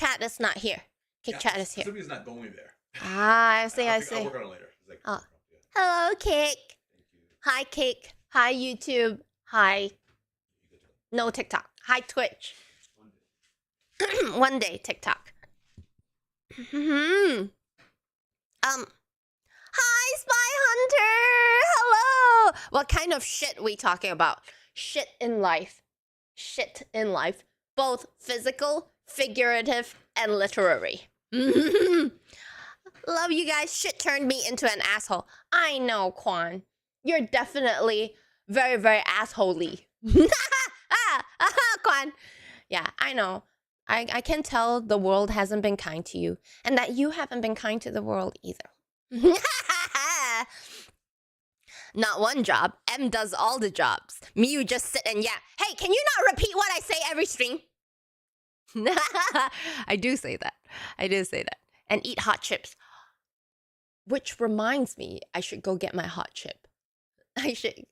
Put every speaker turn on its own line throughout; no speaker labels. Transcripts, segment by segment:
chat is not here. Kick chat is here.
Somebody's not going there.
Ah, I see.
I'll work on it later. Like,
oh. Hello, Kick. Hi, Kick. Hi, YouTube. Hi. No TikTok. Hi, Twitch. One day, TikTok. Hi, Spy Hunter. Hello. What kind of shit we talking about? Shit in life. Shit in life. Both physical, figurative, and literary. Love you guys. Shit turned me into an asshole. I know, Quan. You're definitely very, very assholey. Quan. Yeah, I know. I can tell the world hasn't been kind to you, and that you haven't been kind to the world either. Not one job. M does all the jobs. Miyu just sit and yap. Hey, can you not repeat what I say every stream? I do say that. I do say that. And eat hot chips. Which reminds me, I should go get my hot chip. I should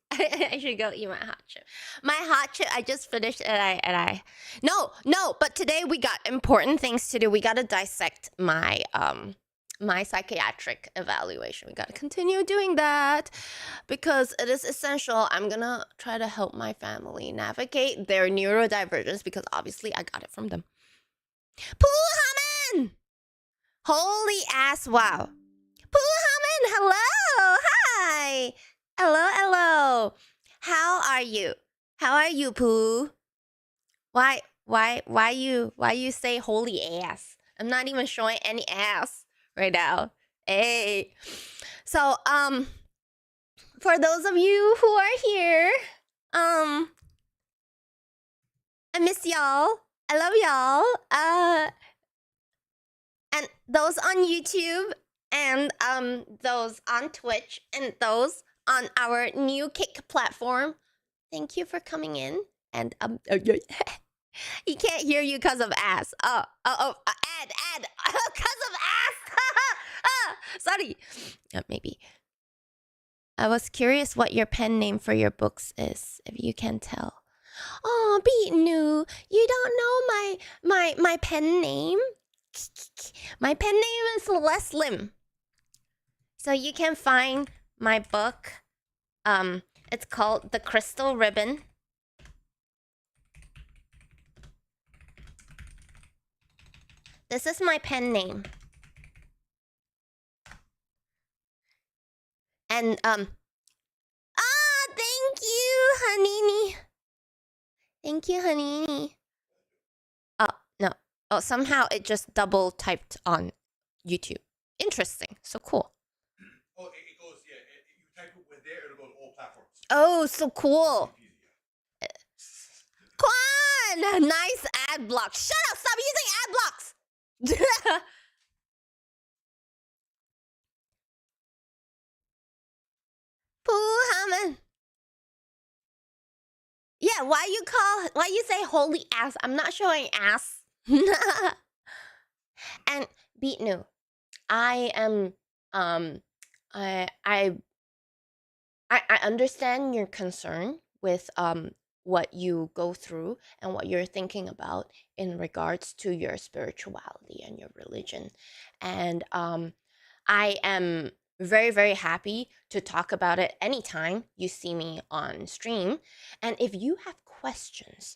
go eat my hot chip. My hot chip, I just finished it. No, but today we got important things to do. We gotta dissect my my psychiatric evaluation. We gotta continue doing that because it is essential. I'm gonna try to help my family navigate their neurodivergence because obviously I got it from them. Poohaman! Holy ass wow. Poohaman, hello! Hi! Hello. How are you? How are you, Pooh? Why you say holy ass? I'm not even showing any ass right now. Hey. So, for those of you who are here, I miss y'all. I love y'all. And those on YouTube and those on Twitch and those on our new Kick platform, thank you for coming in. And he can't hear you because of ass. Ad, because of ass. Sorry. Maybe. I was curious what your pen name for your books is, if you can tell. Oh, Beatnu, you don't know my pen name? My pen name is Les Lim. So you can find my book. It's called The Crystal Ribbon. This is my pen name. And thank you, Hanini. Thank you, Hanini. Oh, no. Oh, somehow it just double typed on YouTube. Interesting. So cool.
Oh, it goes, yeah. You type it with there, it'll go to all platforms.
Oh, so cool. Quan! Nice ad block. Shut up! Stop using ad blocks! Poohaman. Yeah, why you say holy ass? I'm not showing ass. And Beatnu, I am I understand your concern with what you go through and what you're thinking about in regards to your spirituality and your religion. And I am very, very happy to talk about it anytime you see me on stream. And if you have questions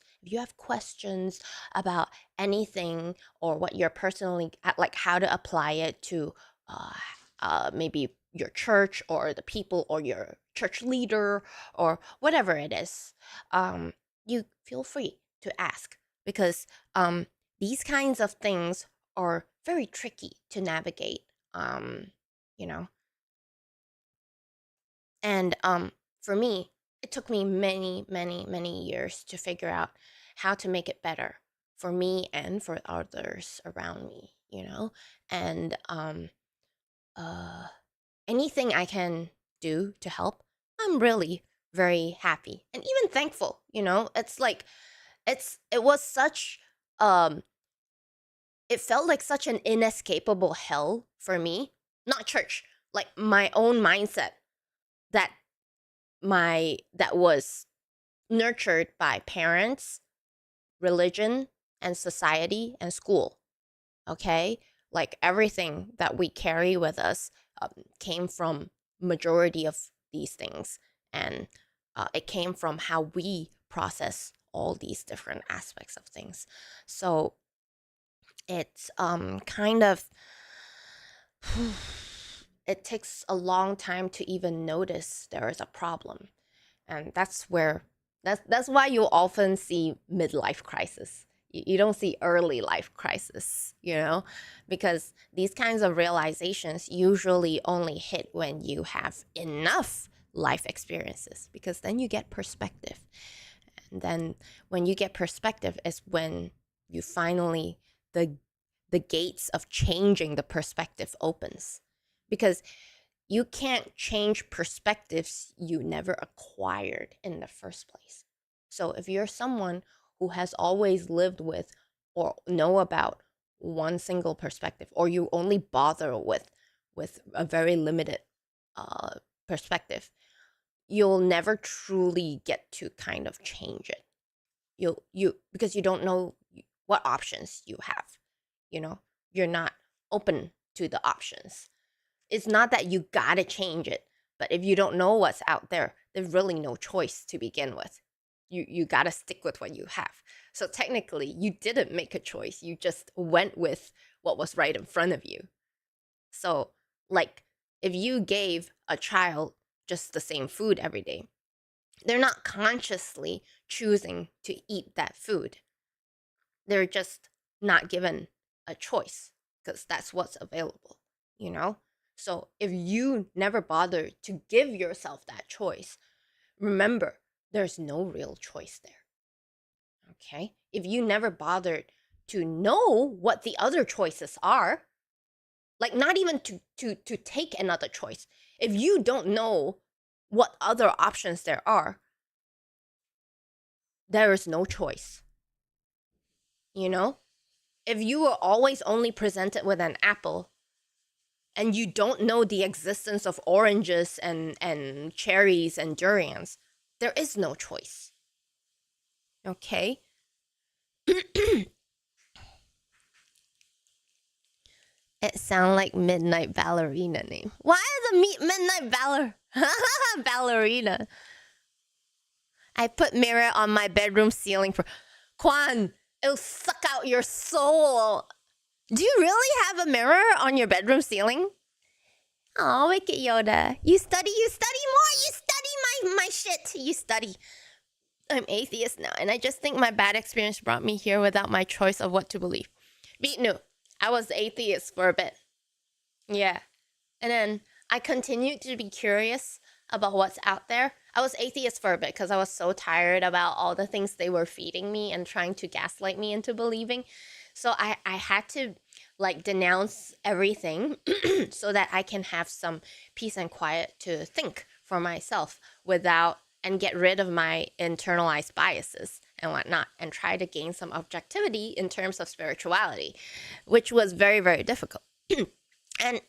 about anything or what you're personally, like how to apply it to maybe your church or the people or your church leader or whatever it is, you feel free to ask because these kinds of things are very tricky to navigate, you know. And for me, it took me many, many, many years to figure out how to make it better for me and for others around me, you know. And anything I can do to help, I'm really very happy and even thankful, you know. It's like it was such it felt like such an inescapable hell for me, not church, like my own mindset that was nurtured by parents, religion, and society and school. Okay, like everything that we carry with us came from majority of these things, and it came from how we process all these different aspects of things. So it's kind of it takes a long time to even notice there is a problem, and that's why you often see midlife crisis. You don't see early life crisis, because these kinds of realizations usually only hit when you have enough life experiences, because then you get perspective. And then when you get perspective is when you finally the gates of changing the perspective opens, because you can't change perspectives you never acquired in the first place. So if you're someone who has always lived with or know about one single perspective, or you only bother with a very limited uh, perspective, you'll never truly get to kind of change it. You because you don't know what options you have. You're not open to the options. It's not that you gotta change it, but if you don't know what's out there, there's really no choice to begin with. You gotta stick with what you have. So technically, you didn't make a choice. You just went with what was right in front of you. So, like, if you gave a child just the same food every day, they're not consciously choosing to eat that food. They're just not given a choice because that's what's available, you know? So if you never bother to give yourself that choice, remember, there's no real choice there. Okay? If you never bothered to know what the other choices are, like not even to take another choice. If you don't know what other options there are, there is no choice. You know? If you were always only presented with an apple and you don't know the existence of oranges and cherries and durians, there is no choice. Okay? It sounds like Midnight Ballerina name. Why is a Midnight Ballerina? I put mirror on my bedroom ceiling for Quan. It'll suck out your soul. Do you really have a mirror on your bedroom ceiling? Oh, Wicked Yoda. You study more. You study my shit. You study. I'm atheist now, and I just think my bad experience brought me here without my choice of what to believe. No, I was atheist for a bit. Yeah. And then I continued to be curious about what's out there. I was atheist for a bit because I was so tired about all the things they were feeding me and trying to gaslight me into believing. So I had to like denounce everything so that I can have some peace and quiet to think for myself without and get rid of my internalized biases and whatnot, and try to gain some objectivity in terms of spirituality, which was very, very difficult. And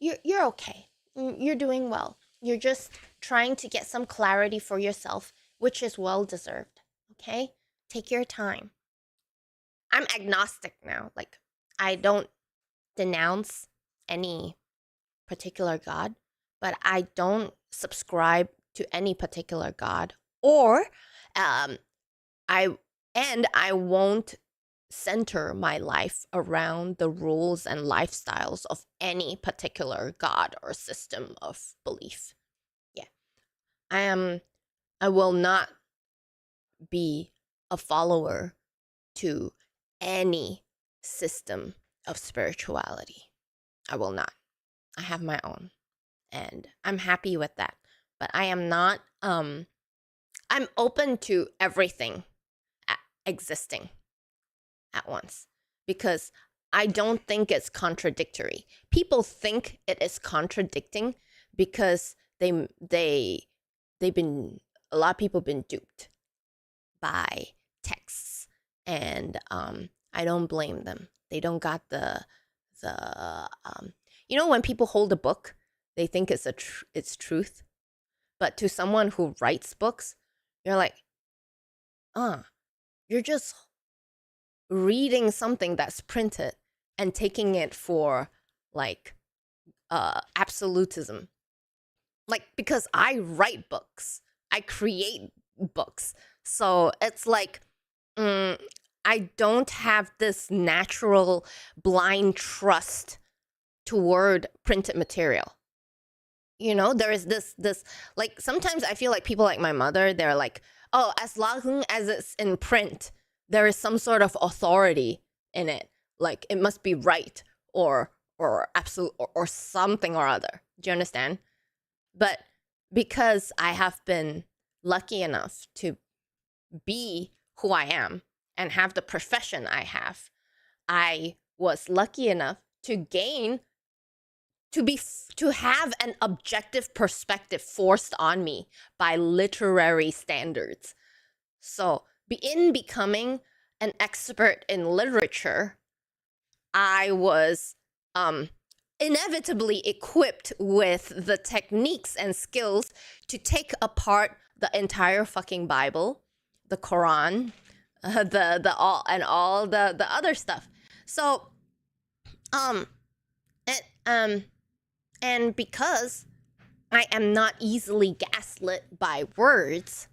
you're okay. You're doing well. You're just trying to get some clarity for yourself, which is well deserved. Okay? Take your time. I'm agnostic now. Like, I don't denounce any particular god, but I don't subscribe to any particular god, or I won't center my life around the rules and lifestyles of any particular god or system of belief. Yeah. I will not be a follower to any system of spirituality. I will not. I have my own, and I'm happy with that. But I am not I'm open to everything existing at once, because I don't think it's contradictory. People think it is contradicting because they've been a lot of people been duped by texts, and I don't blame them. They don't got the when people hold a book, they think it's truth, but to someone who writes books, you're like, you're just reading something that's printed and taking it for like absolutism. Like, because I write books, I create books. So it's like, I don't have this natural blind trust toward printed material. You know, there is this like, sometimes I feel like people like my mother, they're like, oh, as long as it's in print, there is some sort of authority in it. Like, it must be right or absolute or something or other. Do you understand? But because I have been lucky enough to be who I am and have the profession I have, I was lucky enough to gain to have an objective perspective forced on me by literary standards. So, in becoming an expert in literature, I was inevitably equipped with the techniques and skills to take apart the entire fucking Bible, the Quran, the all the other stuff. So, and because I am not easily gaslit by words,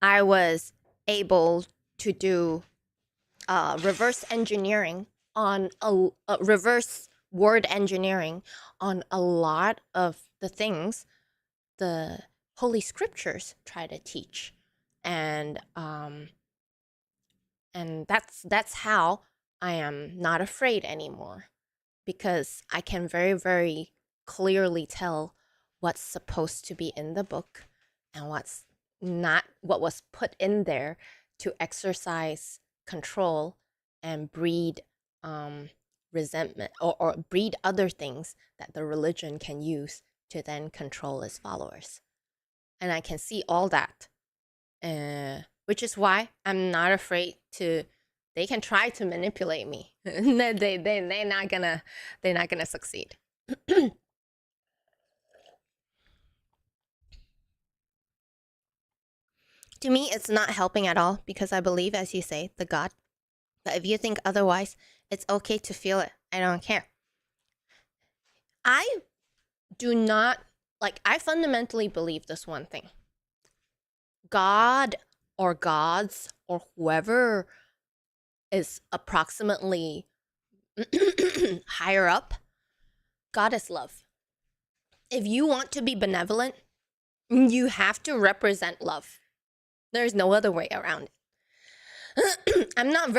I was able to do reverse engineering on reverse word engineering on a lot of the things the Holy Scriptures try to teach, and that's how I am not afraid anymore, because I can very, very clearly tell what's supposed to be in the book and what's not, what was put in there to exercise control and breed resentment or breed other things that the religion can use to then control its followers. And I can see all that, which is why I'm not afraid to. They can try to manipulate me. They're not gonna succeed. To me, it's not helping at all, because I believe, as you say, the God. But if you think otherwise, it's okay to feel it. I don't care. I do not, like, I fundamentally believe this one thing. God or gods or whoever is approximately higher up, God is love. If you want to be benevolent, you have to represent love. There's no other way around it. I'm not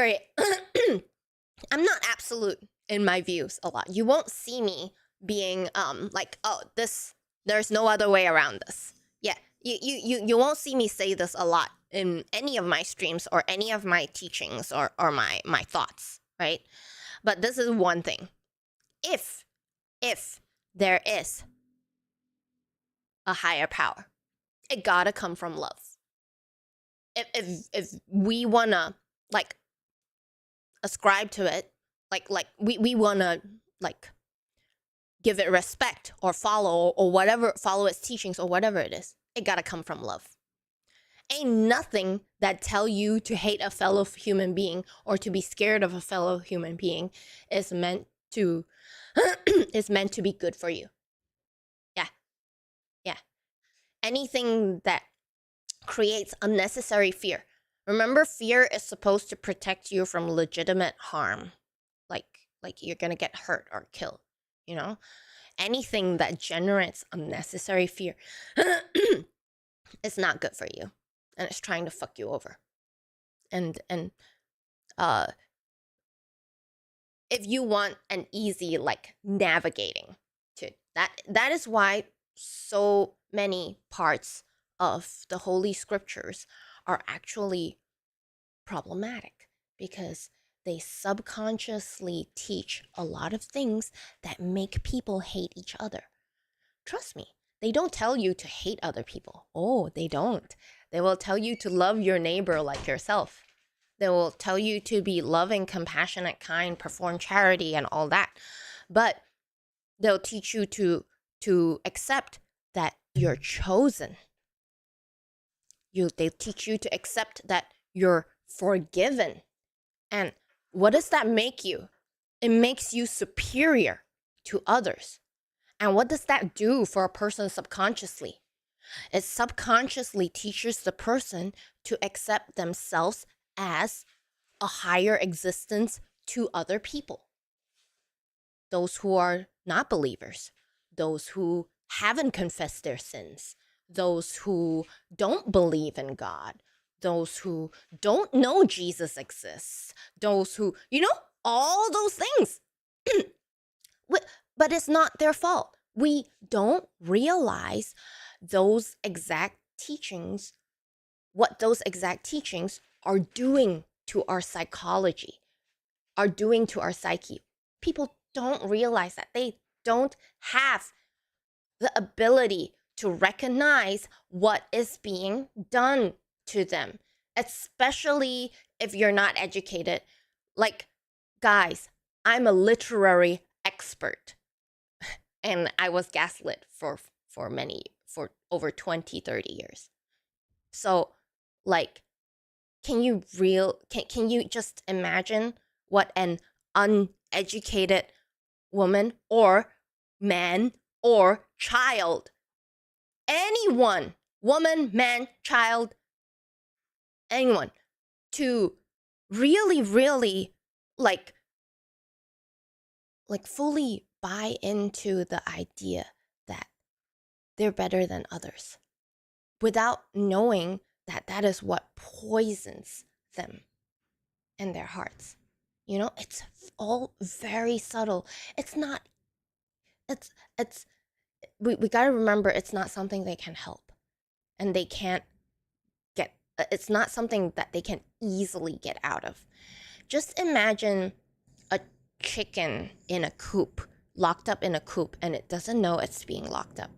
absolute in my views a lot. You won't see me being like, oh, there's no other way around this. Yeah, you won't see me say this a lot in any of my streams or any of my teachings or my thoughts, right? But this is one thing. If there is a higher power, it gotta come from love. If we wanna, like, ascribe to it, like we wanna, like, give it respect or follow or whatever, follow its teachings or whatever it is, it gotta come from love. Ain't nothing that tell you to hate a fellow human being or to be scared of a fellow human being is meant to is meant to be good for you. Yeah. Anything that creates unnecessary fear. Remember, fear is supposed to protect you from legitimate harm. Like you're gonna get hurt or killed, you know? Anything that generates unnecessary fear is not good for you. And it's trying to fuck you over. And if you want an easy, like, navigating to that is why so many parts of the Holy Scriptures are actually problematic, because they subconsciously teach a lot of things that make people hate each other. Trust me, they don't tell you to hate other people. Oh, they don't. They will tell you to love your neighbor like yourself. They will tell you to be loving, compassionate, kind, perform charity, and all that. But they'll teach you to accept that you're chosen. They teach you to accept that you're forgiven. And What does that make you? It makes you superior to others. And what does that do for a person subconsciously? It subconsciously teaches the person to accept themselves as a higher existence to other people. Those who are not believers, those who haven't confessed their sins, those who don't believe in God, those who don't know Jesus exists, those who, all those things. But it's not their fault. We don't realize those exact teachings, what those exact teachings are doing to our psychology, are doing to our psyche. People don't realize that. They don't have the ability to recognize what is being done to them, especially if you're not educated. Like, guys, I'm a literary expert, and I was gaslit for over 20, 30 years. So, like, can you just imagine what an uneducated woman or man or child, anyone, woman, man, child, anyone, to really like fully buy into the idea that they're better than others without knowing that that is what poisons them and their hearts. It's all very subtle. It's not, we got to remember, it's not something they can help, and they can't get, it's not something that they can easily get out of. Just imagine a chicken in a coop, locked up in a coop, and it doesn't know it's being locked up.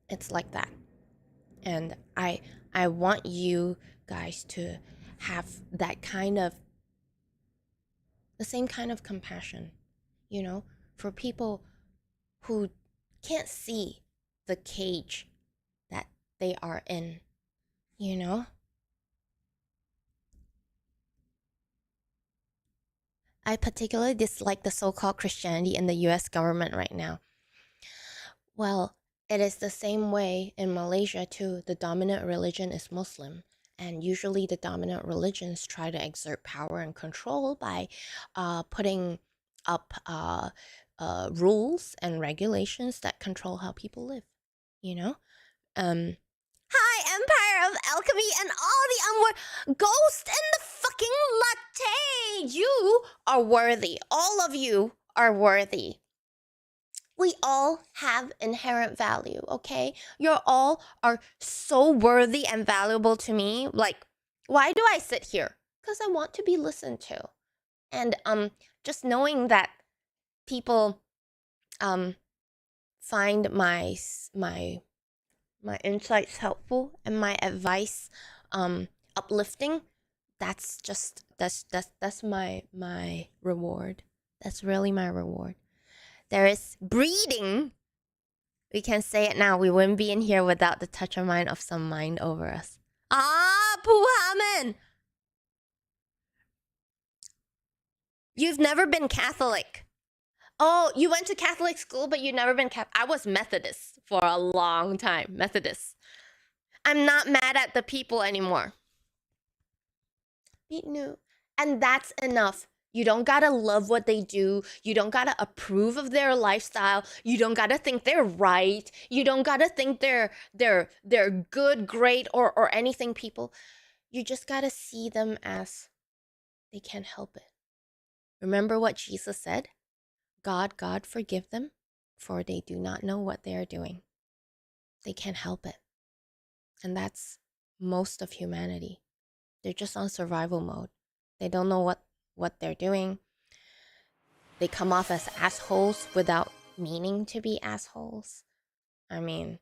It's like that. And I want you guys to have that kind of, the same kind of compassion, for people who can't see the cage that they are in, I particularly dislike the so-called Christianity in the US government right now. Well, it is the same way in Malaysia too. The dominant religion is Muslim, and usually the dominant religions try to exert power and control by putting up rules and regulations that control how people live. Hi, Empire of Alchemy and all the unworthy ghost in the fucking latte. You are worthy. All of you are worthy. We all have inherent value, okay? You all are so worthy and valuable to me. Like, why do I sit here? Because I want to be listened to. And just knowing that people find my insights helpful and my advice uplifting, that's my reward. That's really my reward. There is breeding. We can say it now. We wouldn't be in here without the touch of mind of some mind over us. Puhaman! You've never been Catholic. Oh, you went to Catholic school, but you've never been Catholic. I was Methodist for a long time. Methodist. I'm not mad at the people anymore. And that's enough. You don't gotta love what they do. You don't gotta approve of their lifestyle. You don't gotta think they're right. You don't gotta think they're good, great, or anything, people. You just gotta see them as they can't help it. Remember what Jesus said? God, forgive them, for they do not know what they are doing. They can't help it. And that's most of humanity. They're just on survival mode. They don't know what they're doing. They come off as assholes without meaning to be assholes. I mean,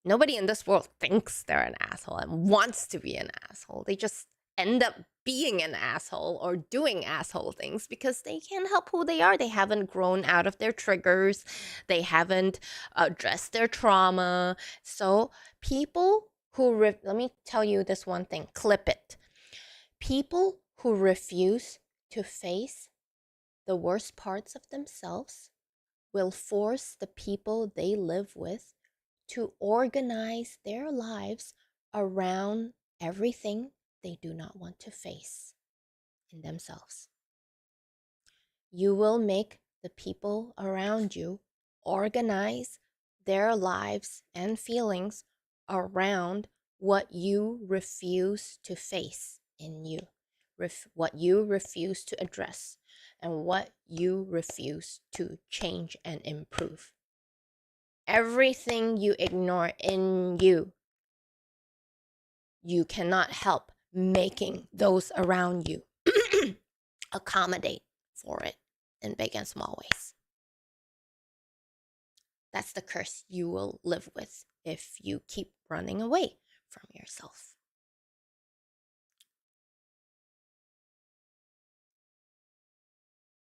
nobody in this world thinks they're an asshole and wants to be an asshole. They just end up being an asshole or doing asshole things because they can't help who they are. They haven't grown out of their triggers. They haven't addressed their trauma. So people who, let me tell you this one thing, clip it. People who refuse to face the worst parts of themselves will force the people they live with to organize their lives around everything they do not want to face in themselves. You will make the people around you organize their lives and feelings around what you refuse to face in you, what you refuse to address, and what you refuse to change and improve. Everything you ignore in you, you cannot help making those around you accommodate for it in big and small ways. That's the curse you will live with if you keep running away from yourself.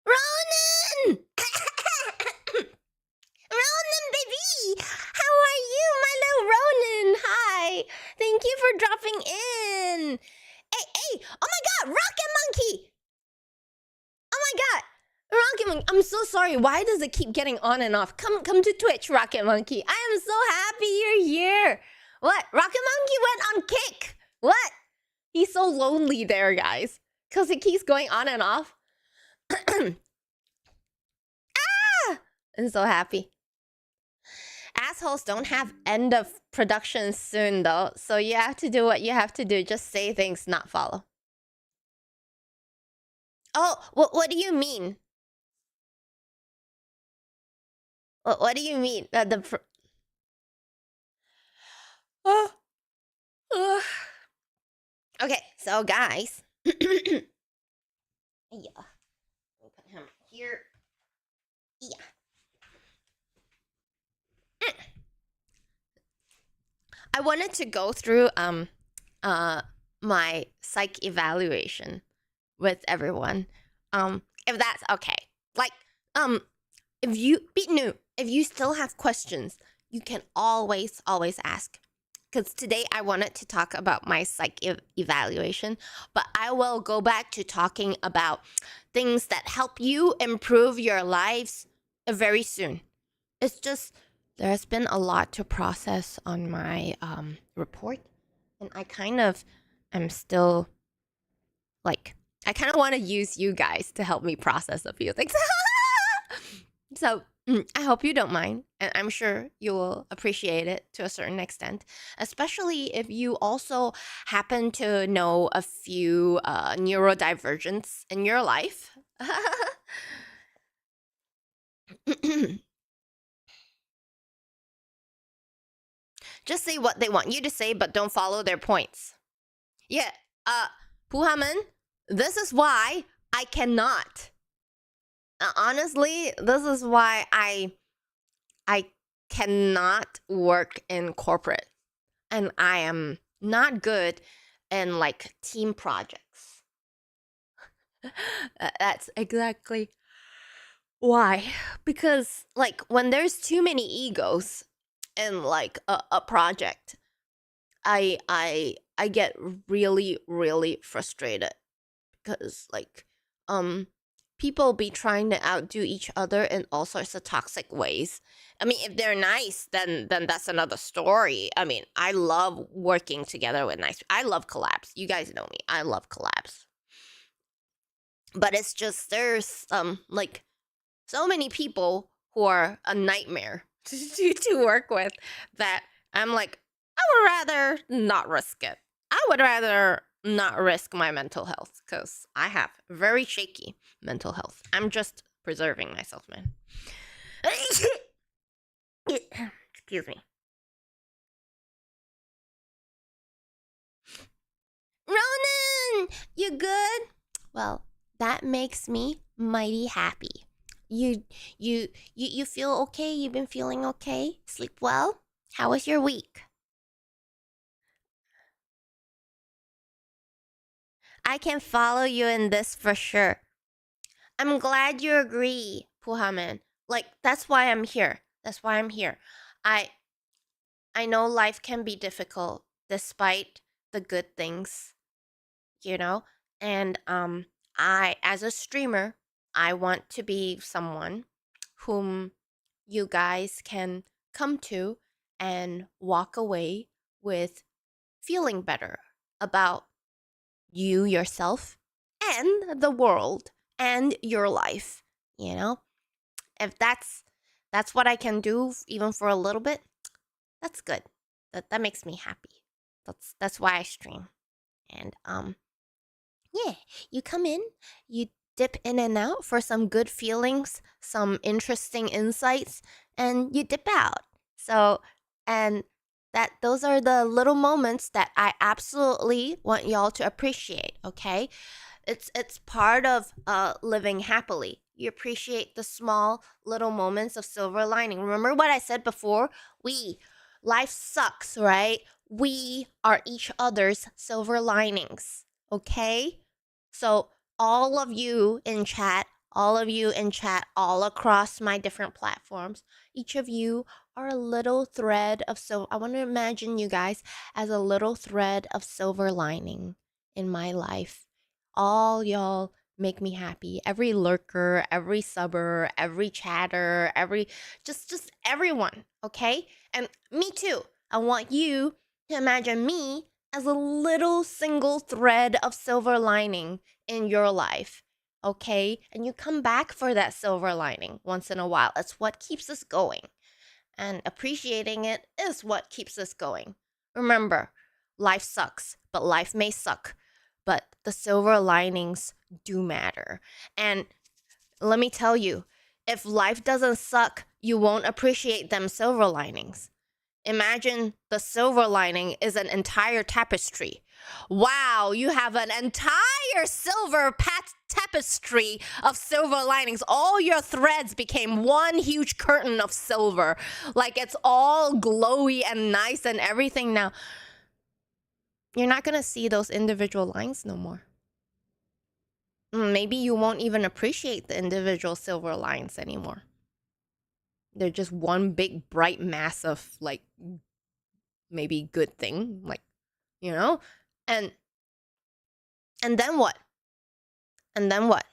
Ronan! Ronan, baby! How are you, my little Ronan? Hi! Thank you for dropping in. Hey! Oh my god, Rocket Monkey! Oh my god! Rocket Monkey, I'm so sorry. Why does it keep getting on and off? Come to Twitch, Rocket Monkey. I am so happy you're here. What? Rocket Monkey went on kick. What? He's so lonely there, guys. Because it keeps going on and off. Ah! I'm so happy. Assholes don't have end of production soon, though. So you have to do what you have to do. Just say things, not follow. Oh, what do you mean? What do you mean? Okay, so guys. Yeah. We'll put him here. Yeah. I wanted to go through my psych evaluation with everyone. If that's okay. Like, if you still have questions, you can always ask. Because today I wanted to talk about my psych evaluation, but I will go back to talking about things that help you improve your lives very soon. It's just there's been a lot to process on my report, and I kind of am still like I kind of want to use you guys to help me process a few things. So I hope you don't mind, and I'm sure you will appreciate it to a certain extent, especially if you also happen to know a few neurodivergents in your life. Just say what they want you to say, but don't follow their points. Yeah, Puhaman, this is why I cannot. Honestly, this is why I cannot work in corporate, and I am not good in like team projects. That's exactly why. Because like when there's too many egos in like a project, I get really frustrated because like people be trying to outdo each other in all sorts of toxic ways. I mean, if they're nice, then that's another story. I mean, I love working together with nice. I love collabs. You guys know me. I love collabs. But it's just there's like so many people who are a nightmare to work with that I'm like, I would rather not risk it. I would rather not risk my mental health because I have very shaky mental health. I'm just preserving myself, man. Excuse me. Ronan, you good? Well, that makes me mighty happy. You feel okay? You've been feeling okay? Sleep well? How was your week? I can follow you in this for sure. I'm glad you agree, Puhaman. Like that's why I'm here. That's why I'm here. I know life can be difficult despite the good things, you know? And I, as a streamer, I want to be someone whom you guys can come to and walk away with feeling better about you yourself and the world and your life, you know? If that's what I can do even for a little bit, that's good. That makes me happy. That's why I stream. And yeah, you come in, you dip in and out for some good feelings, some interesting insights, and you dip out. So, and those are the little moments that I absolutely want y'all to appreciate, okay? It's part of living happily. You appreciate the small little moments of silver lining. Remember what I said before? Life sucks, right? We are each other's silver linings, okay? So all of you in chat, all across my different platforms, each of you are a little thread of silver. I want to imagine you guys as a little thread of silver lining in my life. All y'all make me happy. Every lurker, every subber, every chatter, just everyone, okay? And me too. I want you to imagine me as a little single thread of silver lining in your life, okay? And you come back for that silver lining once in a while. It's what keeps us going. And appreciating it is what keeps us going. Remember, life sucks, but life may suck. But the silver linings do matter. And let me tell you, if life doesn't suck, you won't appreciate them silver linings. Imagine the silver lining is an entire tapestry. Wow, you have an entire silver tapestry of silver linings. All your threads became one huge curtain of silver. Like it's all glowy and nice and everything now. You're not going to see those individual lines no more. Maybe you won't even appreciate the individual silver lines anymore. They're just one big bright mass of like maybe good thing, like, you know? And then what? And then what?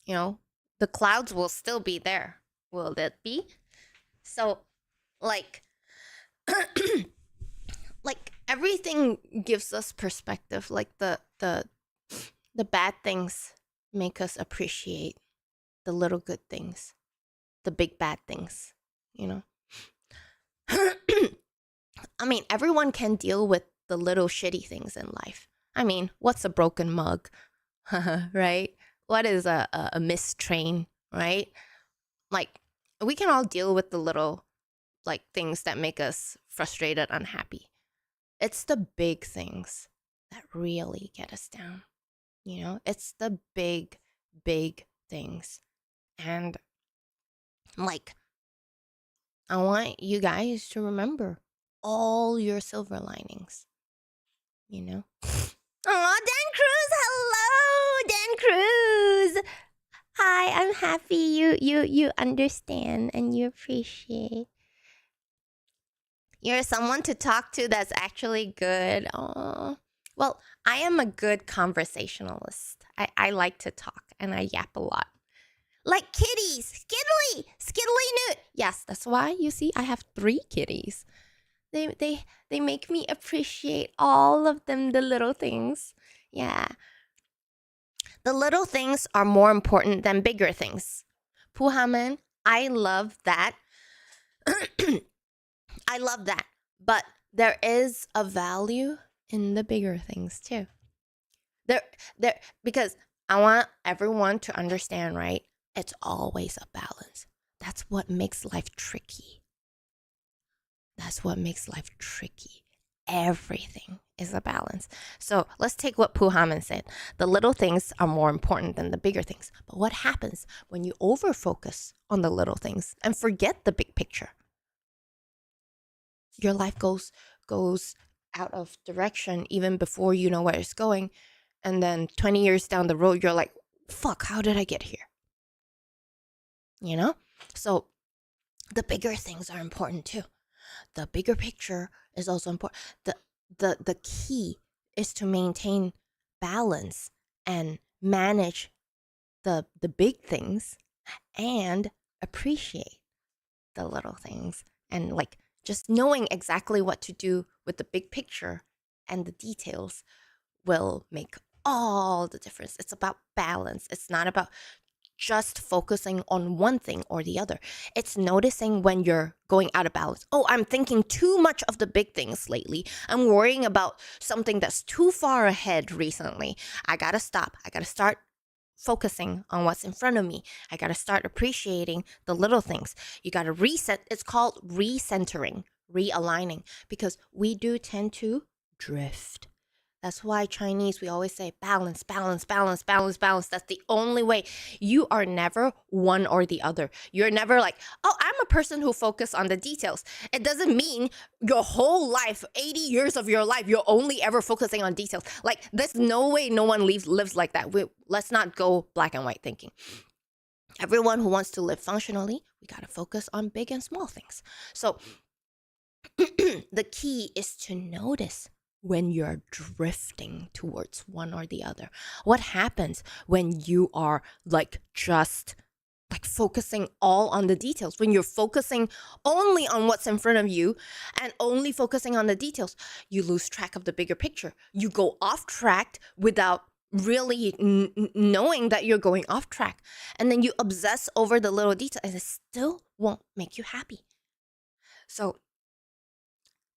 You know, the clouds will still be there. Will it be? So like like everything gives us perspective. Like the bad things make us appreciate the little good things, the big bad things, you know? I mean, everyone can deal with the little shitty things in life. I mean, what's a broken mug? Right? What is a missed train, right? Like, we can all deal with the little, like, things that make us frustrated, unhappy. It's the big things that really get us down, you know? It's the big, big things. And, like, I want you guys to remember all your silver linings, you know? Oh, Dan Cruz! Hello, Dan Cruz! Hi, I'm happy you understand and you appreciate. You're someone to talk to that's actually good. Oh, well, I am a good conversationalist. I like to talk and I yap a lot. Like kitties, Skiddly Newt. Yes, that's why you see I have 3 kitties. They make me appreciate all of them, the little things. Yeah. The little things are more important than bigger things. Puhamen, I love that. I love that. But there is a value in the bigger things too. There because I want everyone to understand, right? It's always a balance. That's what makes life tricky. That's what makes life tricky. Everything is a balance. So let's take what Puhaman said. The little things are more important than the bigger things. But what happens when you over-focus on the little things and forget the big picture? Your life goes out of direction even before you know where it's going. And then 20 years down the road, you're like, fuck, how did I get here? You know? So the bigger things are important too. The bigger picture is also important. The key is to maintain balance and manage the big things and appreciate the little things, and like just knowing exactly what to do with the big picture and the details will make all the difference. It's about balance. It's not about just focusing on one thing or the other. It's noticing when you're going out of balance. Oh, I'm thinking too much of the big things lately. I'm worrying about something that's too far ahead recently. I gotta stop. I gotta start focusing on what's in front of me. I gotta start appreciating the little things. You gotta reset. It's called recentering, realigning, because we do tend to drift. That's why Chinese, we always say balance, balance, balance, balance, balance. That's the only way. You are never one or the other. You're never like, oh, I'm a person who focuses on the details. It doesn't mean your whole life, 80 years of your life, you're only ever focusing on details. Like, there's no way no one lives like that. Let's not go black and white thinking. Everyone who wants to live functionally, we got to focus on big and small things. So the key is to notice when you're drifting towards one or the other. What happens when you are just focusing all on the details? When you're focusing only on what's in front of you and only focusing on the details, you lose track of the bigger picture. You go off track without really knowing that you're going off track. And then you obsess over the little details and it still won't make you happy. So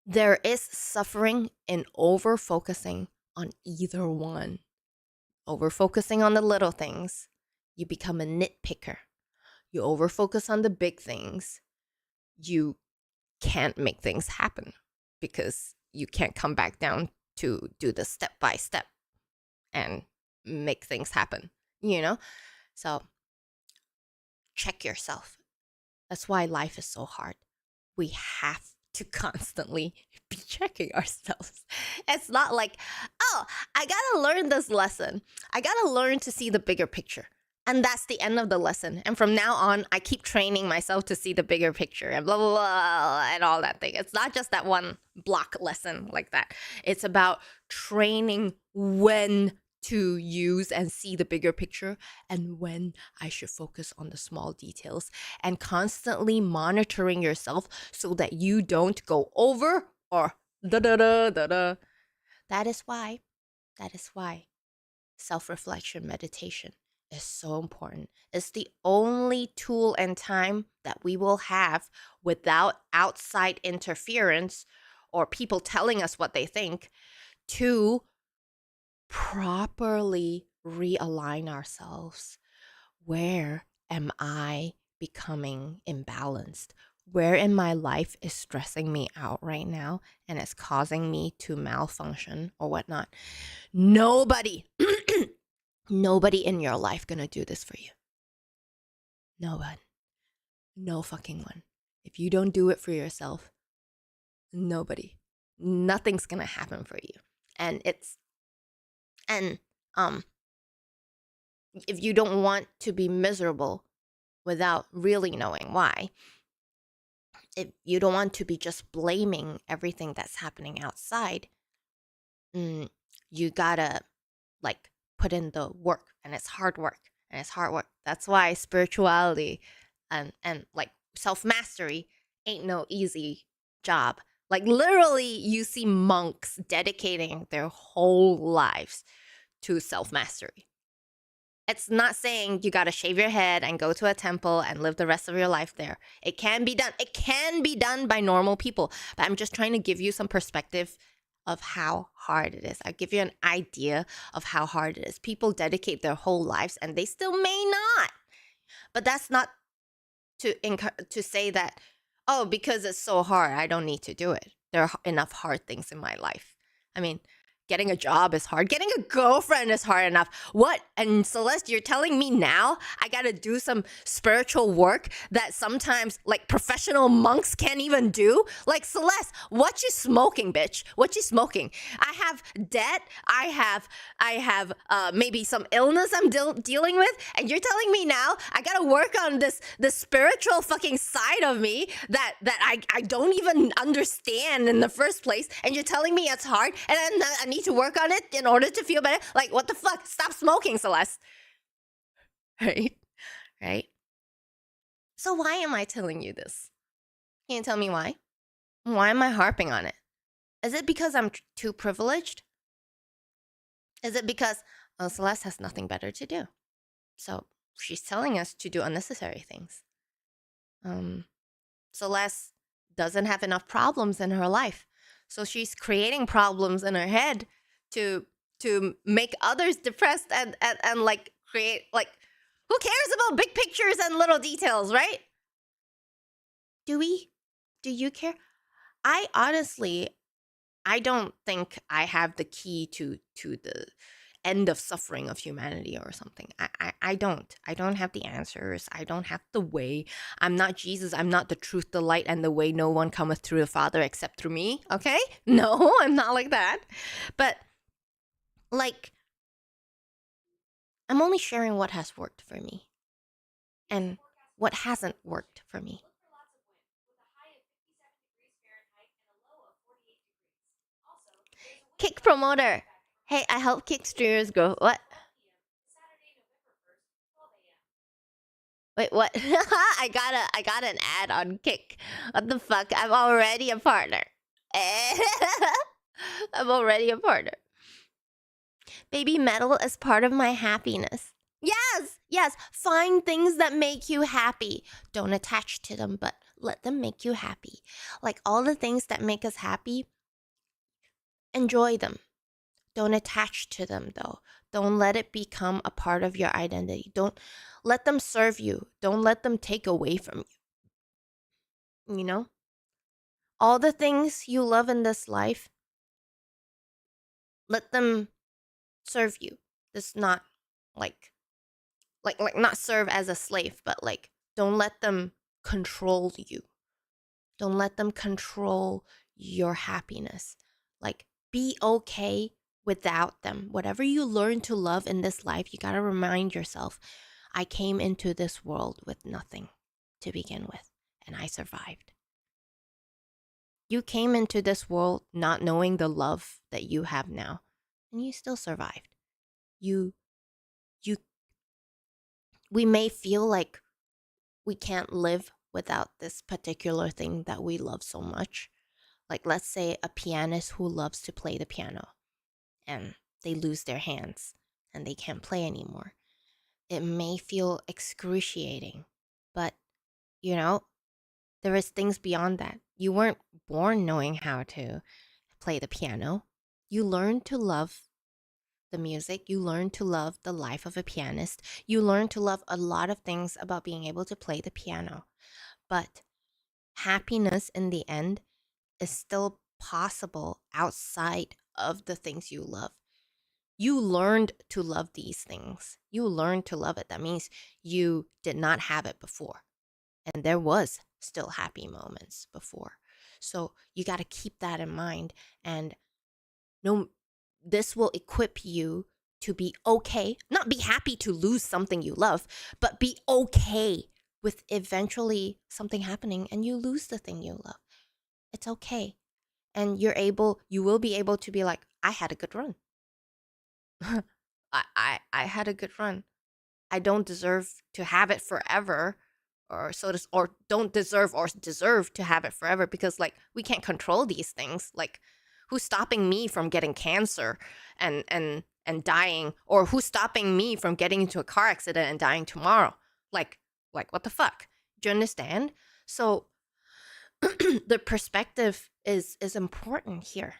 there is suffering in over-focusing on either one. Over-focusing on the little things, you become a nitpicker. You over-focus on the big things, you can't make things happen because you can't come back down to do the step-by-step and make things happen, So check yourself. That's why life is so hard. We have to constantly be checking ourselves. It's not like, oh, I gotta learn this lesson. I gotta learn to see the bigger picture. And that's the end of the lesson. And from now on, I keep training myself to see the bigger picture and blah, blah, blah, and all that thing. It's not just that one block lesson like that. It's about training when to use and see the bigger picture and when I should focus on the small details, and constantly monitoring yourself so that you don't go over or da-da-da-da-da. That is why self-reflection meditation is so important. It's the only tool and time that we will have without outside interference or people telling us what they think to properly realign ourselves. Where am I becoming imbalanced? Where in my life is stressing me out right now and it's causing me to malfunction or whatnot? Nobody in your life gonna do this for you. No one. No fucking one. If you don't do it for yourself, nobody. Nothing's gonna happen for you. And if you don't want to be miserable without really knowing why, if you don't want to be just blaming everything that's happening outside, you gotta put in the work, and it's hard work. That's why spirituality and self-mastery ain't no easy job. Literally, you see monks dedicating their whole lives to self-mastery. It's not saying you gotta shave your head and go to a temple and live the rest of your life there. It can be done. It can be done by normal people. But I'm just trying to give you some perspective of how hard it is. I'll give you an idea of how hard it is. People dedicate their whole lives and they still may not. But that's not to say that, oh, because it's so hard, I don't need to do it. There are enough hard things in my life. I mean, getting a job is hard. Getting a girlfriend is hard enough. What? And Celeste, you're telling me now I gotta do some spiritual work that sometimes professional monks can't even do? Celeste, what you smoking, bitch? What you smoking? I have debt. I have maybe some illness I'm dealing with, and you're telling me now I gotta work on this spiritual fucking side of me that I don't even understand in the first place, and you're telling me it's hard, and then I need need to work on it in order to feel better. Like, what the fuck? Stop smoking, Celeste. Right? Right? So why am I telling you this? Can you tell me why? Why am I harping on it? Is it because I'm too privileged? Is it because Celeste has nothing better to do? So she's telling us to do unnecessary things. Celeste doesn't have enough problems in her life. So she's creating problems in her head to make others depressed and like create, like, who cares about big pictures and little details, right? Do we? Do you care? I honestly, I don't think I have the key to the end of suffering of humanity or something. I don't. I don't have the answers. I don't have the way. I'm not Jesus. I'm not the truth, the light, and the way. No one cometh through the Father except through me. Okay? No, I'm not like that. But, like, I'm only sharing what has worked for me and what hasn't worked for me. Kick promoter. Hey, I help kick streamers grow. What? Wait, what? I got an ad on Kick. What the fuck? I'm already a partner. I'm already a partner. Baby metal is part of my happiness. Yes. Find things that make you happy. Don't attach to them, but let them make you happy. Like all the things that make us happy, enjoy them. Don't attach to them though. Don't let it become a part of your identity. Don't let them serve you. Don't let them take away from you. You know? All the things you love in this life, let them serve you. This not like not serve as a slave, but like don't let them control you. Don't let them control your happiness. Like be okay without them. Whatever you learn to love in this life, you got to remind yourself, I came into this world with nothing to begin with, and I survived. You came into this world not knowing the love that you have now, and you still survived. We may feel like we can't live without this particular thing that we love so much. Like, let's say a pianist who loves to play the piano and they lose their hands and they can't play anymore. It may feel excruciating, but you know, there is things beyond that. You weren't born knowing how to play the piano. You learn to love the music. You learn to love the life of a pianist. You learn to love a lot of things about being able to play the piano. But happiness in the end is still possible outside of the things you love. You learned to love these things. You learned to love it. That means you did not have it before. And there was still happy moments before. So you got to keep that in mind. And this will equip you to be okay, not be happy to lose something you love, but be okay with eventually something happening and you lose the thing you love. It's okay. And you will be able to be like, I had a good run. I had a good run. I don't deserve to have it forever, or don't deserve to have it forever, because like we can't control these things. Like, who's stopping me from getting cancer and dying, or who's stopping me from getting into a car accident and dying tomorrow? Like what the fuck? Do you understand? So the perspective is important here.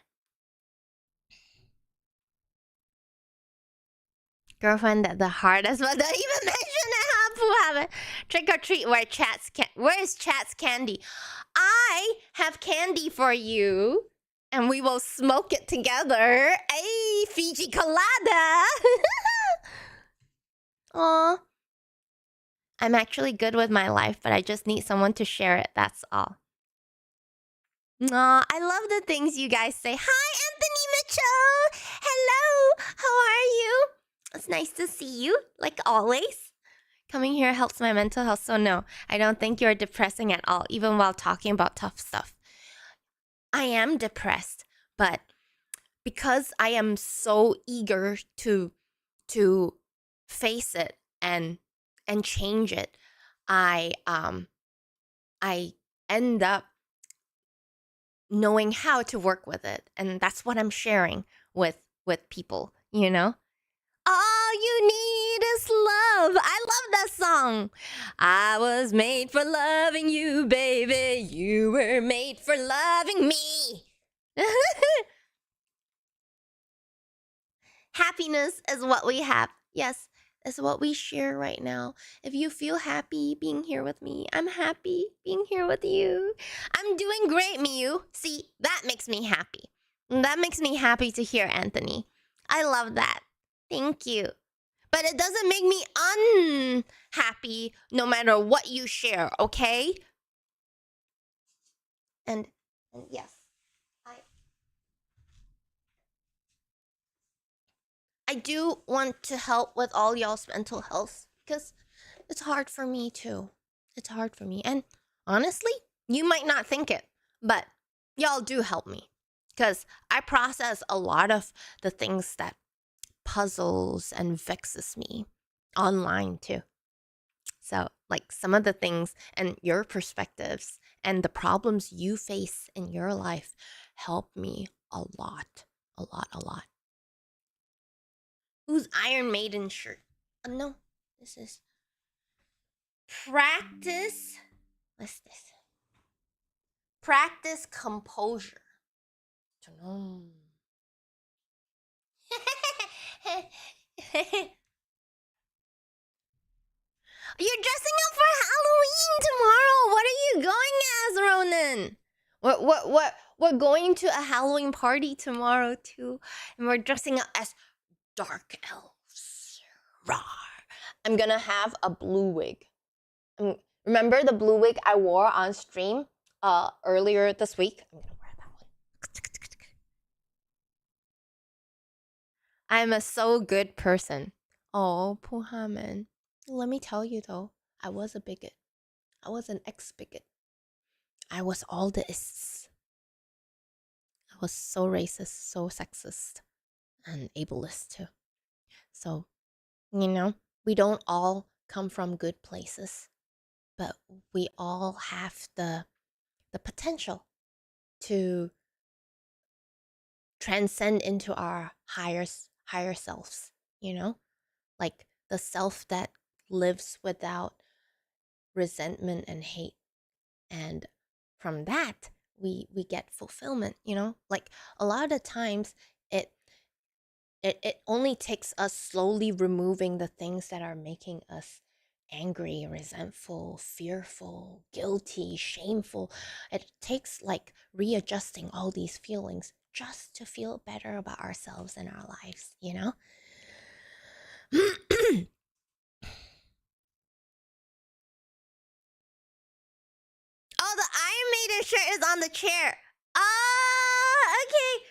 Girlfriend at the hardest, but don't even mention it. Who haven't? Trick or treat. Where's Chat's candy? I have candy for you, and we will smoke it together. Hey, Fiji colada. Aw. I'm actually good with my life, but I just need someone to share it. That's all. Aw, I love the things you guys say. Hi, Anthony Mitchell. Hello. How are you? It's nice to see you, like always. Coming here helps my mental health, so no, I don't think you're depressing at all, even while talking about tough stuff. I am depressed, but because I am so eager to face it and change it, I end up knowing how to work with it, and that's what I'm sharing with people, you know. All you need is love. I love that song. I was made for loving you, baby. You were made for loving me. Happiness is what we have. Yes, is what we share right now. If you feel happy being here with me, I'm happy being here with you. I'm doing great, Miyu. See, that makes me happy. That makes me happy to hear, Anthony. I love that. Thank you. But it doesn't make me unhappy no matter what you share, okay? And yes, I do want to help with all y'all's mental health because it's hard for me too. It's hard for me. And honestly, you might not think it, but y'all do help me because I process a lot of the things that puzzles and vexes me online too. So, like some of the things and your perspectives and the problems you face in your life help me a lot, a lot, a lot. Who's Iron Maiden shirt? No, this is practice. What's this? Practice composure. You're dressing up for Halloween tomorrow. What are you going as, Ronan? We're going to a Halloween party tomorrow too, and we're dressing up as dark elves. Rawr. I'm gonna have a blue wig. Remember the blue wig I wore on stream earlier this week? I'm gonna wear that one. I'm a so good person. Oh, Puhaman. Let me tell you though, I was a bigot. I was an ex-bigot. I was all the ists. I was so racist, so sexist, and ableist too. So, you know, we don't all come from good places, but we all have the potential to transcend into our higher selves, you know? Like the self that lives without resentment and hate. And from that, we get fulfillment, you know? Like a lot of the times it only takes us slowly removing the things that are making us angry, resentful, fearful, guilty, shameful. It takes like readjusting all these feelings just to feel better about ourselves and our lives, you know? Oh, the Iron Maiden shirt is on the chair. Okay.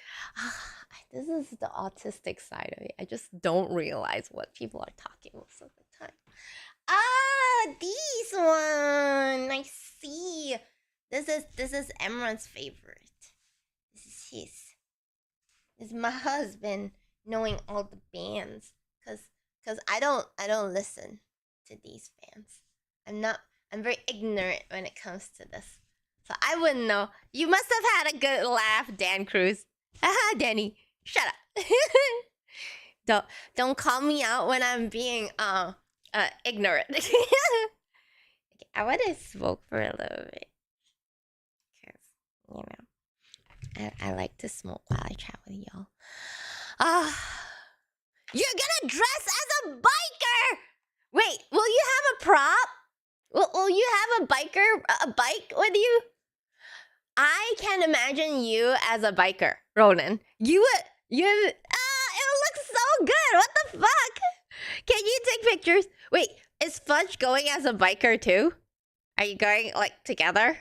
This is the autistic side of me. I just don't realize what people are talking most of the time. This one. I see. This is Emran's favorite. This is his. This is my husband knowing all the bands. Cause I don't listen to these bands. I'm very ignorant when it comes to this. So I wouldn't know. You must have had a good laugh, Dan Cruz. Haha, Danny. Shut up. Don't call me out when I'm being ignorant. Okay, I want to smoke for a little bit. Cause, you know, I like to smoke while I chat with y'all. You're gonna dress as a biker! Wait, will you have a prop? Will you have a bike with you? I can imagine you as a biker, Ronan. You it looks so good. What the fuck? Can you take pictures? Wait, is Fudge going as a biker too? Are you going like together?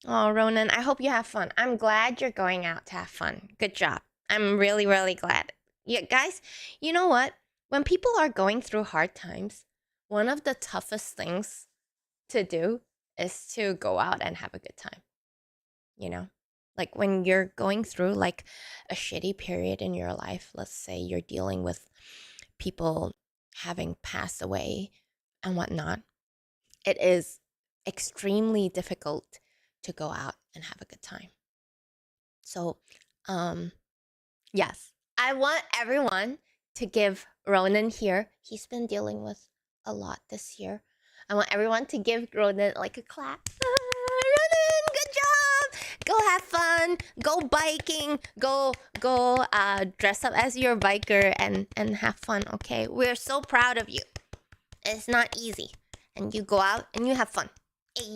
Oh, Ronan, I hope you have fun. I'm glad you're going out to have fun. Good job. I'm really, really glad. Yeah, guys, you know what? When people are going through hard times, one of the toughest things to do is to go out and have a good time. You know? Like when you're going through like a shitty period in your life, let's say you're dealing with people having passed away and whatnot, it is extremely difficult to go out and have a good time. So, yes, I want everyone to give Ronan here, he's been dealing with a lot this year. I want everyone to give Ronan like a clap. Ronan, good job! Go have fun. Go biking. Go dress up as your biker and have fun. Okay, we're so proud of you. It's not easy, and you go out and you have fun. Hey.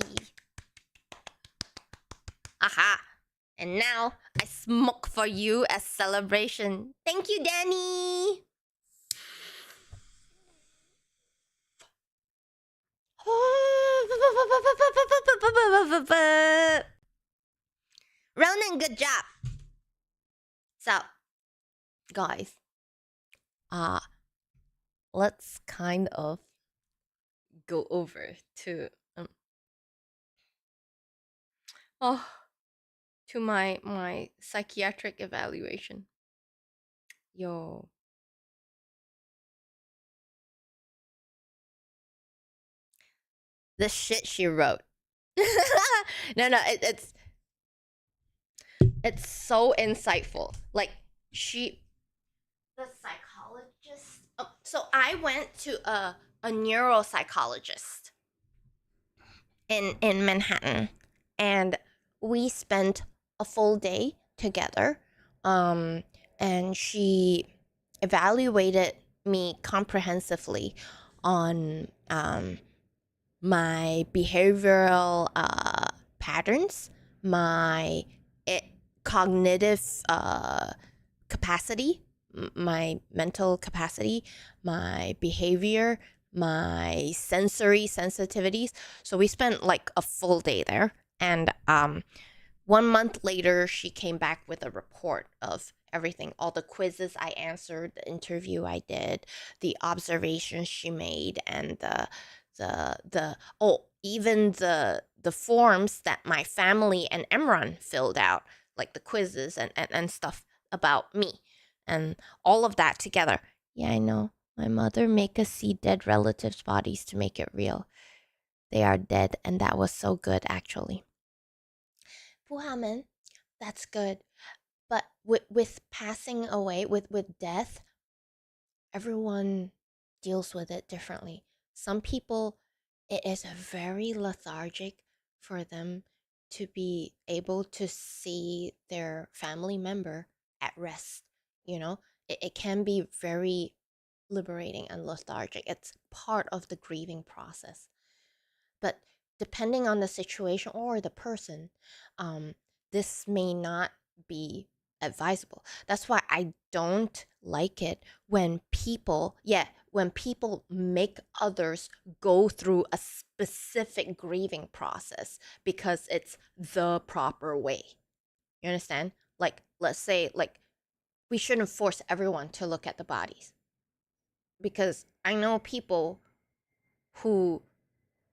Aha! And now I smoke for you as celebration. Thank you, Danny. Ronan, good job. So, guys, let's kind of go over to to my psychiatric evaluation. Yo. The shit she wrote. No, it's so insightful. Like the psychologist. So I went to a neuropsychologist in Manhattan, and we spent a full day together. And she evaluated me comprehensively on my behavioral patterns, my cognitive capacity, my mental capacity, my behavior, my sensory sensitivities. So we spent like a full day there. And 1 month later, she came back with a report of everything, all the quizzes I answered, the interview I did, the observations she made, and even the forms that my family and Emron filled out, like the quizzes and stuff about me, and all of that together. Yeah, I know. My mother make us see dead relatives' bodies to make it real. They are dead, and that was so good, actually. 不好们, that's good. But with passing away, with death, everyone deals with it differently. Some people, it is very lethargic for them to be able to see their family member at rest. You know, it can be very liberating and lethargic. It's part of the grieving process. But depending on the situation or the person, this may not be advisable. That's why I don't like it when people make others go through a specific grieving process because it's the proper way. You understand? Like, let's say, like, we shouldn't force everyone to look at the bodies. Because I know people who,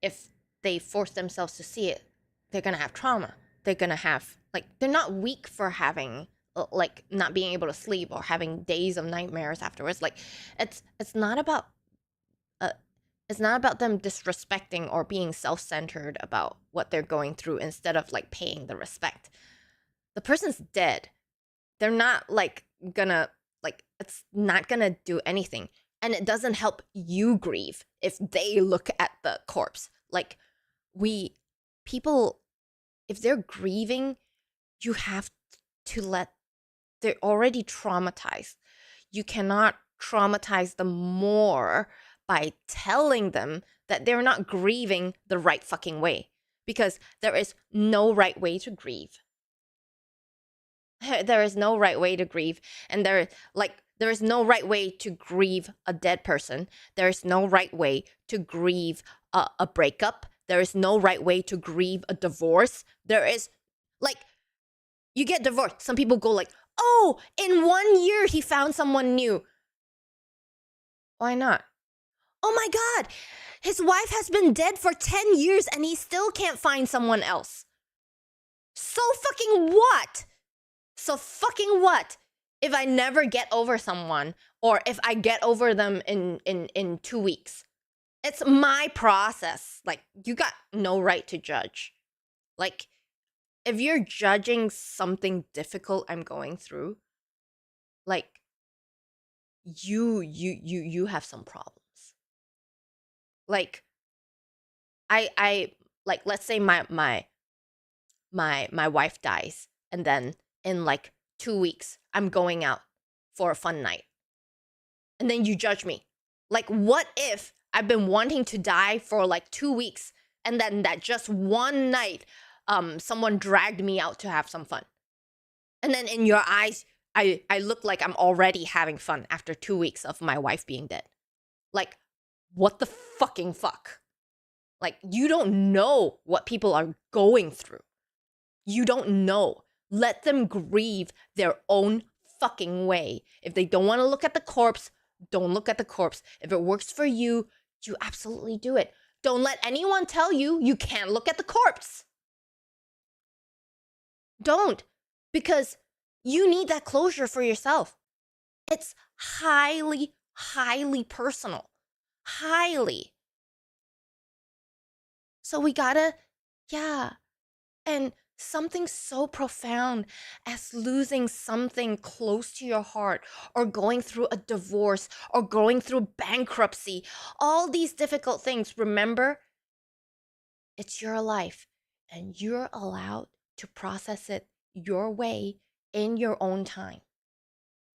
if they force themselves to see it, they're gonna have trauma. They're gonna have, like, they're not weak for having, like, not being able to sleep or having days of nightmares afterwards. Like, it's not about them disrespecting or being self-centered about what they're going through instead of like paying the respect. The person's dead. They're not like gonna, like, it's not gonna do anything. And it doesn't help you grieve if they look at the corpse. Like, people, if they're grieving, you have to they're already traumatized. You cannot traumatize them more by telling them that they're not grieving the right fucking way. Because there is no right way to grieve. There is no right way to grieve. And there is no right way to grieve a dead person. There is no right way to grieve a breakup. There is no right way to grieve a divorce. There is, like, you get divorced. Some people go like, oh, in 1 year he found someone new. Why not? Oh my God, his wife has been dead for 10 years and he still can't find someone else. So fucking what? So fucking what? If I never get over someone, or if I get over them in 2 weeks. It's my process. Like, you got no right to judge. Like, if you're judging something difficult I'm going through, like, you have some problems. Like, I like, let's say my wife dies, and then in like 2 weeks I'm going out for a fun night, and then you judge me. Like, what if I've been wanting to die for like 2 weeks, and then that just one night someone dragged me out to have some fun, and then in your eyes I look like I'm already having fun after 2 weeks of my wife being dead. Like, what the fucking fuck? Like, you don't know what people are going through. You don't know. Let them grieve their own fucking way. If they don't want to look at the corpse, don't look at the corpse. If it works for you, you absolutely do it. Don't let anyone tell you you can't look at the corpse. Don't. Because you need that closure for yourself. It's highly, highly personal. Highly. So we gotta, yeah. And something so profound as losing something close to your heart, or going through a divorce, or going through bankruptcy, all these difficult things, remember, it's your life, and you're allowed to process it your way in your own time.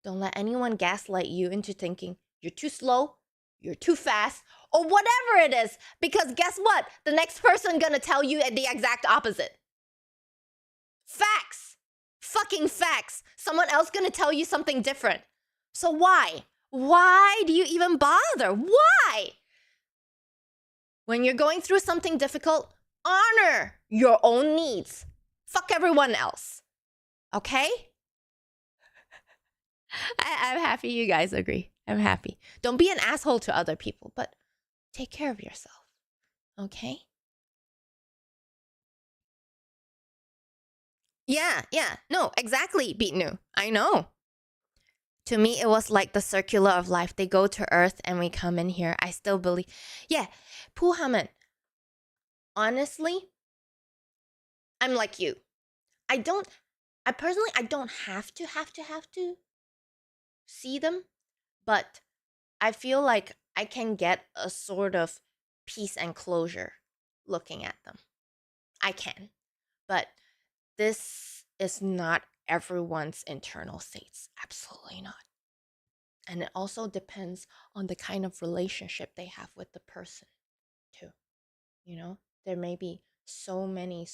Don't let anyone gaslight you into thinking you're too slow, you're too fast, or whatever it is, because guess what? The next person gonna tell you the exact opposite. Facts. Fucking facts. Someone else gonna tell you something different. So why? Why do you even bother? Why? When you're going through something difficult, honor your own needs. Fuck everyone else. Okay? I'm happy you guys agree. I'm happy. Don't be an asshole to other people, but take care of yourself. Okay? Yeah. No, exactly, Beatnu. I know. To me, it was like the circular of life. They go to Earth and we come in here. I still believe. Yeah, Puhaman. Honestly, I'm like you. I personally, I don't have to see them, but I feel like I can get a sort of peace and closure looking at them. I can. But this is not everyone's internal states. Absolutely not. And it also depends on the kind of relationship they have with the person, too. You know, there may be so many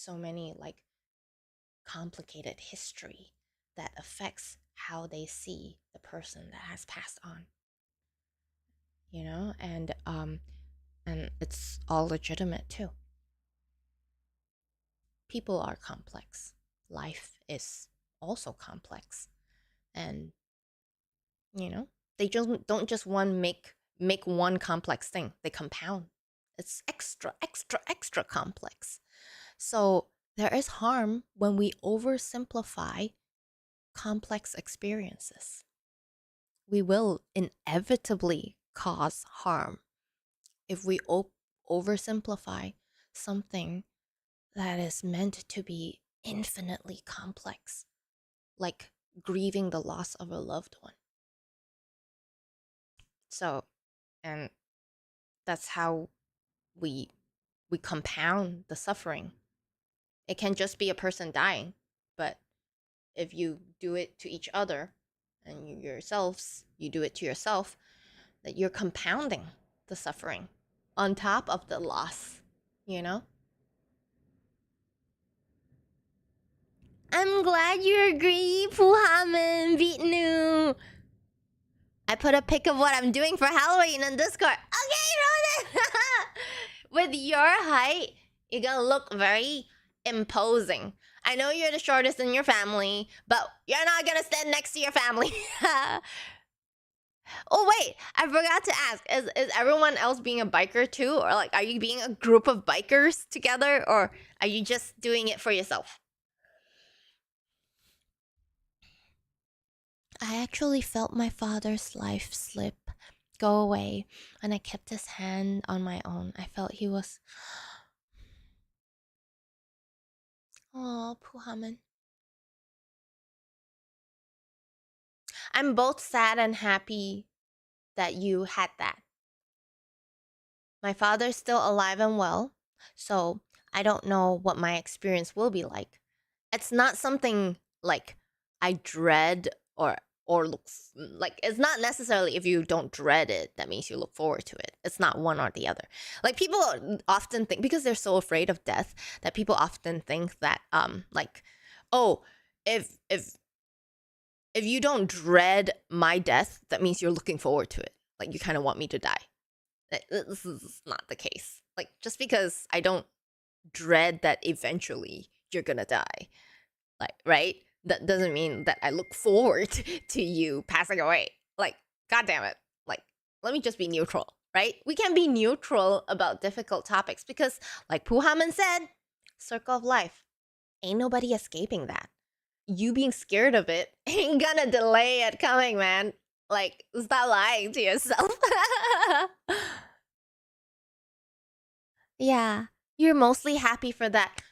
like complicated history that affects how they see the person that has passed on. You know, and it's all legitimate too. People are complex. Life is also complex. And you know, they just don't just make one complex thing. They compound. It's extra complex. So there is harm when we oversimplify complex experiences. We will inevitably cause harm if we oversimplify something that is meant to be infinitely complex, like grieving the loss of a loved one. So, and that's how we compound the suffering. It can just be a person dying, but if you do it to each other and you do it to yourself, that you're compounding the suffering on top of the loss, you know? I'm glad you agree, Puhaman Vitnu. I put a pic of what I'm doing for Halloween on Discord. Okay, Ronan! With your height, you're gonna look very imposing. I know you're the shortest in your family, but you're not gonna stand next to your family. Oh wait, I forgot to ask. Is everyone else being a biker too? Or like, are you being a group of bikers together? Or are you just doing it for yourself? I actually felt my father's life slip, go away, and I kept his hand on my own. I felt he was. Oh, Puhaman. I'm both sad and happy that you had that. My father's still alive and well, so I don't know what my experience will be like. It's not something like I dread or look like. It's not necessarily if you don't dread it that means you look forward to it. It's not one or the other. Like people often think, because they're so afraid of death, that people often think that like, oh, if you don't dread my death, that means you're looking forward to it. Like you kind of want me to die. This is not the case. Like just because I don't dread that eventually you're gonna die, like, right? That doesn't mean that I look forward to you passing away. Like, god damn it. Like, let me just be neutral, right? We can be neutral about difficult topics because, like Puhaman said, circle of life. Ain't nobody escaping that. You being scared of it ain't gonna delay it coming, man. Like, stop lying to yourself. Yeah, you're mostly happy for that.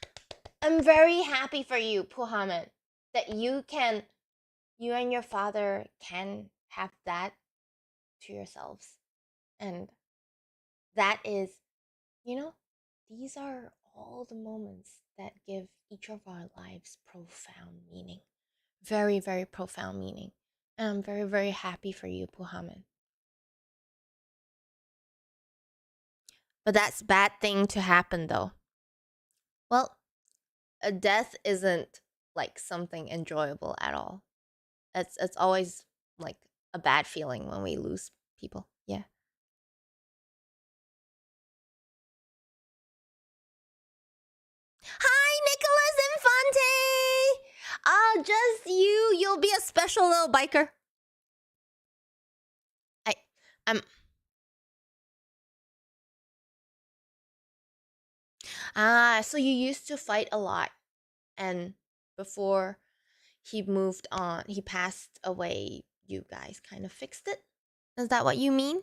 I'm very happy for you, Puhaman, that you and your father can have that to yourselves. And that is, you know, these are all the moments that give each of our lives profound meaning. Very, very profound meaning. And I'm very, very happy for you, Puhaman. But that's bad thing to happen though. Well, a death isn't like something enjoyable at all. It's always like a bad feeling when we lose people. Yeah. Hi, Nicholas Infante. Oh, just you. You'll be a special little biker. I, I'm. So you used to fight a lot, and before he moved on, he passed away. You guys kind of fixed it. Is that what you mean?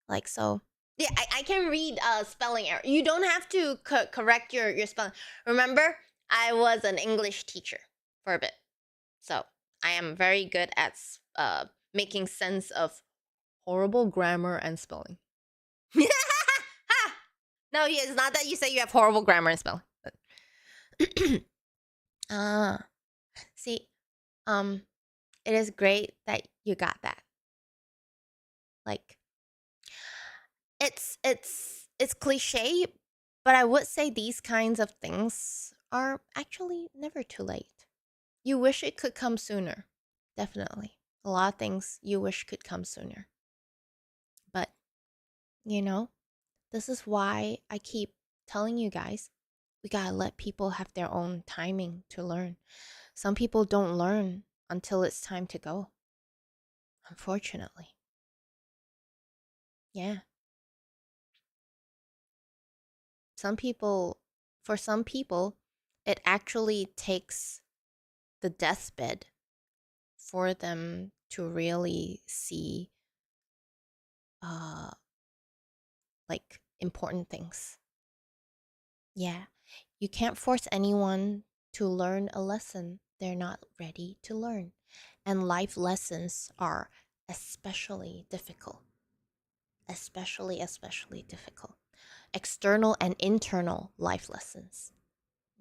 Like so? Yeah, I can read spelling error. You don't have to correct your spelling. Remember, I was an English teacher for a bit, so I am very good at making sense of horrible grammar and spelling. No, it's not that you say you have horrible grammar and spelling. Ah, see, it is great that you got that. Like, it's cliche, but I would say these kinds of things are actually never too late. You wish it could come sooner. Definitely. A lot of things you wish could come sooner. But, you know, this is why I keep telling you guys we gotta let people have their own timing to learn. Some people don't learn until it's time to go. Unfortunately. Yeah. For some people, it actually takes the deathbed for them to really see uh like important things. Yeah. You can't force anyone to learn a lesson they're not ready to learn. And life lessons are especially difficult. Especially difficult. External and internal life lessons,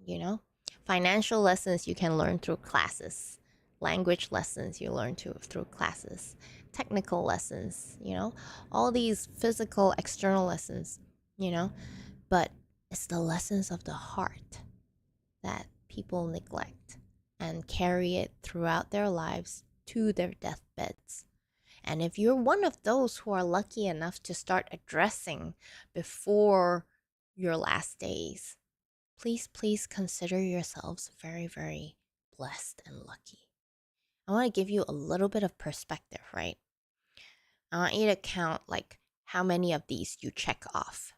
you know? Financial lessons you can learn through classes. Language lessons you learn through classes. Technical lessons, you know? All these physical external lessons, you know? But it's the lessons of the heart that people neglect and carry it throughout their lives to their deathbeds. And if you're one of those who are lucky enough to start addressing before your last days, please consider yourselves very, very blessed and lucky. I want to give you a little bit of perspective, right? I want you to count like how many of these you check off.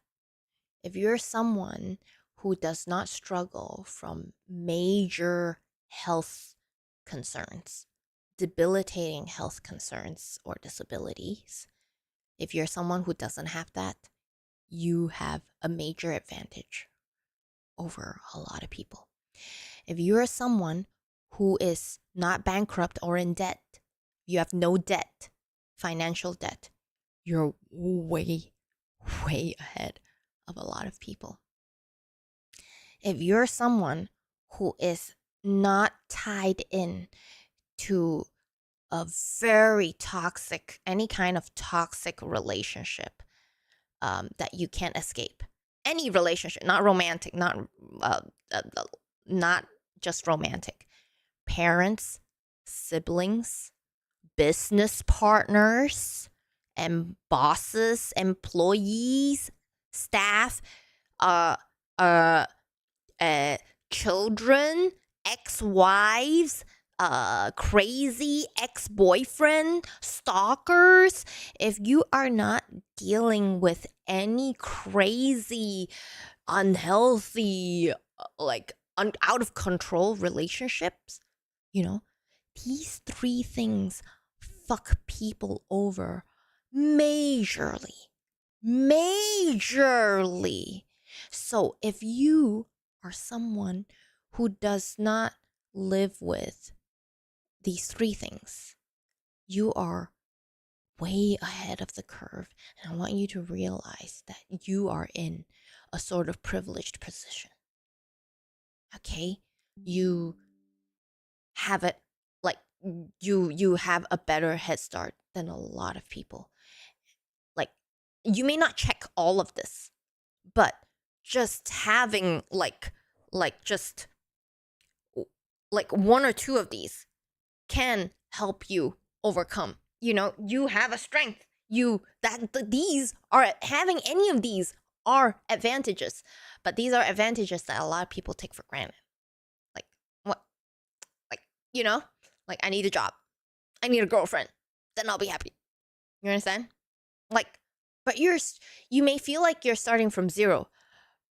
If you're someone who does not struggle from major health concerns, debilitating health concerns or disabilities, if you're someone who doesn't have that, you have a major advantage over a lot of people. If you're someone who is not bankrupt or in debt, you have no debt, financial debt, you're way, way ahead of a lot of people. If you're someone who is not tied in to a very toxic, any kind of toxic relationship that you can't escape, any relationship, not romantic, uh, not just romantic, parents, siblings, business partners, and bosses, employees, staff, uh, uh, children, ex-wives, crazy ex-boyfriend, stalkers. If you are not dealing with any crazy, unhealthy, out of control relationships, these three things fuck people over majorly. So if you are someone who does not live with these three things, you are way ahead of the curve. And I want you to realize that you are in a sort of privileged position. Okay? You have it, like, you have a better head start than a lot of people. Like, you may not check all of this, but just having just one or two of these can help you overcome. You have a strength. These are, having any of these are advantages, but these are advantages that a lot of people take for granted. Like, what? Like, I need a job, I need a girlfriend, then I'll be happy. You understand? But you may feel like you're starting from zero,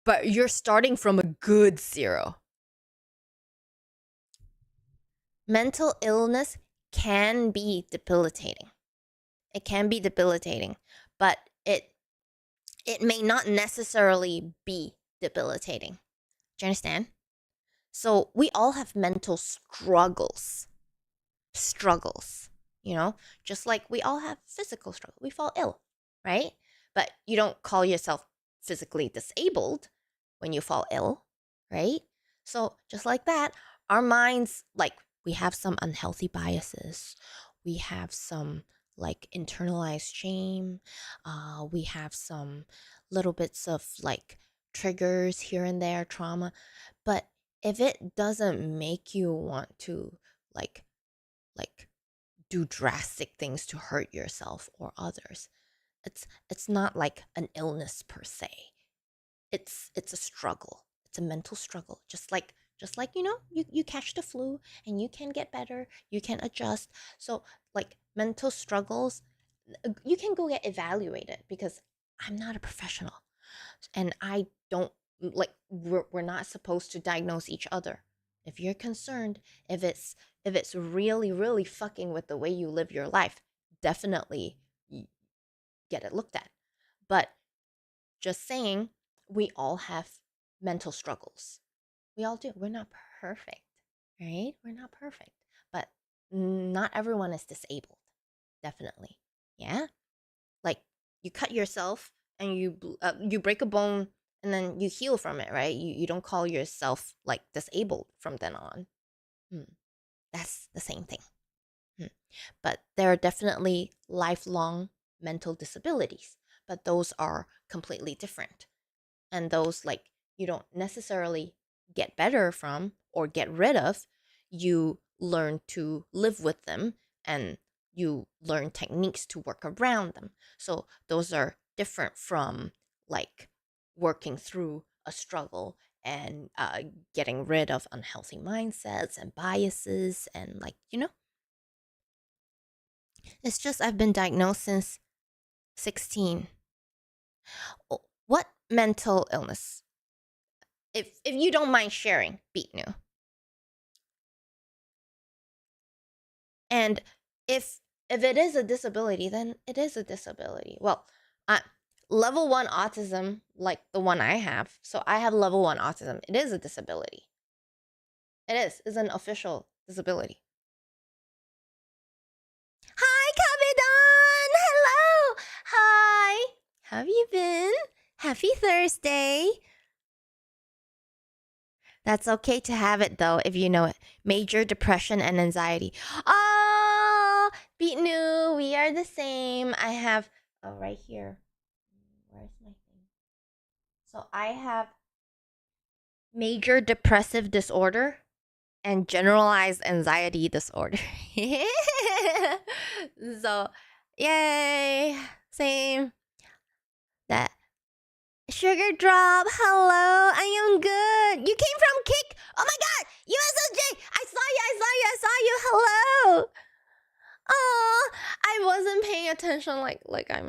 but you're starting from a good zero. Mental illness can be debilitating. It can be debilitating, but it may not necessarily be debilitating. Do you understand? So we all have mental struggles, just like we all have physical struggles. We fall ill, right? But you don't call yourself physically disabled when you fall ill, right? So just like that, our minds, we have some unhealthy biases. We have some internalized shame. We have some little bits of triggers here and there, trauma. But if it doesn't make you want to like do drastic things to hurt yourself or others, it's not like an illness per se. It's a struggle. It's a mental struggle. Just like you catch the flu and you can get better, you can adjust. So mental struggles, you can go get evaluated, because I'm not a professional and I don't we're not supposed to diagnose each other. If you're concerned, if it's really, really fucking with the way you live your life, definitely get it looked at. But just saying, we all have mental struggles. We all do. We're not perfect, right? We're not perfect. But not everyone is disabled. Definitely. Yeah? You cut yourself and you break a bone and then you heal from it, right? You don't call yourself disabled from then on. That's the same thing. But there are definitely lifelong mental disabilities, but those are completely different. And those you don't necessarily get better from or get rid of. You learn to live with them, and you learn techniques to work around them. So those are different from working through a struggle and getting rid of unhealthy mindsets and biases and it's just I've been diagnosed since 16. What mental illness? If you don't mind sharing, Beat New. And if it is a disability, then it is a disability. Well, level 1 autism, like the one I have. So I have level 1 autism. It is a disability. It is an official disability. Hi, Kabedon! Hello! Hi! How have you been? Happy Thursday! That's okay to have it though, if you know it. Major depression and anxiety. Oh, Beatnu, we are the same. I have, right here. Where's my thing? So I have major depressive disorder and generalized anxiety disorder. So, yay, same. That Sugar Drop, hello, I am good. You came from Kick. Oh my god, USSJ, I saw you, hello. Oh, I wasn't paying attention like I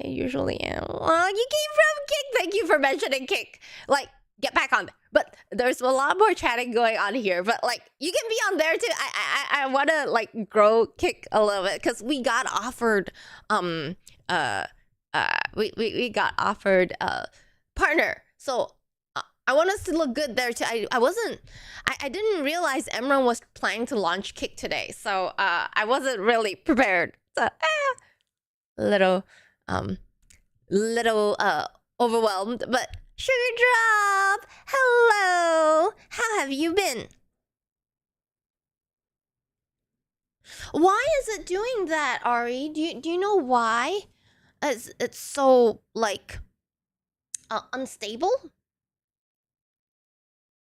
usually am. Oh, you came from Kick. Thank you for mentioning Kick. Like, get back on there. But there's a lot more chatting going on here. But like, you can be on there too. I want to like grow Kick a little bit because we got offered we got offered partner. So I want us to look good there too. I didn't realize Emron was planning to launch Kick today, so I wasn't really prepared. So little overwhelmed. But Sugar Drop, hello. How have you been? Why is it doing that, Ari? Do you know why? It's so like unstable.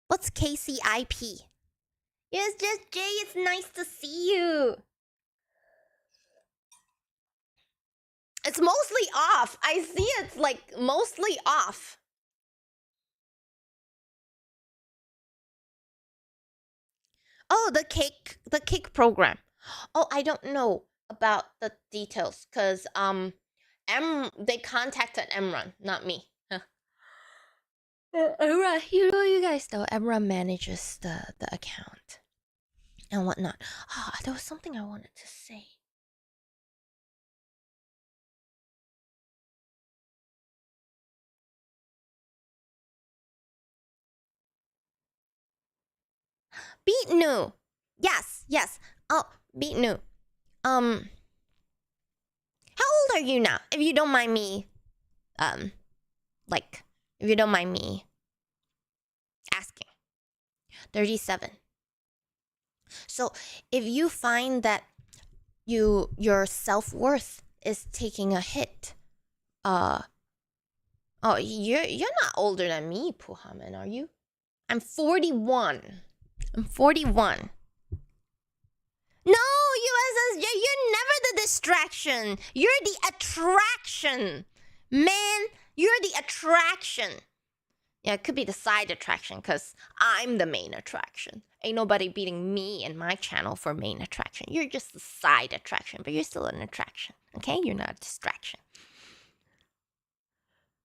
What's KCIP? Yes, just Jay. It's nice to see you. It's mostly off. I see it's like mostly off. Oh, the cake program. Oh, I don't know about the details because they contacted Emron, not me. Emra, you guys know Emra manages the account and whatnot. Oh, there was something I wanted to say. Beatnu. Yes. Oh, Beatnu. How old are you now? If you don't mind me, if you don't mind me asking. 37. So if you find that your self-worth is taking a hit, oh, you're not older than me, Puhaman, are you? I'm 41. No, USSJ, you're never the distraction. You're the attraction. Man, you're the attraction. Yeah, it could be the side attraction because I'm the main attraction. Ain't nobody beating me and my channel for main attraction. You're just the side attraction, but you're still an attraction. Okay? You're not a distraction.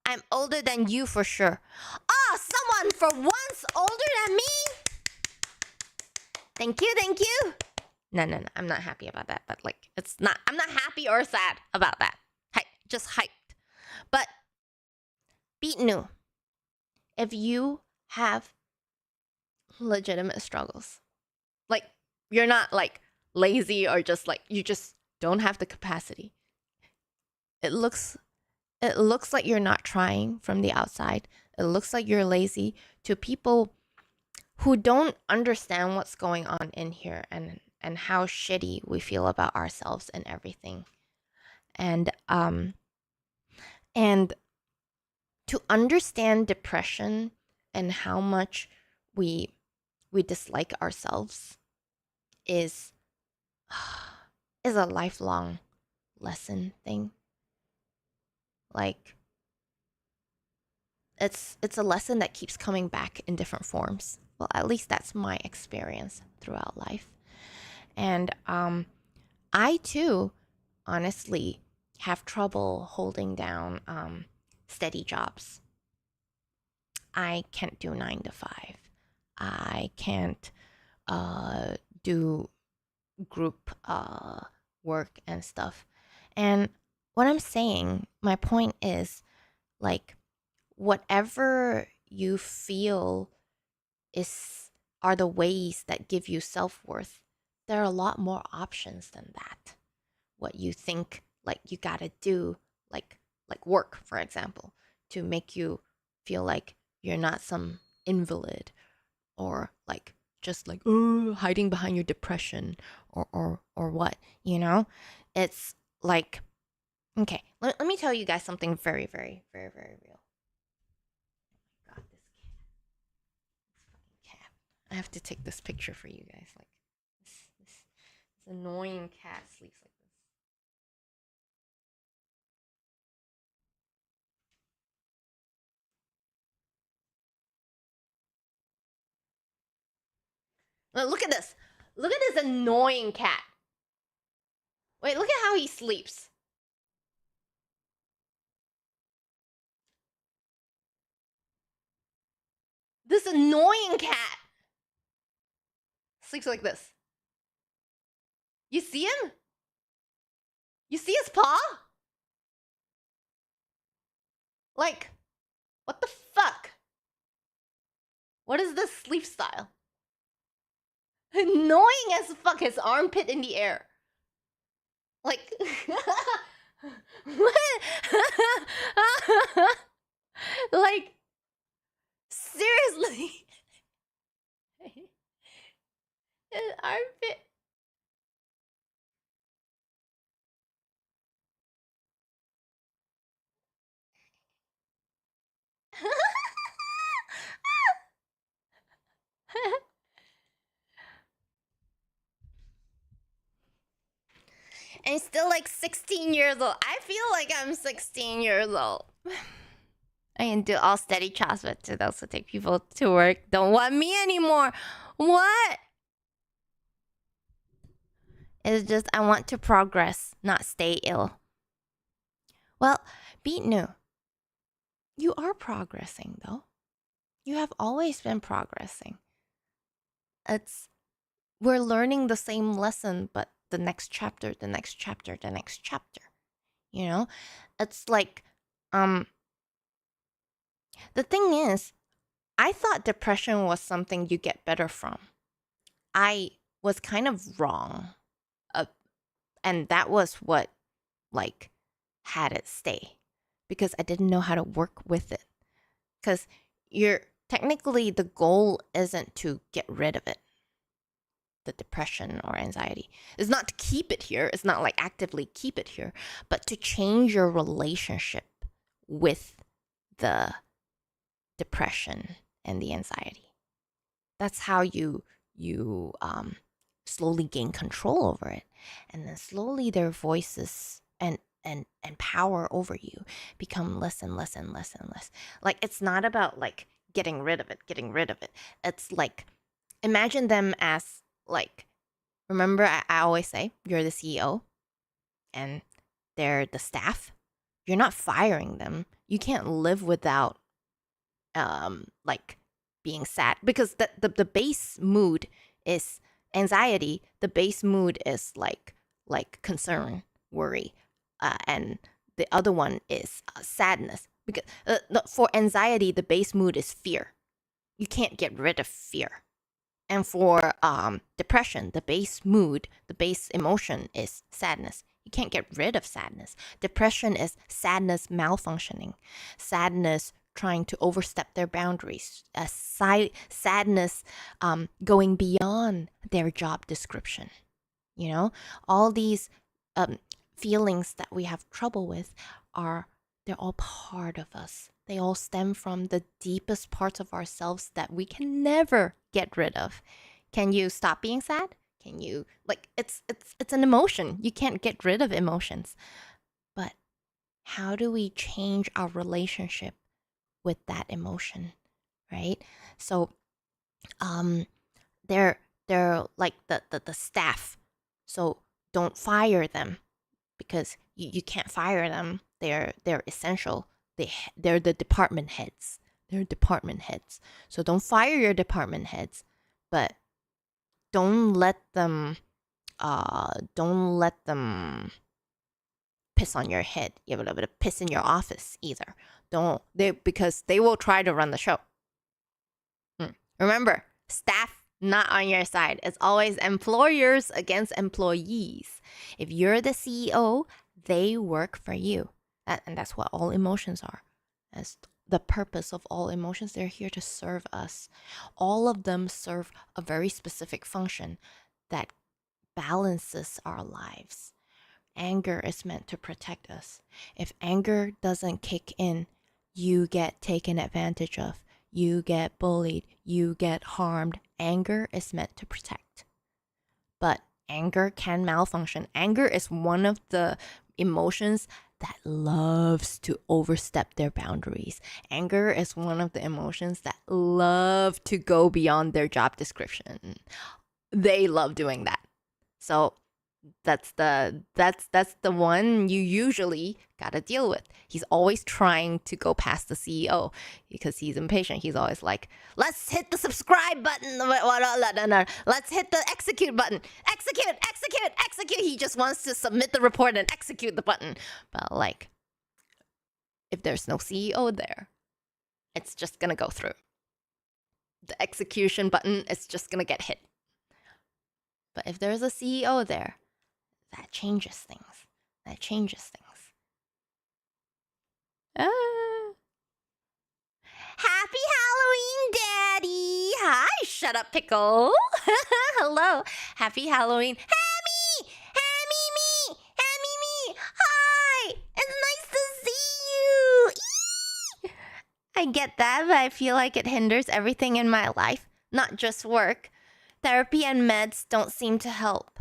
I'm older than you for sure. Oh, someone for once older than me? Thank you. No. I'm not happy about that. But like, I'm not happy or sad about that. Just hyped. But Beatnu, if you have legitimate struggles, like you're not like lazy or just like you just don't have the capacity. It looks like you're not trying from the outside. It looks like you're lazy to people who don't understand what's going on in here and how shitty we feel about ourselves and everything. And to understand depression and how much we dislike ourselves is a lifelong lesson thing. Like it's a lesson that keeps coming back in different forms. Well, at least that's my experience throughout life. And I too honestly have trouble holding down steady jobs. I can't do 9 to 5. I can't do group work and stuff. And what I'm saying, my point is, like, whatever you feel are the ways that give you self-worth, there are a lot more options than that. What you think like you gotta do, like work, for example, to make you feel like you're not some invalid, or like just like, oh, hiding behind your depression, or what, you know? It's like, okay, let me tell you guys something very, very, very, very real. God, this fucking cat. I have to take this picture for you guys. Like, this annoying cat sleeps like this. Look at this. Look at this annoying cat. Wait, look at how he sleeps. This annoying cat sleeps like this. You see him? You see his paw? Like, what the fuck? What is this sleep style? Annoying as fuck, his armpit in the air. Like, what? Like, seriously. His armpit. And he's still like 16 years old. I feel like I'm 16 years old. I can do all steady CrossFit to those who take people to work. Don't want me anymore. What? It's just I want to progress, not stay ill. Well, Beat New, you are progressing though. You have always been progressing. We're learning the same lesson, but the next chapter, the next chapter, the next chapter. You know? It's like, the thing is, I thought depression was something you get better from. I was kind of wrong. And that was what, like, had it stay. Because I didn't know how to work with it. Because technically, the goal isn't to get rid of it. The depression or anxiety. It's not to keep it here. It's not like actively keep it here. But to change your relationship with the depression and the anxiety. That's how you slowly gain control over it, and then slowly their voices and power over you become less and less and less and less. Like, it's not about like getting rid of it. It's like, imagine them as like, remember I always say you're the CEO and they're the staff. You're not firing them. You can't live without like being sad, because the base mood is anxiety. The base mood is like concern, worry, and the other one is sadness. Because for anxiety, the base mood is fear. You can't get rid of fear. And for depression, the base mood, the base emotion is sadness. You can't get rid of sadness. Depression is sadness malfunctioning, sadness trying to overstep their boundaries, sadness going beyond their job description. You know, all these feelings that we have trouble with they're all part of us. They all stem from the deepest parts of ourselves that we can never get rid of. Can you stop being sad? Can you, like, it's an emotion. You can't get rid of emotions. But how do we change our relationship with that emotion, right? So they're like the staff. So don't fire them, because you can't fire them. They're essential. They're the department heads. They're department heads. So don't fire your department heads, but don't let them don't let them piss on your head. You have a little bit of piss in your office either. Because they will try to run the show. Remember, staff not on your side. It's always employers against employees. If you're the CEO, they work for you. And that's what all emotions are. That's the purpose of all emotions. They're here to serve us. All of them serve a very specific function that balances our lives. Anger is meant to protect us. If anger doesn't kick in, you get taken advantage of. You get bullied. You get harmed. Anger is meant to protect. But anger can malfunction. Anger is one of the emotions that loves to overstep their boundaries. Anger is one of the emotions that love to go beyond their job description. They love doing that. So that's the one you usually gotta deal with. He's always trying to go past the CEO because he's impatient. He's always like, let's hit the subscribe button. Let's hit the execute button. Execute. He just wants to submit the report and execute the button. But like, if there's no CEO there, it's just gonna go through. The execution button is just gonna get hit. But if there's a CEO there, that changes things. Happy Halloween, Daddy! Hi, shut up, Pickle. Hello. Happy Halloween. Hammy! Me! Hi! It's nice to see you! Eee! I get that, but I feel like it hinders everything in my life, not just work. Therapy and meds don't seem to help.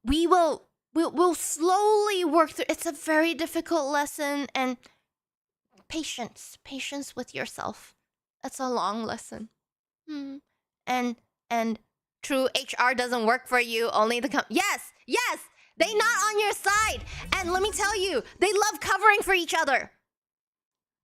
We'll slowly work through. It's a very difficult lesson, and patience with yourself. That's a long lesson. And true, HR doesn't work for you. Only the yes, they not on your side. And let me tell you, they love covering for each other.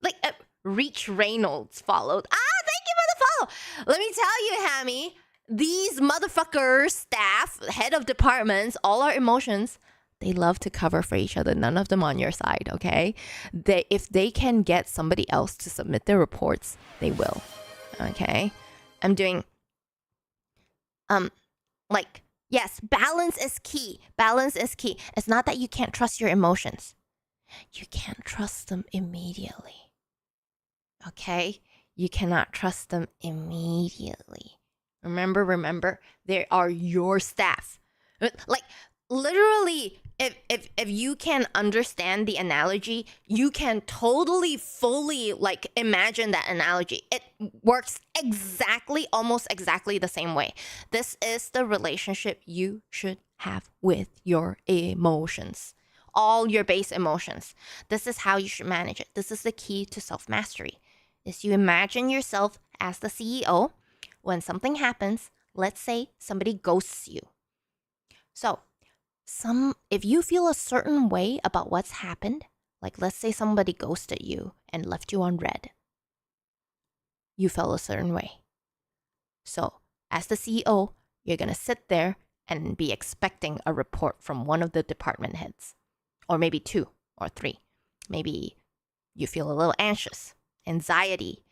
Like Reach Reynolds followed. Thank you for the follow. Let me tell you, Hammy. These motherfuckers, staff, head of departments, all our emotions, they love to cover for each other. None of them on your side, okay? If they can get somebody else to submit their reports, they will, okay? I'm doing, yes, balance is key. It's not that you can't trust your emotions. You can't trust them immediately, okay? You cannot trust them immediately. Remember, they are your staff. Like, literally, if you can understand the analogy, you can totally, fully, imagine that analogy. It works almost exactly the same way. This is the relationship you should have with your emotions. All your base emotions. This is how you should manage it. This is the key to self-mastery. Is you imagine yourself as the CEO. When something happens, let's say somebody ghosts you. So, if you feel a certain way about what's happened, like let's say somebody ghosted you and left you on red, you felt a certain way. So, as the CEO, you're going to sit there and be expecting a report from one of the department heads, or maybe 2 or 3. Maybe you feel a little anxious, anxiety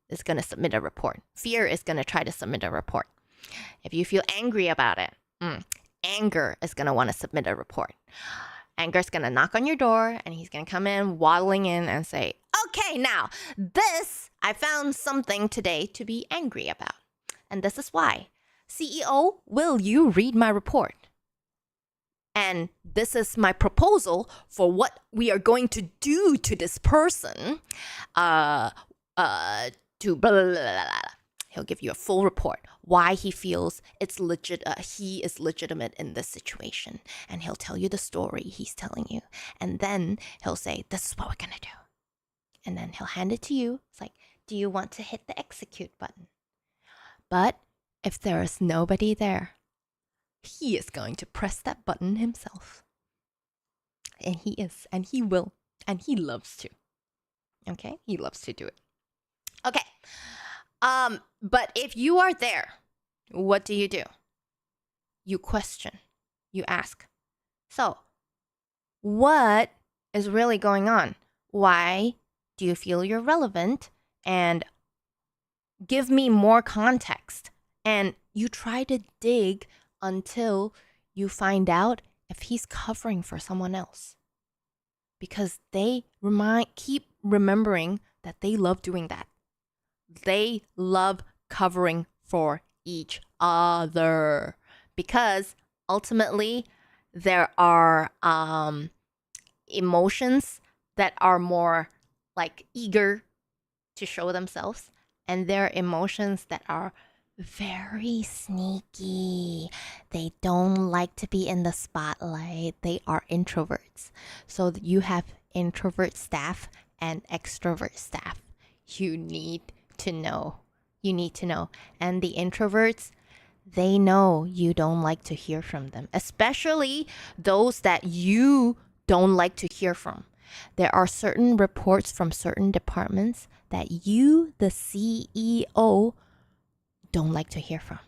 is going to submit a report. Fear is going to try to submit a report. If you feel angry about it, anger is going to want to submit a report. Anger is going to knock on your door and he's going to come in, waddling in and say, okay, now I found something today to be angry about. And this is why. CEO, will you read my report? And this is my proposal for what we are going to do to this person. To blah, blah, blah, blah, blah. He'll give you a full report, why he feels he is legitimate in this situation. And he'll tell you the story he's telling you. And then he'll say, this is what we're going to do. And then he'll hand it to you. It's like, do you want to hit the execute button? But if there is nobody there, he is going to press that button himself. And he is, and he will, and he loves to. Okay? He loves to do it. Okay. But if you are there what do? You question. You ask. So, what is really going on? Why do you feel you're relevant? And give me more context. And you try to dig until you find out if he's covering for someone else. Because they keep remembering that they love doing that. They love covering for each other. Because ultimately, there are emotions that are more like eager to show themselves, and there are emotions that are very sneaky. They don't like to be in the spotlight. They are introverts. So you have introvert staff and extrovert staff. You need to know. And the introverts, they know you don't like to hear from them, especially those that you don't like to hear from. There are certain reports from certain departments that you, the CEO, don't like to hear from.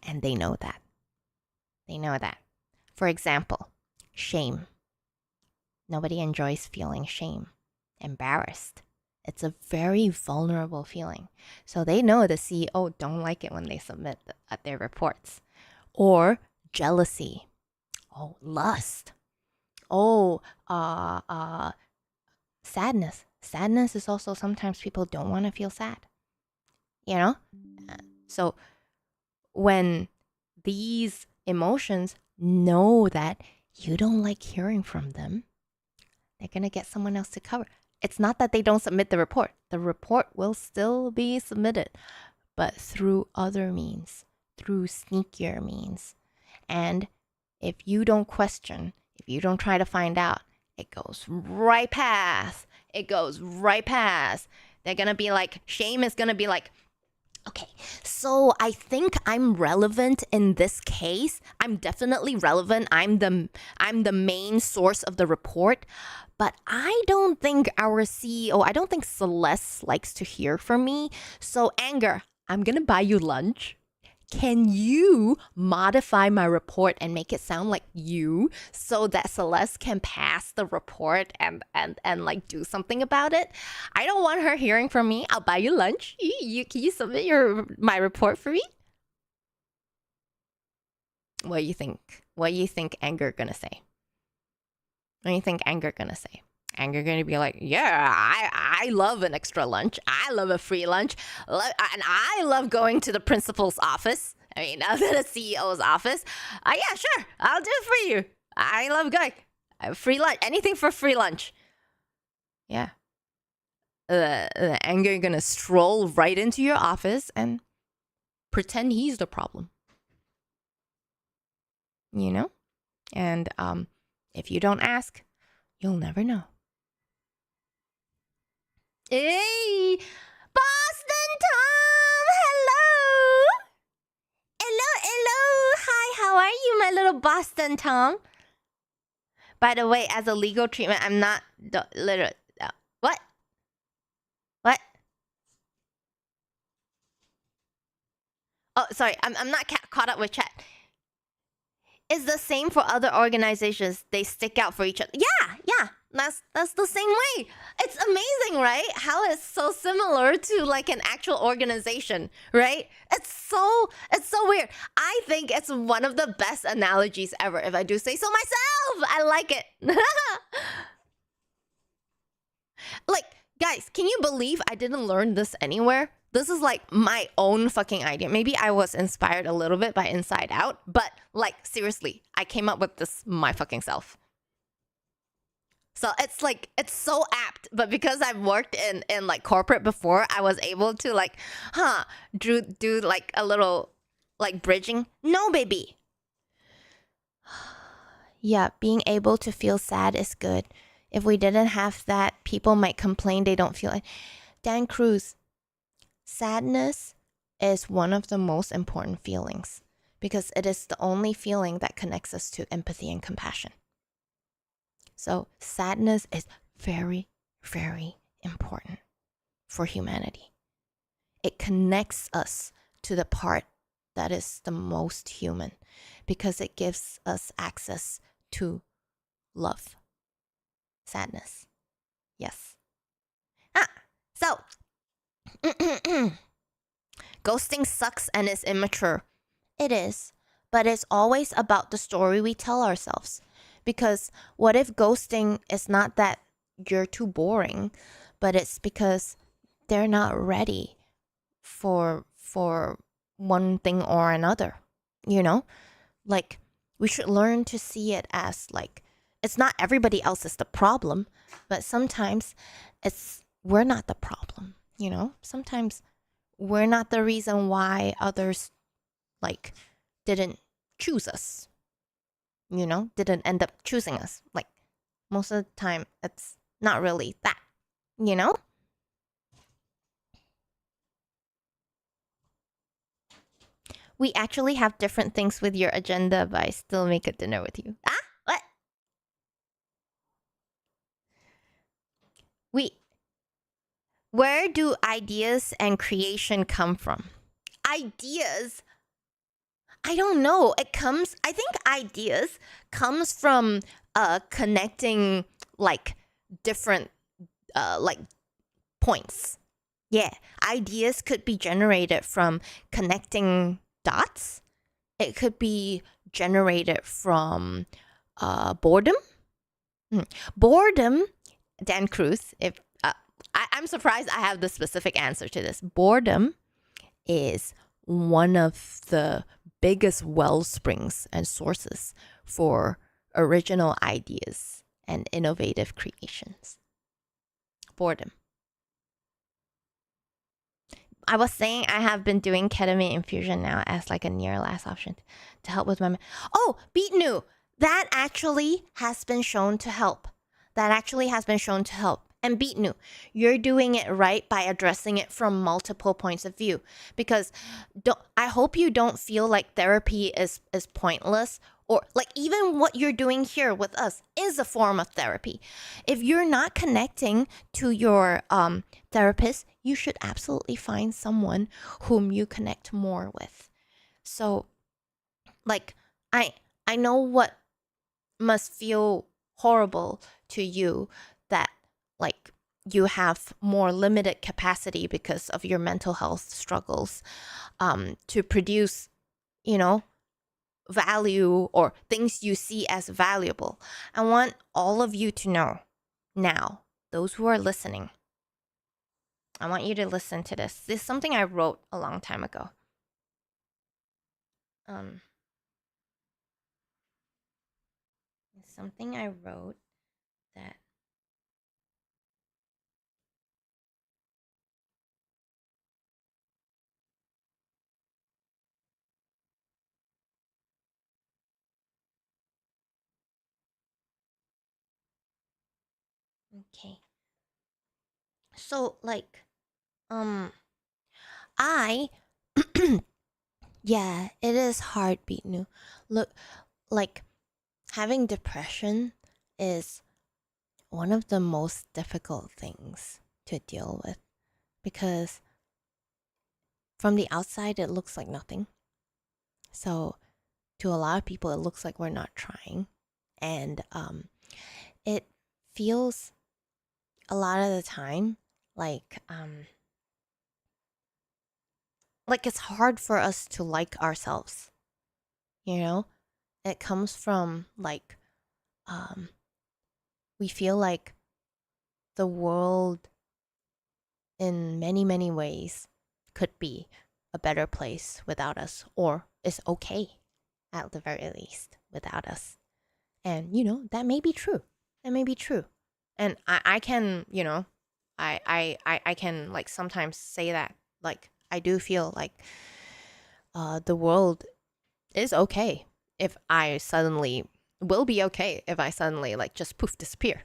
And they know that. For example, shame. Nobody enjoys feeling shame, embarrassed. It's a very vulnerable feeling. So they know the CEO don't like it when they submit their reports. Or jealousy. Oh, lust. Oh, sadness. Sadness is also sometimes people don't want to feel sad. You know? So when these emotions know that you don't like hearing from them, they're going to get someone else to cover. It's not that they don't submit the report. The report will still be submitted, but through other means, through sneakier means. And if you don't question, if you don't try to find out, it goes right past. They're going to be like, shame is going to be like, okay, so I think I'm relevant in this case. I'm definitely relevant. I'm the main source of the report. But I don't think our CEO, I don't think Celeste likes to hear from me. So anger, I'm going to buy you lunch. Can you modify my report and make it sound like you so that Celeste can pass the report and like do something about it? I don't want her hearing from me. I'll buy you lunch. Can you submit my report for me? What do you think? What do you think anger gonna say? What do you think anger gonna say? Anger gonna be like, yeah, I love an extra lunch. I love a free lunch. And I love going to the principal's office. I mean, the CEO's office. Yeah, sure. I'll do it for you. I love going. Free lunch. Anything for free lunch. Yeah. Anger gonna stroll right into your office and pretend he's the problem. You know? And if you don't ask, you'll never know. Hey, Boston Tom, hello. Hi, how are you, my little Boston Tom? By the way, as a legal treatment, I'm not literal. What? Oh, sorry, I'm not caught up with chat. It's the same for other organizations. They stick out for each other. Yeah. That's the same way. It's amazing, right? How it's so similar to like an actual organization, right? It's so weird. I think it's one of the best analogies ever, if I do say so myself. I like it. Like, guys, can you believe I didn't learn this anywhere? This is like my own fucking idea. Maybe I was inspired a little bit by Inside Out, but like seriously, I came up with this my fucking self. So it's like, it's so apt, but because I've worked in like corporate before, I was able to like, do like a little like bridging. No, baby. Yeah, being able to feel sad is good. If we didn't have that, people might complain they don't feel it. Dan Cruz, sadness is one of the most important feelings because it is the only feeling that connects us to empathy and compassion. So sadness is very, very important for humanity. It connects us to the part that is the most human because it gives us access to love, sadness. Yes. So ghosting sucks and is immature. It is, but it's always about the story we tell ourselves. Because what if ghosting is not that you're too boring, but it's because they're not ready for one thing or another, you know? Like, we should learn to see it as like it's not everybody else is the problem, but sometimes we're not the problem, you know? Sometimes we're not the reason why others like didn't choose us, you know, didn't end up choosing us. Like most of the time it's not really that, you know? We actually have different things with your agenda, but I still make a dinner with you. Ah? What? Where do ideas and creation come from? Ideas? I don't know. I think ideas comes from connecting like different like points. Yeah, ideas could be generated from connecting dots. It could be generated from boredom. Boredom, Dan Cruz, if I'm surprised I have the specific answer to this. Boredom is one of the biggest well springs and sources for original ideas and innovative creations. Boredom. I was saying I have been doing ketamine infusion now as like a near last option to help with my. Oh, beet new. That actually has been shown to help. And beet new, you're doing it right by addressing it from multiple points of view. Because I hope you don't feel like therapy is pointless, or like even what you're doing here with us is a form of therapy. If you're not connecting to your therapist, you should absolutely find someone whom you connect more with. So, like, I know what must feel horrible to you, that like you have more limited capacity because of your mental health struggles to produce, you know, value or things you see as valuable. I want all of you to know now, those who are listening, I want you to listen to this. This is something I wrote a long time ago. It's something I wrote that okay. So like I yeah, it is hard, Beatnu. Look, like having depression is one of the most difficult things to deal with, because from the outside it looks like nothing. So to a lot of people it looks like we're not trying, and it feels a lot of the time like it's hard for us to like ourselves, you know? It comes from like we feel like the world in many ways could be a better place without us, or is okay at the very least without us. And you know, that may be true. And I can, you know, I can like sometimes say that, like I do feel like the world is okay if I suddenly will be okay if I suddenly like just poof disappear.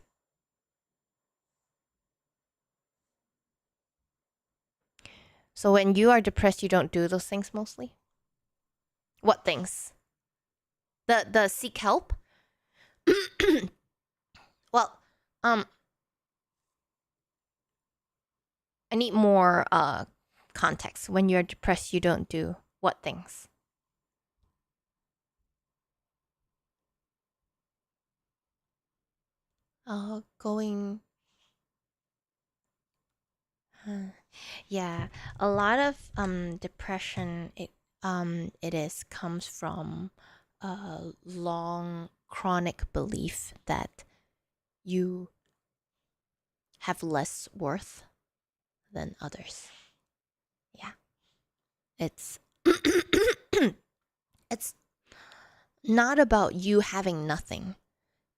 So when you are depressed, you don't do those things mostly? What things? The seek help? Well, I need more context. When you're depressed, you don't do what things? Going. Yeah, a lot of depression comes from a long chronic belief that you have less worth than others. Yeah. It's it's not about you having nothing.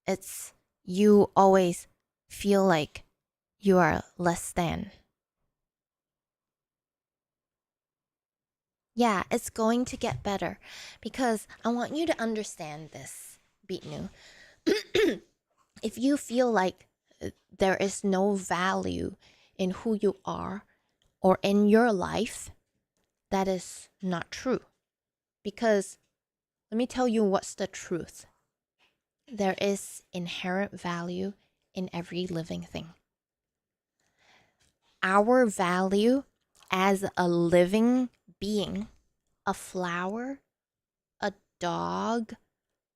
It's you always feel like you are less than. Yeah, it's going to get better because I want you to understand this, Beatnu. If you feel like there is no value in who you are or in your life, that is not true. Because let me tell you what's the truth. There is inherent value in every living thing. Our value as a living being, a flower, a dog,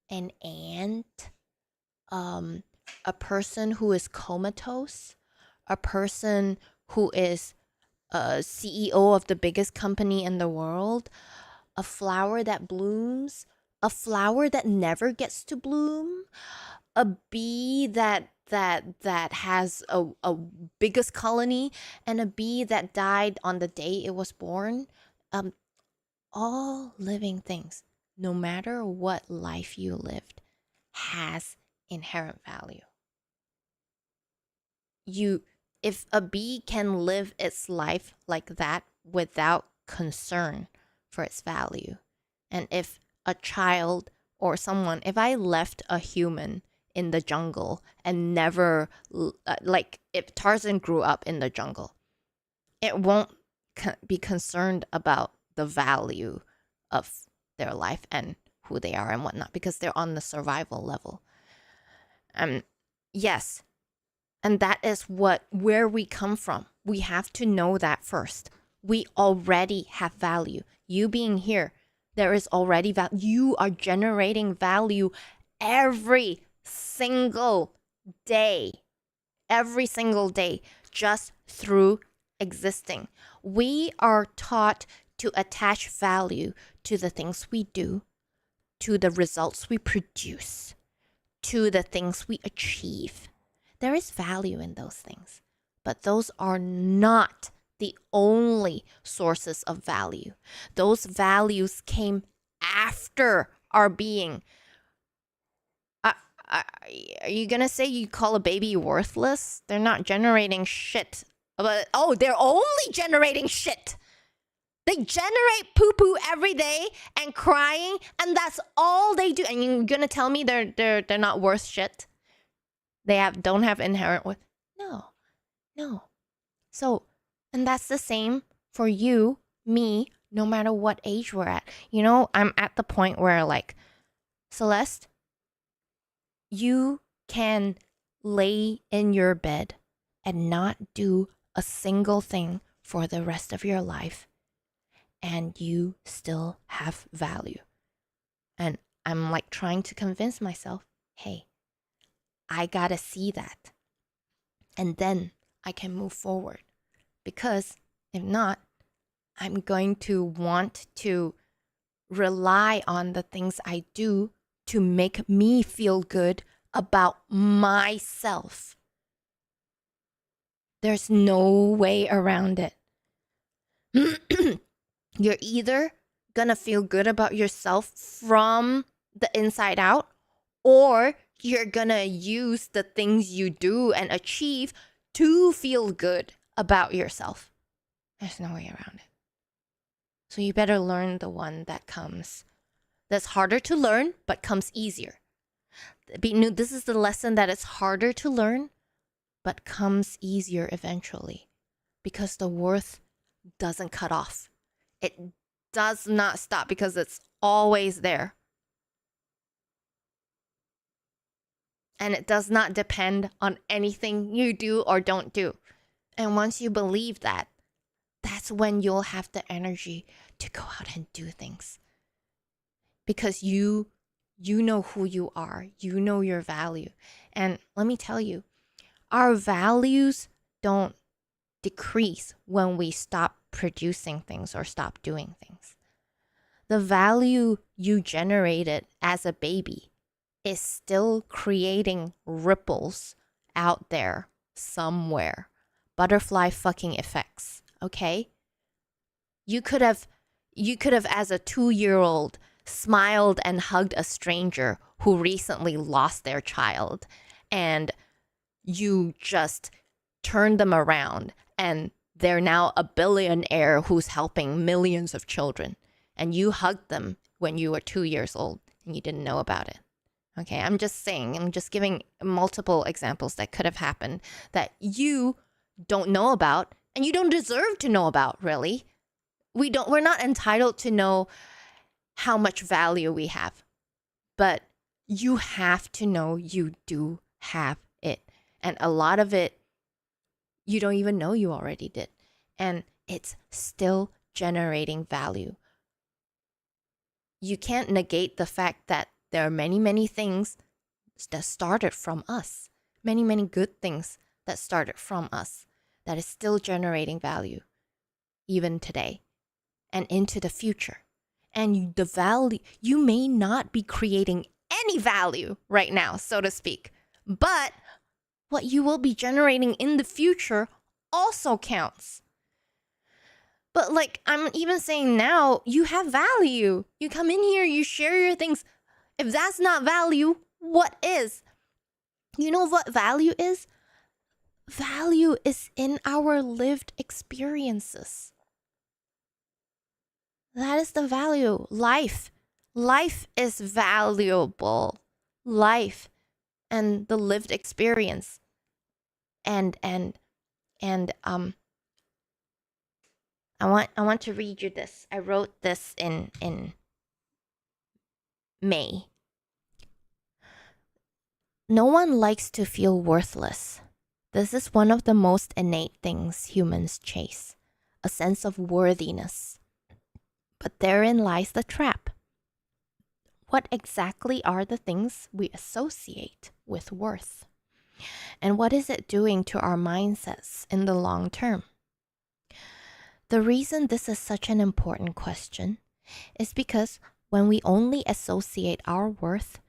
an ant, a person who is comatose, a person who is a CEO of the biggest company in the world, a flower that blooms, a flower that never gets to bloom, a bee that has a biggest colony, and a bee that died on the day it was born. All living things, no matter what life you lived, has inherent value. If a bee can live its life like that without concern for its value, and if a child or someone, if I left a human in the jungle and never, like if Tarzan grew up in the jungle, it won't be concerned about the value of their life and who they are and whatnot because they're on the survival level. Yes, and that is where we come from. We have to know that first. We already have value. You being here, there is already value. You are generating value every single day. Every single day, just through existing. We are taught to attach value to the things we do, to the results we produce, to the things we achieve. There is value in those things, but those are not the only sources of value. Those values came after our being. Are you gonna say you call a baby worthless? They're not generating shit. But they're only generating shit. They generate poo poo every day and crying, and that's all they do. And you're gonna tell me they're not worth shit? They don't have inherent worth? No. So, and that's the same for you, me, no matter what age we're at. You know, I'm at the point where like, Celeste, you can lay in your bed and not do a single thing for the rest of your life, and you still have value. And I'm like trying to convince myself, hey, I gotta see that. And then I can move forward. Because if not, I'm going to want to rely on the things I do to make me feel good about myself. There's no way around it. You're either gonna feel good about yourself from the inside out, or you're gonna use the things you do and achieve to feel good about yourself. There's no way around it. So you better learn the one that's harder to learn, but comes easier. This is the lesson that is harder to learn, but comes easier eventually. Because the worth doesn't cut off. It does not stop because it's always there. And it does not depend on anything you do or don't do. And once you believe that, that's when you'll have the energy to go out and do things. Because you You know who you are. You know your value. And let me tell you, our values don't decrease when we stop producing things or stop doing things. The value you generated as a baby is still creating ripples out there somewhere. Butterfly fucking effects, okay? You could have as a 2-year-old smiled and hugged a stranger who recently lost their child, and you just turned them around and they're now a billionaire who's helping millions of children, and you hugged them when you were 2 years old and you didn't know about it. Okay, I'm just giving multiple examples that could have happened that you don't know about and you don't deserve to know about, really. We're not entitled to know how much value we have, but you have to know you do have it. And a lot of it, you don't even know you already did. And it's still generating value. You can't negate the fact that there are many, many things that started from us. Many, many good things that started from us that is still generating value even today and into the future. And the value, you may not be creating any value right now, so to speak, but what you will be generating in the future also counts. But like I'm even saying now, you have value. You come in here, you share your things. If that's not value, what is? You know what value is? Value is in our lived experiences. That is the value. Life is valuable. Life and the lived experience. And I want to read you this. I wrote this in May. No one likes to feel worthless. This is one of the most innate things humans chase, a sense of worthiness. But therein lies the trap. What exactly are the things we associate with worth? And what is it doing to our mindsets in the long term? The reason this is such an important question is because when we only associate our worth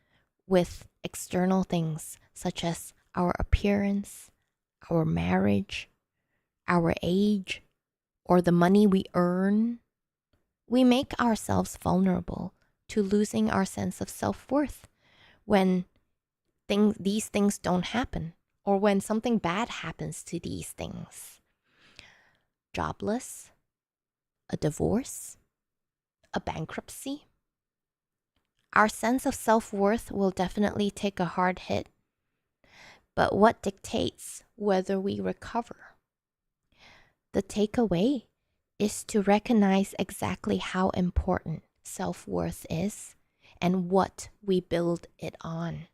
with external things such as our appearance, our marriage, our age, or the money we earn, we make ourselves vulnerable to losing our sense of self-worth when these things don't happen, or when something bad happens to these things. Jobless, a divorce, a bankruptcy. Our sense of self-worth will definitely take a hard hit. But what dictates whether we recover? The takeaway is to recognize exactly how important self-worth is and what we build it on.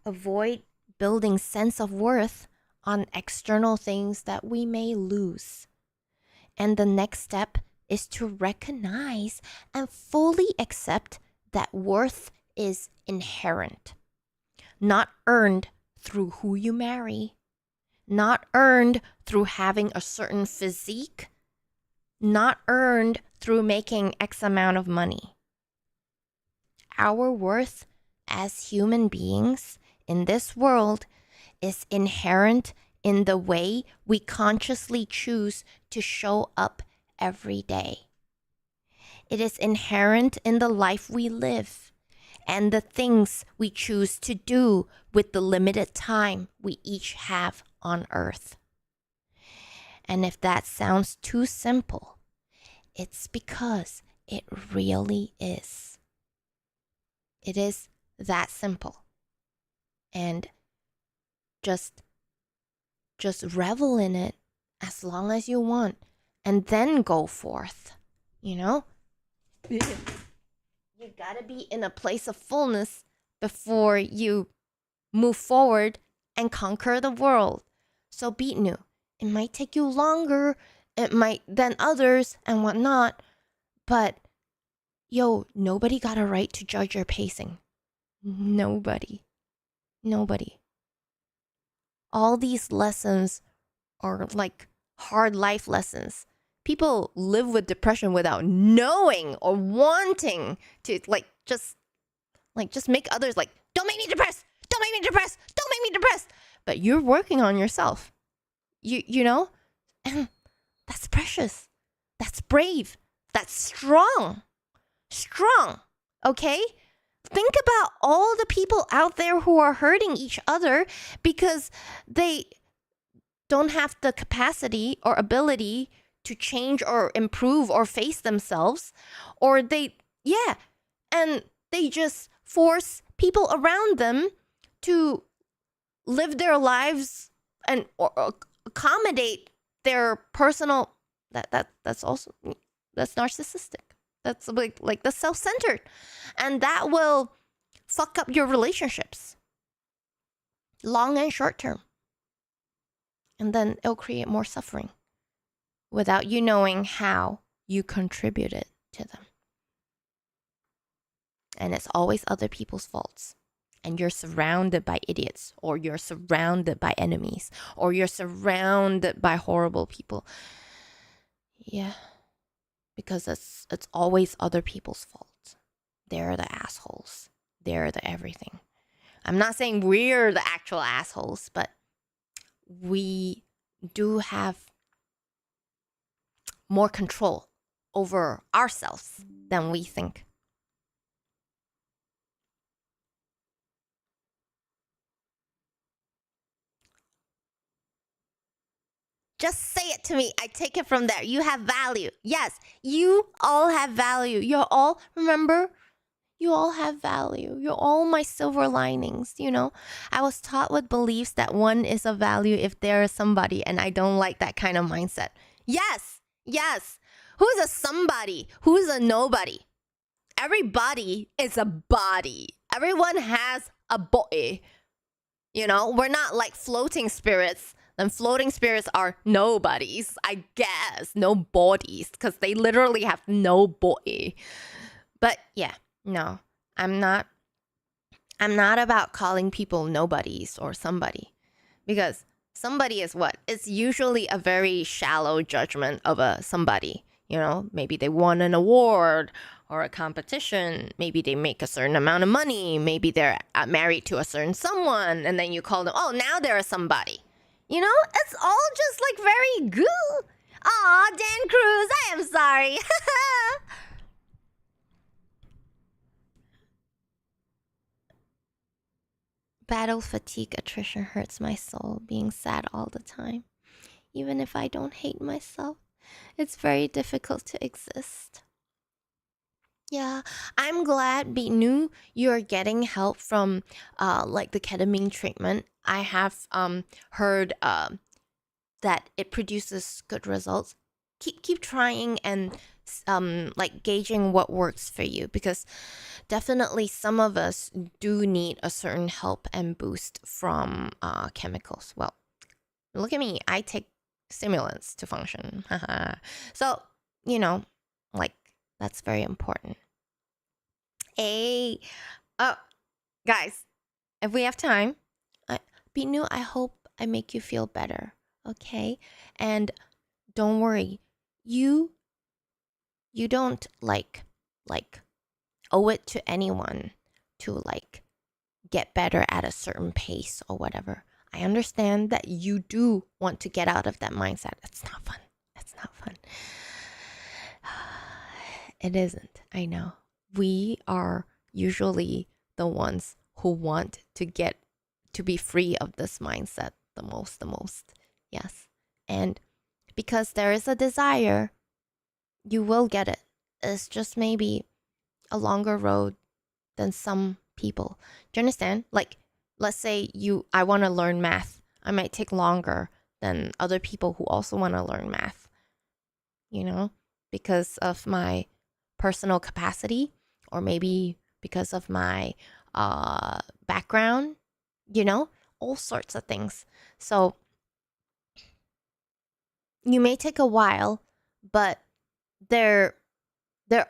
Avoid building sense of worth on external things that we may lose. And the next step is to recognize and fully accept that worth is inherent, not earned through who you marry, not earned through having a certain physique, not earned through making X amount of money. Our worth as human beings in this world is inherent in the way we consciously choose to show up every day. It is inherent in the life we live and the things we choose to do with the limited time we each have on Earth. And if that sounds too simple, it's because it really is. It is that simple. And just revel in it as long as you want, and then go forth, you know? You gotta be in a place of fullness before you move forward and conquer the world. So Bitnu, it might take you longer, it might than others and whatnot, but Yo, nobody got a right to judge your pacing. Nobody. All these lessons are like hard life lessons. People live with depression without knowing or wanting to just make others like, don't make me depressed, don't make me depressed, don't make me depressed. But you're working on yourself. You know? And that's precious. That's brave. That's strong. Strong. Okay? Think about all the people out there who are hurting each other because they don't have the capacity or ability to change or improve or face themselves, or and they just force people around them to live their lives and or accommodate their personal that's narcissistic. That's like that's self-centered, and that will fuck up your relationships, long and short term. And then it'll create more suffering without you knowing how you contributed to them. And it's always other people's faults. And you're surrounded by idiots, or you're surrounded by enemies, or you're surrounded by horrible people. Yeah. Because it's always other people's fault. They're the assholes. They're the everything. I'm not saying we're the actual assholes, but we do have more control over ourselves than we think. Just say it to me. I take it from there. You have value. Yes, you all have value. Remember, you all have value. You're all my silver linings, you know? I was taught with beliefs that one is of value if there is somebody, and I don't like that kind of mindset. Yes. Who's a somebody? Who's a nobody? Everybody is a body. Everyone has a body. You know, we're not like floating spirits. Then floating spirits are nobodies, I guess. No bodies, because they literally have no body. But yeah, no, I'm not about calling people nobodies or somebody, because somebody is what? It's usually a very shallow judgment of a somebody. You know, maybe they won an award or a competition. Maybe they make a certain amount of money. Maybe they're married to a certain someone, and then you call them, oh, now they're a somebody. You know, it's all just like very good. Aw, Dan Cruz, I am sorry. Battle fatigue attrition hurts my soul, being sad all the time. Even if I don't hate myself, it's very difficult to exist. Yeah, I'm glad, Binu, you're getting help from like the ketamine treatment. I have heard that it produces good results. Keep trying and like gauging what works for you, because definitely some of us do need a certain help and boost from chemicals. Well, look at me, I take stimulants to function. So, you know, like that's very important. Hey, oh, guys, if we have time, Binu, I hope I make you feel better. Okay, and don't worry, you don't like owe it to anyone to like get better at a certain pace or whatever. I understand that you do want to get out of that mindset. It's not fun. It isn't. I know. We are usually the ones who want to get to be free of this mindset the most. Yes. And because there is a desire, you will get it. It's just maybe a longer road than some people. Do you understand? Like, let's say I want to learn math. I might take longer than other people who also want to learn math. You know, because of my personal capacity, or maybe because of my background, you know, all sorts of things. So you may take a while, but there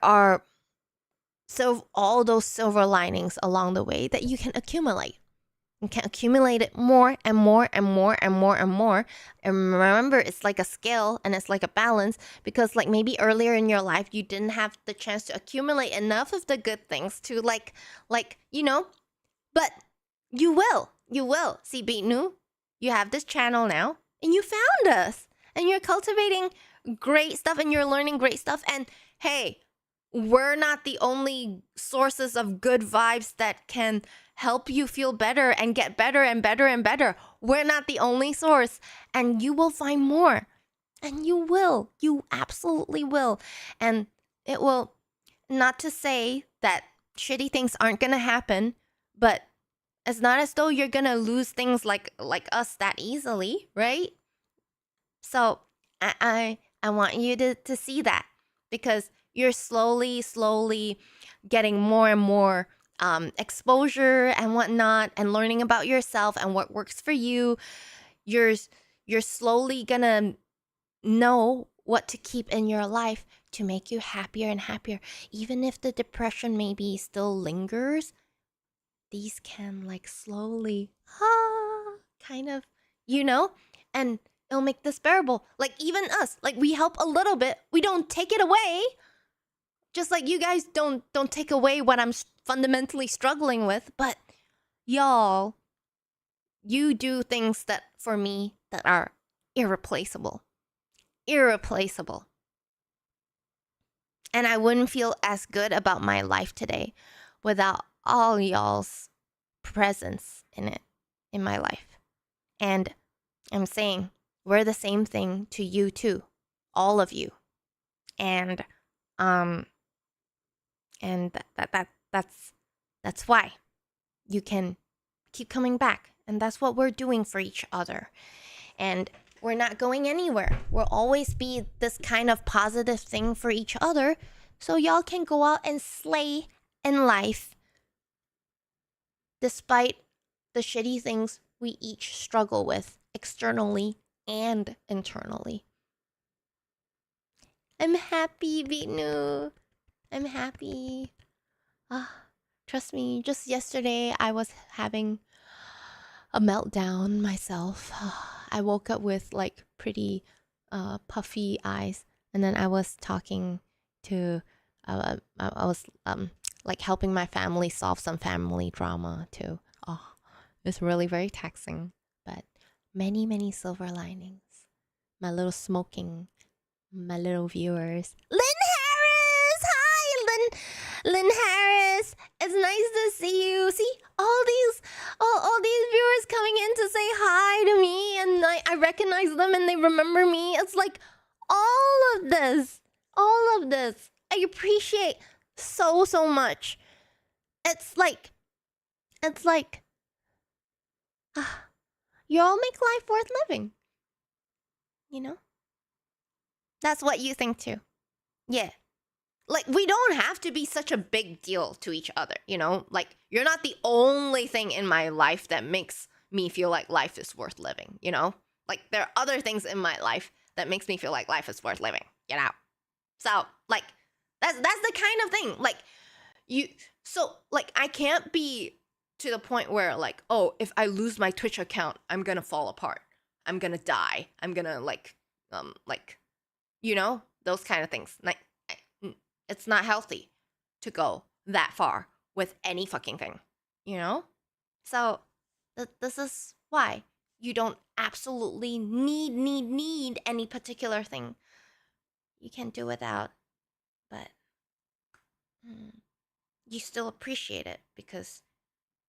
are So all those silver linings along the way that you can accumulate. You can accumulate it more and more and more and more and more. And remember, it's like a scale and it's like a balance, because like maybe earlier in your life you didn't have the chance to accumulate enough of the good things to like but you will. You will. See, Beatnu, you have this channel now and you found us and you're cultivating great stuff and you're learning great stuff. And hey, we're not the only sources of good vibes that can help you feel better and get better and better and better. We're not the only source, and you will find more. And you will. You absolutely will. And it will, not to say that shitty things aren't going to happen, but it's not as though you're going to lose things like us that easily, right? So I want you to see that, because you're slowly getting more and more exposure and whatnot, and learning about yourself and what works for you. You're slowly gonna know what to keep in your life to make you happier and happier. Even if the depression maybe still lingers, these can like slowly kind of, and it'll make this bearable. Like even us, like we help a little bit, we don't take it away. Just like you guys don't take away what I'm fundamentally struggling with, but y'all, you do things that for me that are irreplaceable. Irreplaceable. And I wouldn't feel as good about my life today without all y'all's presence in it, in my life. And I'm saying we're the same thing to you too, all of you. And that's why you can keep coming back, and that's what we're doing for each other. And we're not going anywhere. We'll always be this kind of positive thing for each other, so y'all can go out and slay in life despite the shitty things we each struggle with externally and internally. I'm happy, Beatnu. I'm happy. Trust me, just yesterday I was having a meltdown myself. I woke up with like pretty puffy eyes, and then I was talking to I was like helping my family solve some family drama too. It's really very taxing, but many silver linings. My little smoking, my little viewers. Lynn Harris! Hi, Lynn Harris! It's nice to see you. See, all these viewers coming in to say hi to me, and I recognize them and they remember me. It's like all of this. I appreciate so much. It's like you all make life worth living. You know? That's what you think too. Yeah. Like, we don't have to be such a big deal to each other, you know? Like, you're not the only thing in my life that makes me feel like life is worth living, you know? Like, there are other things in my life that makes me feel like life is worth living, you know? So, like, that's the kind of thing. Like, I can't be to the point where, like, oh, if I lose my Twitch account, I'm gonna fall apart. I'm gonna die. I'm gonna, you know? Those kind of things. Like, it's not healthy to go that far with any fucking thing, you know? So this is why you don't absolutely need any particular thing. You can do without, but you still appreciate it because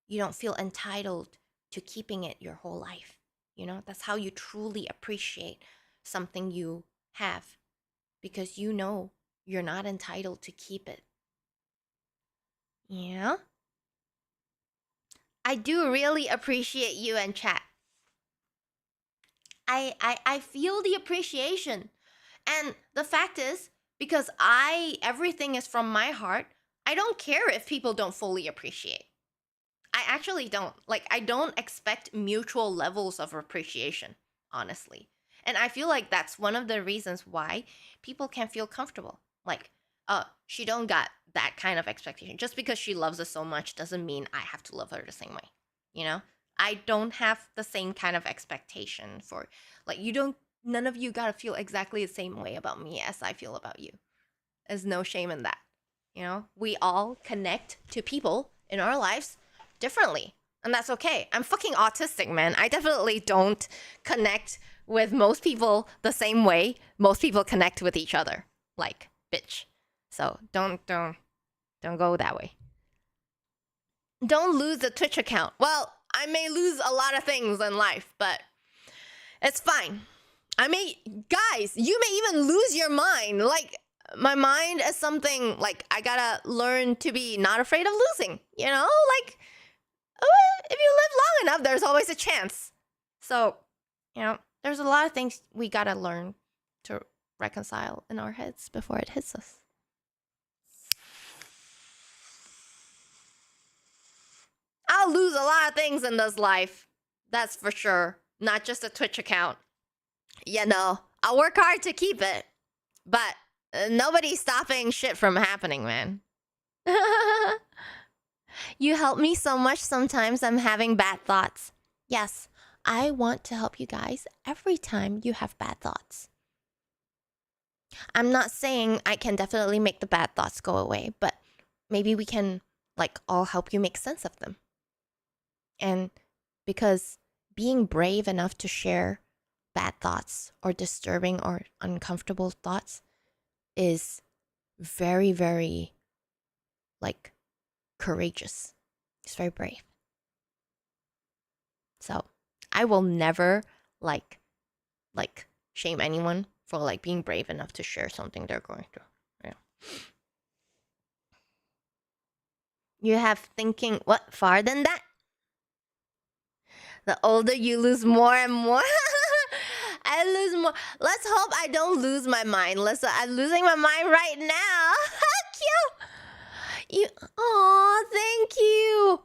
you don't feel entitled to keeping it your whole life. You know, that's how you truly appreciate something you have, because you know you're not entitled to keep it. Yeah? I do really appreciate you and chat. I feel the appreciation. And the fact is, because everything is from my heart, I don't care if people don't fully appreciate. I actually don't. Like, I don't expect mutual levels of appreciation, honestly. And I feel like that's one of the reasons why people can feel comfortable. Like, she don't got that kind of expectation. Just because she loves us so much doesn't mean I have to love her the same way. You know, I don't have the same kind of expectation for, like, none of you gotta feel exactly the same way about me as I feel about you. There's no shame in that. You know, we all connect to people in our lives differently, and that's okay. I'm fucking autistic, man. I definitely don't connect with most people the same way most people connect with each other. Like, bitch. So don't go that way. Don't lose the Twitch account. Well, I may lose a lot of things in life, but it's fine. Guys, you may even lose your mind. Like, my mind is something, like, I gotta learn to be not afraid of losing, you know? Like, if you live long enough, there's always a chance. So, you know, there's a lot of things we gotta learn to reconcile in our heads before it hits us. I'll lose a lot of things in this life. That's for sure. Not just a Twitch account. You know, I'll work hard to keep it. But nobody's stopping shit from happening, man. You help me so much sometimes I'm having bad thoughts. Yes, I want to help you guys every time you have bad thoughts. I'm not saying I can definitely make the bad thoughts go away, but maybe we can, like, all help you make sense of them. And because being brave enough to share bad thoughts or disturbing or uncomfortable thoughts is very, very, like, courageous. It's very brave. So I will never like shame anyone for, like, being brave enough to share something they're going through. Yeah. You have thinking what far than that? The older you lose more and more. I lose more. Let's hope I don't lose my mind. I'm losing my mind right now. Cute. Oh, thank you.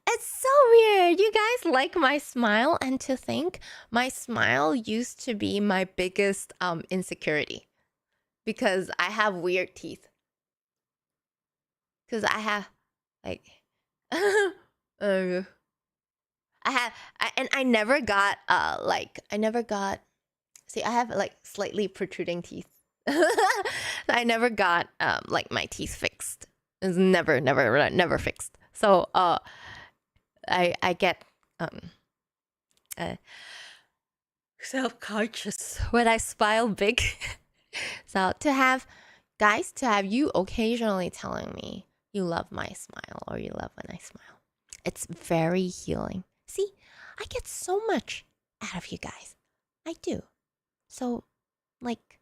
It's so weird. You guys like my smile, and to think my smile used to be my biggest insecurity because I have weird teeth. Because I have, like, I never got see, I have, like, slightly protruding teeth. I never got like, my teeth fixed. It's never fixed. So I get self-conscious when I smile big. So to have you occasionally telling me you love my smile or you love when I smile, it's very healing. See, I get so much out of you guys. I do. So, like,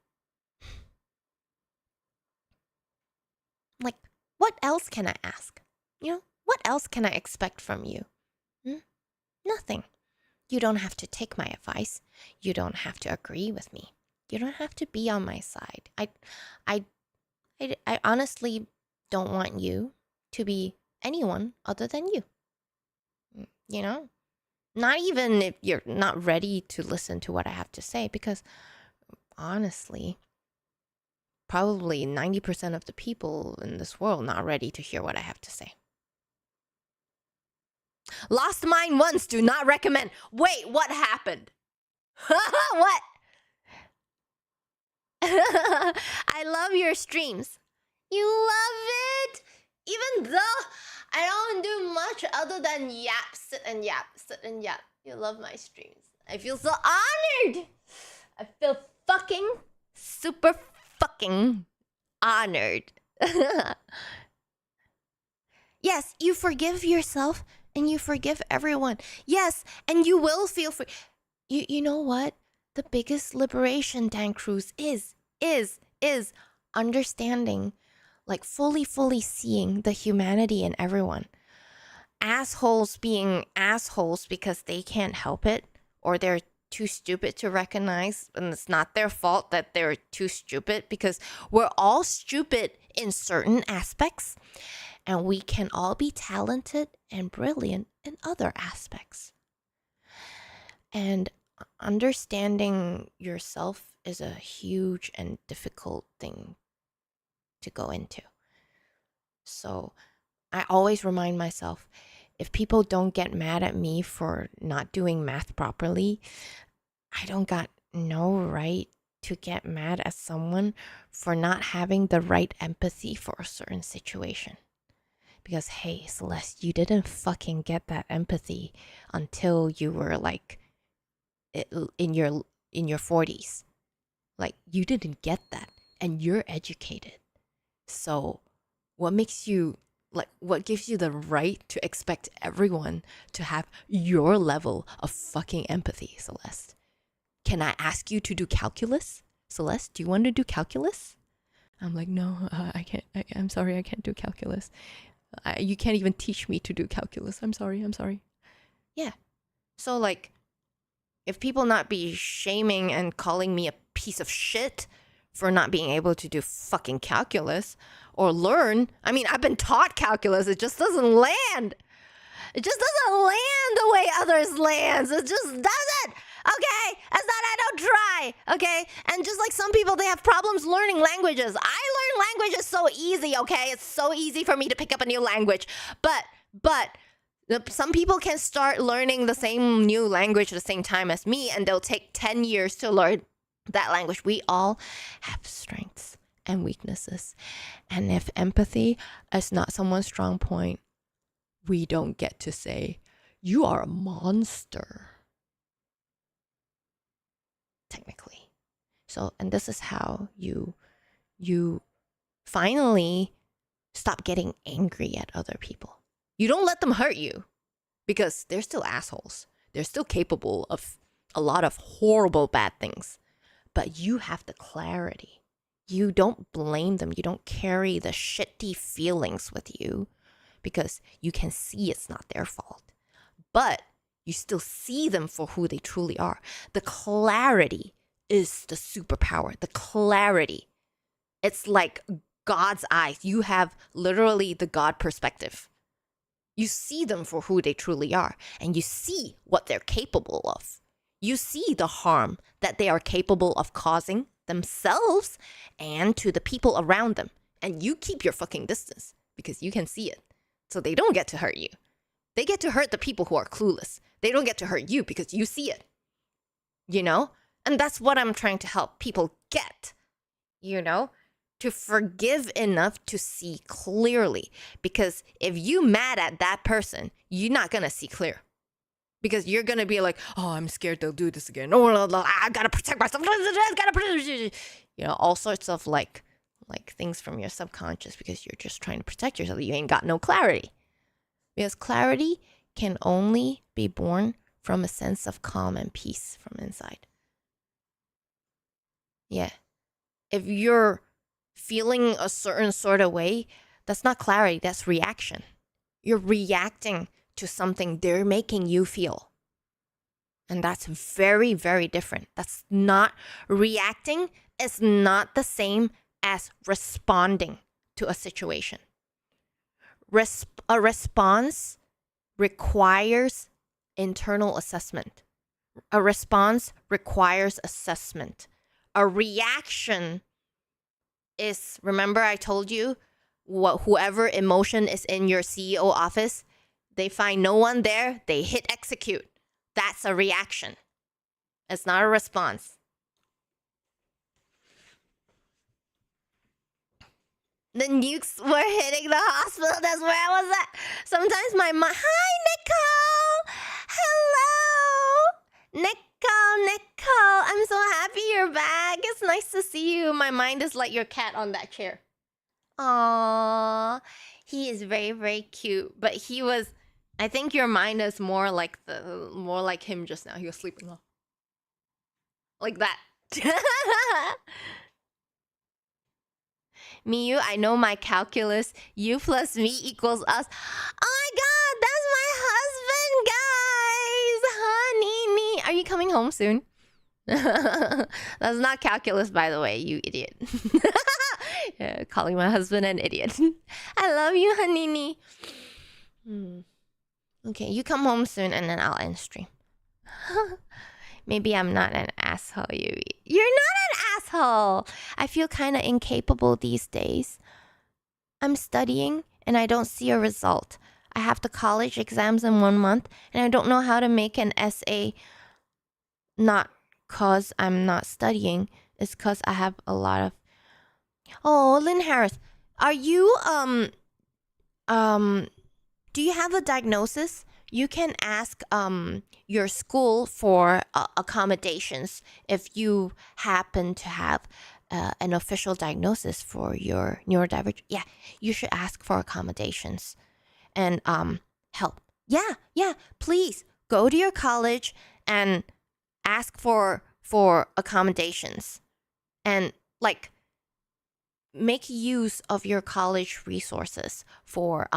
what else can I ask? You know, what else can I expect from you? Nothing. You don't have to take my advice. You don't have to agree with me. You don't have to be on my side. I honestly don't want you to be anyone other than you. You know? Not even if you're not ready to listen to what I have to say, because honestly, probably 90% of the people in this world not ready to hear what I have to say. Lost mine once, do not recommend. Wait, what happened? What? I love your streams. You love it? Even though I don't do much other than yap, sit and yap, sit and yap. You love my streams. I feel so honored. I feel fucking super fucking honored. Yes, you forgive yourself and you forgive everyone. Yes, and you will feel free. You know what? The biggest liberation, Dan Cruz, is understanding, like, fully seeing the humanity in everyone. Assholes being assholes because they can't help it, or they're too stupid to recognize, and it's not their fault that they're too stupid, because we're all stupid in certain aspects, and we can all be talented and brilliant in other aspects. And understanding yourself is a huge and difficult thing to go into. So I always remind myself, if people don't get mad at me for not doing math properly, I don't got no right to get mad at someone for not having the right empathy for a certain situation. Because hey, Celeste, you didn't fucking get that empathy until you were like in your 40s. Like, you didn't get that, and you're educated. So what makes you, like, what gives you the right to expect everyone to have your level of fucking empathy, Celeste? Can I ask you to do calculus? Celeste, do you want to do calculus? I'm like, no, I can't. I'm sorry, I can't do calculus. You can't even teach me to do calculus. I'm sorry. Yeah. So, like, if people not be shaming and calling me a piece of shit for not being able to do fucking calculus or learn, I mean, I've been taught calculus. It just doesn't land. It just doesn't land the way others lands. It just doesn't. Okay, that's not, I don't try. Okay, and just like some people, they have problems learning languages. I learn languages so easy. Okay, it's so easy for me to pick up a new language. But some people can start learning the same new language at the same time as me, and they'll take 10 years to learn that language. We all have strengths and weaknesses, and if empathy is not someone's strong point, we don't get to say, you are a monster. Technically. So, and this is how you finally stop getting angry at other people. You don't let them hurt you, because they're still assholes. They're still capable of a lot of horrible bad things. But you have the clarity. You don't blame them. You don't carry the shitty feelings with you, because you can see it's not their fault. But you still see them for who they truly are. The clarity is the superpower. The clarity. It's like God's eyes. You have literally the God perspective. You see them for who they truly are, and you see what they're capable of. You see the harm that they are capable of causing themselves and to the people around them. And you keep your fucking distance because you can see it. So they don't get to hurt you. They get to hurt the people who are clueless. They don't get to hurt you because you see it. You know? And that's what I'm trying to help people get. You know? To forgive enough to see clearly. Because if you mad at that person, you're not going to see clear. Because you're going to be like, oh, I'm scared they'll do this again. Oh, I got to protect myself. You know, all sorts of like things from your subconscious, because you're just trying to protect yourself. You ain't got no clarity. Because clarity can only be born from a sense of calm and peace from inside. Yeah. If you're feeling a certain sort of way, that's not clarity, that's reaction. You're reacting to something they're making you feel. And that's very, very different. That's not reacting. It's not the same as responding to a situation. A response requires internal assessment. A response requires assessment. A reaction is, remember I told you, whoever emotion is in your CEO office, they find no one there, they hit execute. That's a reaction. It's not a response. The nukes were hitting the hospital. That's where I was at. Sometimes my mind... Hi, Nicole! Hello! Nicole! I'm so happy you're back. It's nice to see you. My mind is like your cat on that chair. Aww. He is very, very cute. But he was... I think your mind is more like him just now. He was sleeping off. Like that. Miyu, I know my calculus. You plus me equals us. Oh my god, that's my husband, guys! Honey. Are you coming home soon? That's not calculus, by the way, you idiot. Yeah, calling my husband an idiot. I love you, Hanini. Okay, you come home soon and then I'll end stream. Maybe I'm not an asshole, Yuri. You're not an mental. I feel kind of incapable these days. I'm studying and I don't see a result. I have the college exams in 1 month and I don't know how to make an essay. Not cause I'm not studying, it's cause I have a lot of. Oh, Lynn Harris, are you do you have a diagnosis? You can ask your school for accommodations if you happen to have an official diagnosis for your neurodivergent. Yeah, you should ask for accommodations and help. Yeah, please go to your college and ask for accommodations and like make use of your college resources for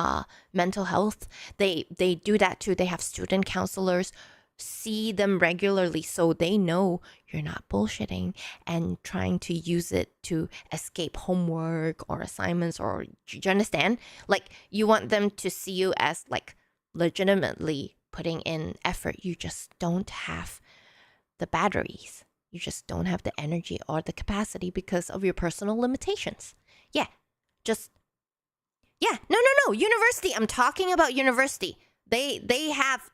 mental health. They do that too. They have student counselors. See them regularly so they know you're not bullshitting and trying to use it to escape homework or assignments, or do you understand? Like, you want them to see you as like legitimately putting in effort. You just don't have the batteries. You just don't have the energy or the capacity because of your personal limitations. Yeah, no. University. I'm talking about university. They have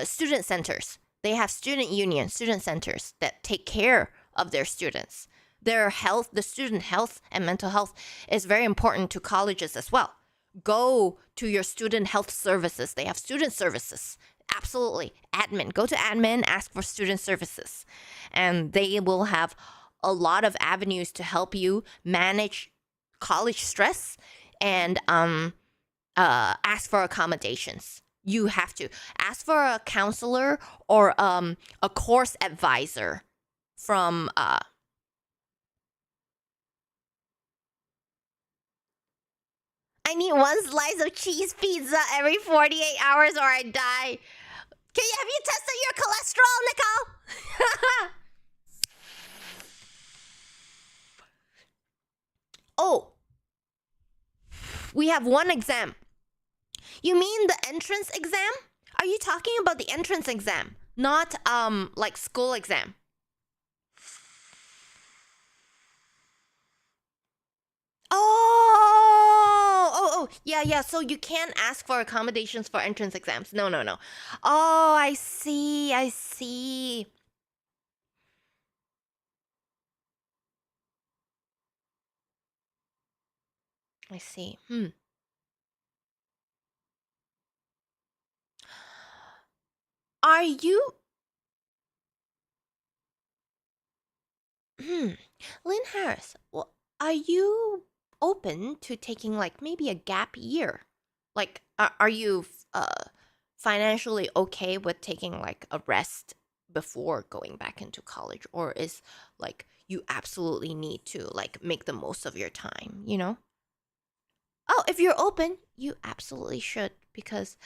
student centers. They have student union, student centers that take care of their students. Their health, the student health and mental health is very important to colleges as well. Go to your student health services. They have student services. Absolutely. Admin. Go to admin, ask for student services. And they will have a lot of avenues to help you manage college stress and ask for accommodations. You have to ask for a counselor or a course advisor from I need 1 slice of cheese pizza every 48 hours or I die. Have you tested your cholesterol, Nicole? Oh, we have one exam. You mean the entrance exam? Are you talking about the entrance exam, not like school exam? Oh, yeah. So you can't ask for accommodations for entrance exams. No. Oh, I see. Are you Lynn Harris, well, are you open to taking like maybe a gap year? Like, are you financially okay with taking like a rest before going back into college, or is like you absolutely need to like make the most of your time, you know? Oh, if you're open, you absolutely should, because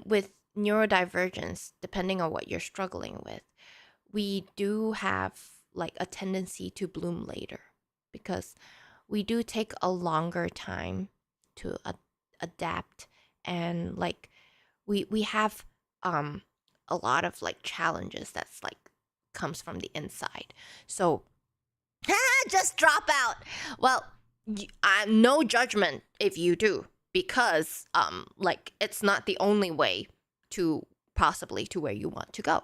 with neurodivergence, depending on what you're struggling with, we do have like a tendency to bloom later because we do take a longer time to adapt, and like we have a lot of like challenges that's like comes from the inside. So just drop out. Well, no judgment if you do, because like it's not the only way to possibly to where you want to go.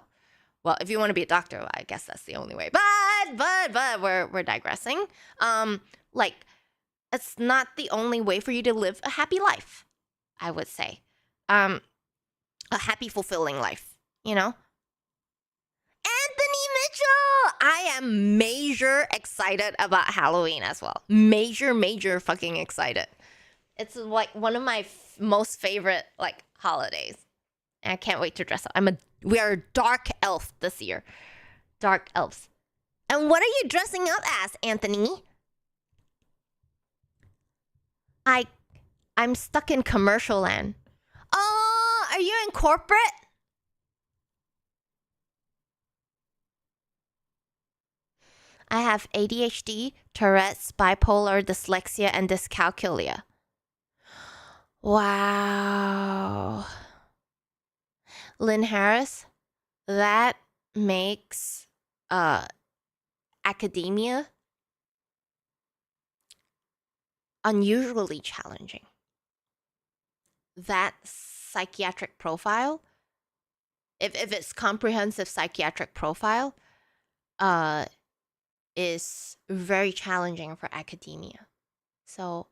Well, if you want to be a doctor, I guess that's the only way. But we're digressing. Like, it's not the only way for you to live a happy life, I would say. A happy, fulfilling life, you know? Anthony Mitchell! I am major excited about Halloween as well. Major fucking excited. It's like one of my most favorite like holidays. And I can't wait to dress up. We are a dark elf this year. Dark elves. And what are you dressing up as, Anthony? I'm stuck in commercial land. Oh, are you in corporate? I have ADHD, Tourette's, bipolar, dyslexia, and dyscalculia. Wow. Lynn Harris, that makes academia, unusually challenging. That psychiatric profile, if it's comprehensive psychiatric profile, is very challenging for academia. So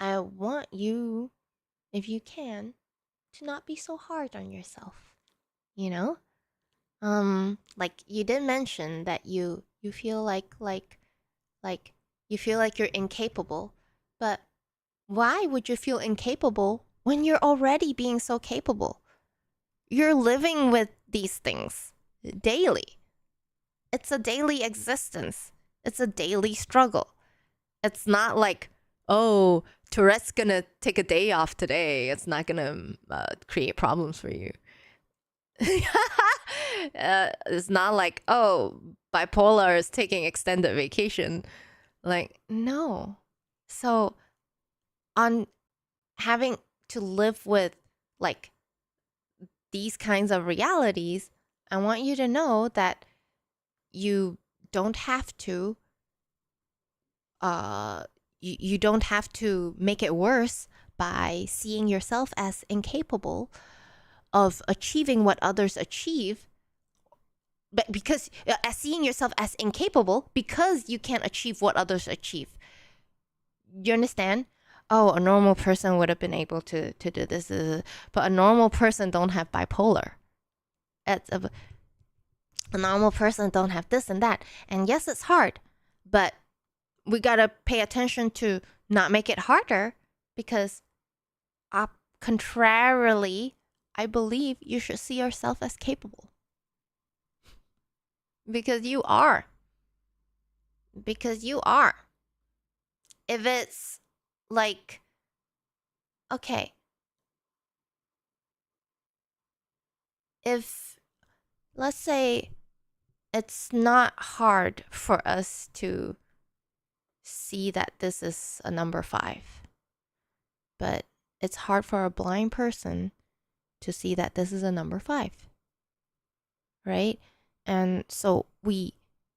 I want you, if you can, to not be so hard on yourself. You know? Like you did mention that you feel like you feel like you're incapable, but why would you feel incapable when you're already being so capable? You're living with these things daily. It's a daily existence. It's a daily struggle. It's not like, oh, Tourette's gonna take a day off today. It's not gonna create problems for you. It's not like, oh, bipolar is taking extended vacation. Like, no. So, on having to live with like these kinds of realities, I want you to know that you don't have to you don't have to make it worse by seeing yourself as incapable of achieving what others achieve, but because as seeing yourself as incapable because you can't achieve what others achieve. You understand? Oh, a normal person would have been able to do this, but a normal person don't have bipolar. A normal person don't have this and that. And yes, it's hard, but we gotta pay attention to not make it harder, because contrarily, I believe you should see yourself as capable. Because you are. Because you are. If it's like, okay, if, let's say, it's not hard for us to see that this is a number 5, but it's hard for a blind person to see that this is a number 5, right? And so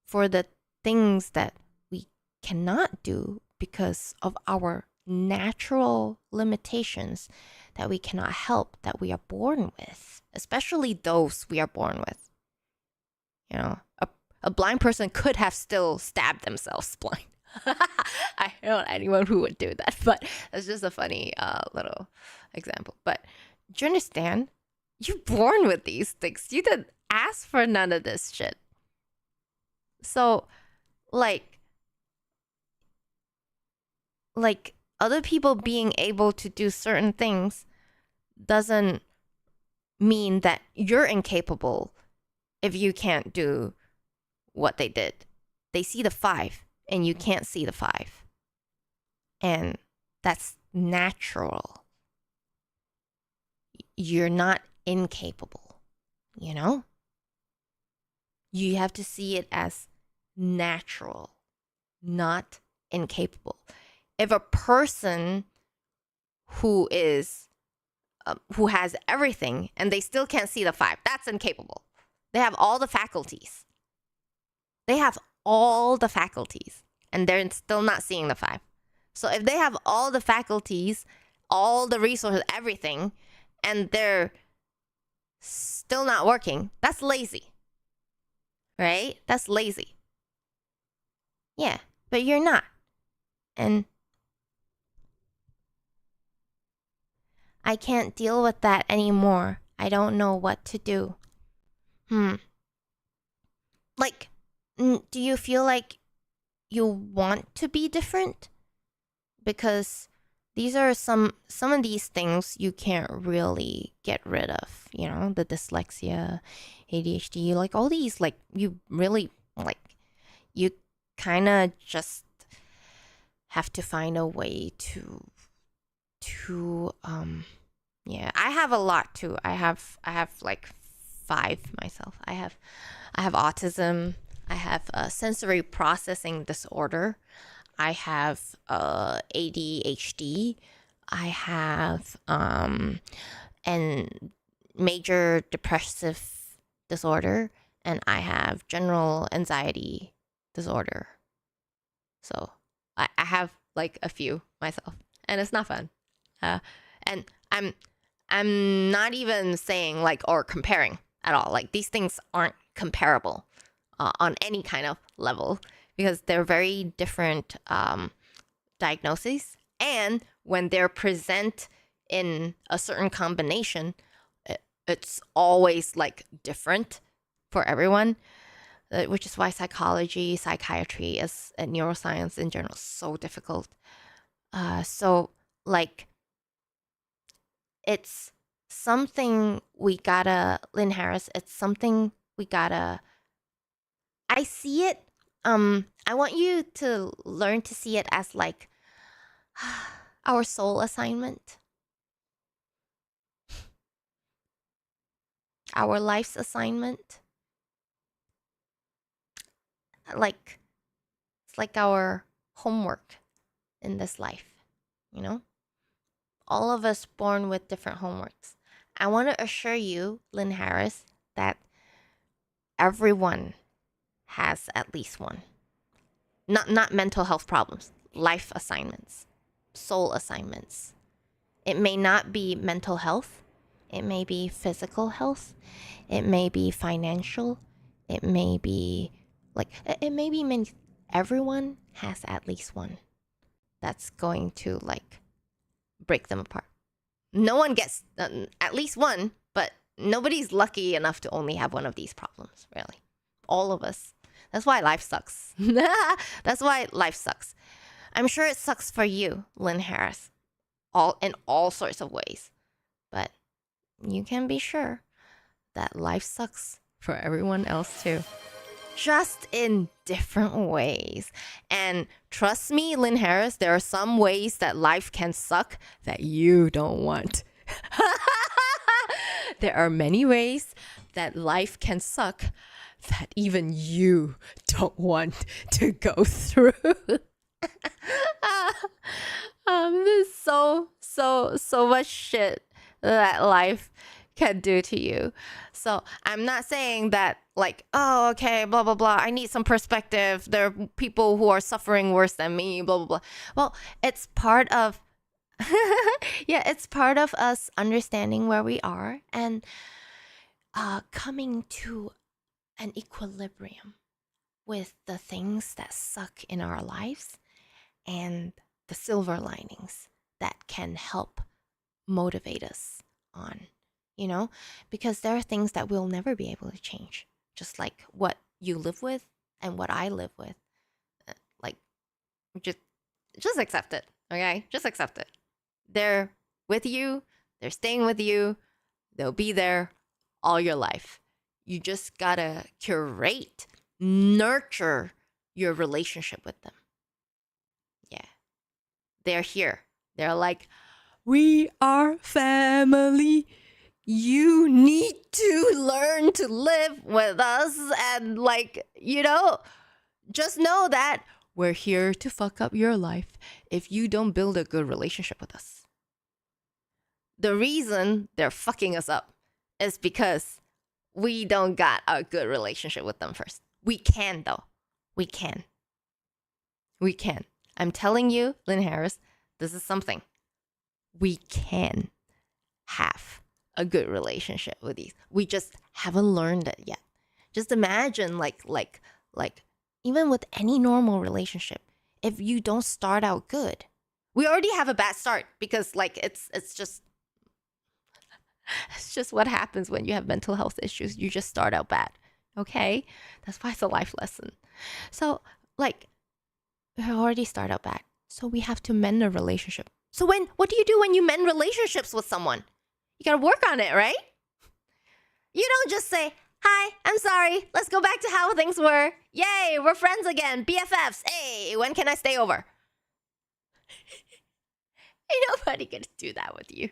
for the things that we cannot do because of our natural limitations that we cannot help, that we are born with, especially those we are born with. You know, a blind person could have still stabbed themselves blind. I don't know anyone who would do that, but it's just a funny little example. But do you understand? You're born with these things. You didn't ask for none of this shit. So, like other people being able to do certain things doesn't mean that you're incapable if you can't do what they did. They see the 5 and you can't see the 5. And that's natural. You're not incapable, you know? You have to see it as natural, not incapable. If a person who has everything and they still can't see the 5, that's incapable. They have all the faculties. They have all the faculties and they're still not seeing the 5. So if they have all the faculties, all the resources, everything, and they're still not working, that's lazy. Right? That's lazy. Yeah, but you're not. And I can't deal with that anymore. I don't know what to do. Like, do you feel like you want to be different? Because these are some of these things you can't really get rid of, you know, the dyslexia, ADHD, like all these, like you really, like you kind of just have to find a way to yeah, I have a lot too. I have like 5 myself. I have autism. I have a sensory processing disorder. I have ADHD. I have and major depressive disorder, and I have general anxiety disorder. So I have like a few myself, and it's not fun. And I'm not even saying like or comparing at all. Like these things aren't comparable on any kind of level because they're very different diagnoses, and when they're present in a certain combination, it's always like different for everyone, which is why psychology, psychiatry, and neuroscience in general is so difficult. So like it's something we gotta, Lynn Harris, it's something we gotta, I see it, I want you to learn to see it as like our soul assignment, our life's assignment. Like, it's like our homework in this life, you know? All of us born with different homeworks. I want to assure you, Lynn Harris, that everyone has at least one. Not mental health problems, life assignments, soul assignments. It may not be mental health. It may be physical health. It may be financial. It may be everyone has at least one that's going to like break them apart. No one gets at least one, but nobody's lucky enough to only have one of these problems, really. All of us. That's why life sucks. That's why life sucks. I'm sure it sucks for you, Lynn Harris, in all sorts of ways. But you can be sure that life sucks for everyone else too. Just in different ways. And trust me, Lynn Harris, there are some ways that life can suck that you don't want. There are many ways that life can suck that even you don't want to go through. There's so much shit that life can do to you. So I'm not saying that like, oh, okay, blah, blah, blah. I need some perspective. There are people who are suffering worse than me, blah, blah, blah. Well, it's part of, yeah, it's part of us understanding where we are and coming to an equilibrium with the things that suck in our lives and the silver linings that can help motivate us on, you know, because there are things that we'll never be able to change, just like what you live with and what I live with. Like, just accept it, okay? Just accept it. They're with you, they're staying with you, they'll be there all your life. You just gotta curate, nurture your relationship with them. Yeah. They're here. They're like, we are family. You need to learn to live with us. And like, you know, just know that we're here to fuck up your life if you don't build a good relationship with us. The reason they're fucking us up is because we don't got a good relationship with them first. We can though. We can. We can. I'm telling you, Lynn Harris, this is something. We can have a good relationship with these. We just haven't learned it yet. Just imagine like even with any normal relationship, if you don't start out good, we already have a bad start because like it's just what happens when you have mental health issues. You just start out bad. Okay? That's why it's a life lesson. So like we already start out bad. So we have to mend a relationship. So what do you do when you mend relationships with someone? You gotta work on it, right? You don't just say, hi, I'm sorry, let's go back to how things were. Yay, we're friends again, BFFs. Hey, when can I stay over? Ain't nobody gonna do that with you.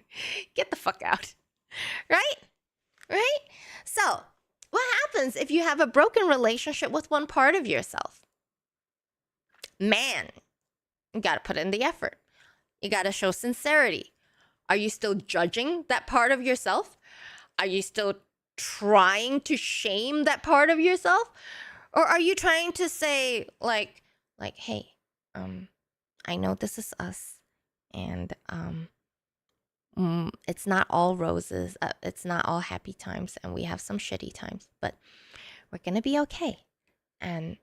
Get the fuck out. Right? Right? So, what happens if you have a broken relationship with one part of yourself? Man, you gotta put in the effort. You gotta show sincerity. Are you still judging that part of yourself? Are you still trying to shame that part of yourself? Or are you trying to say like, hey, I know this is us, and it's not all roses, it's not all happy times, and we have some shitty times, but we're gonna be okay. And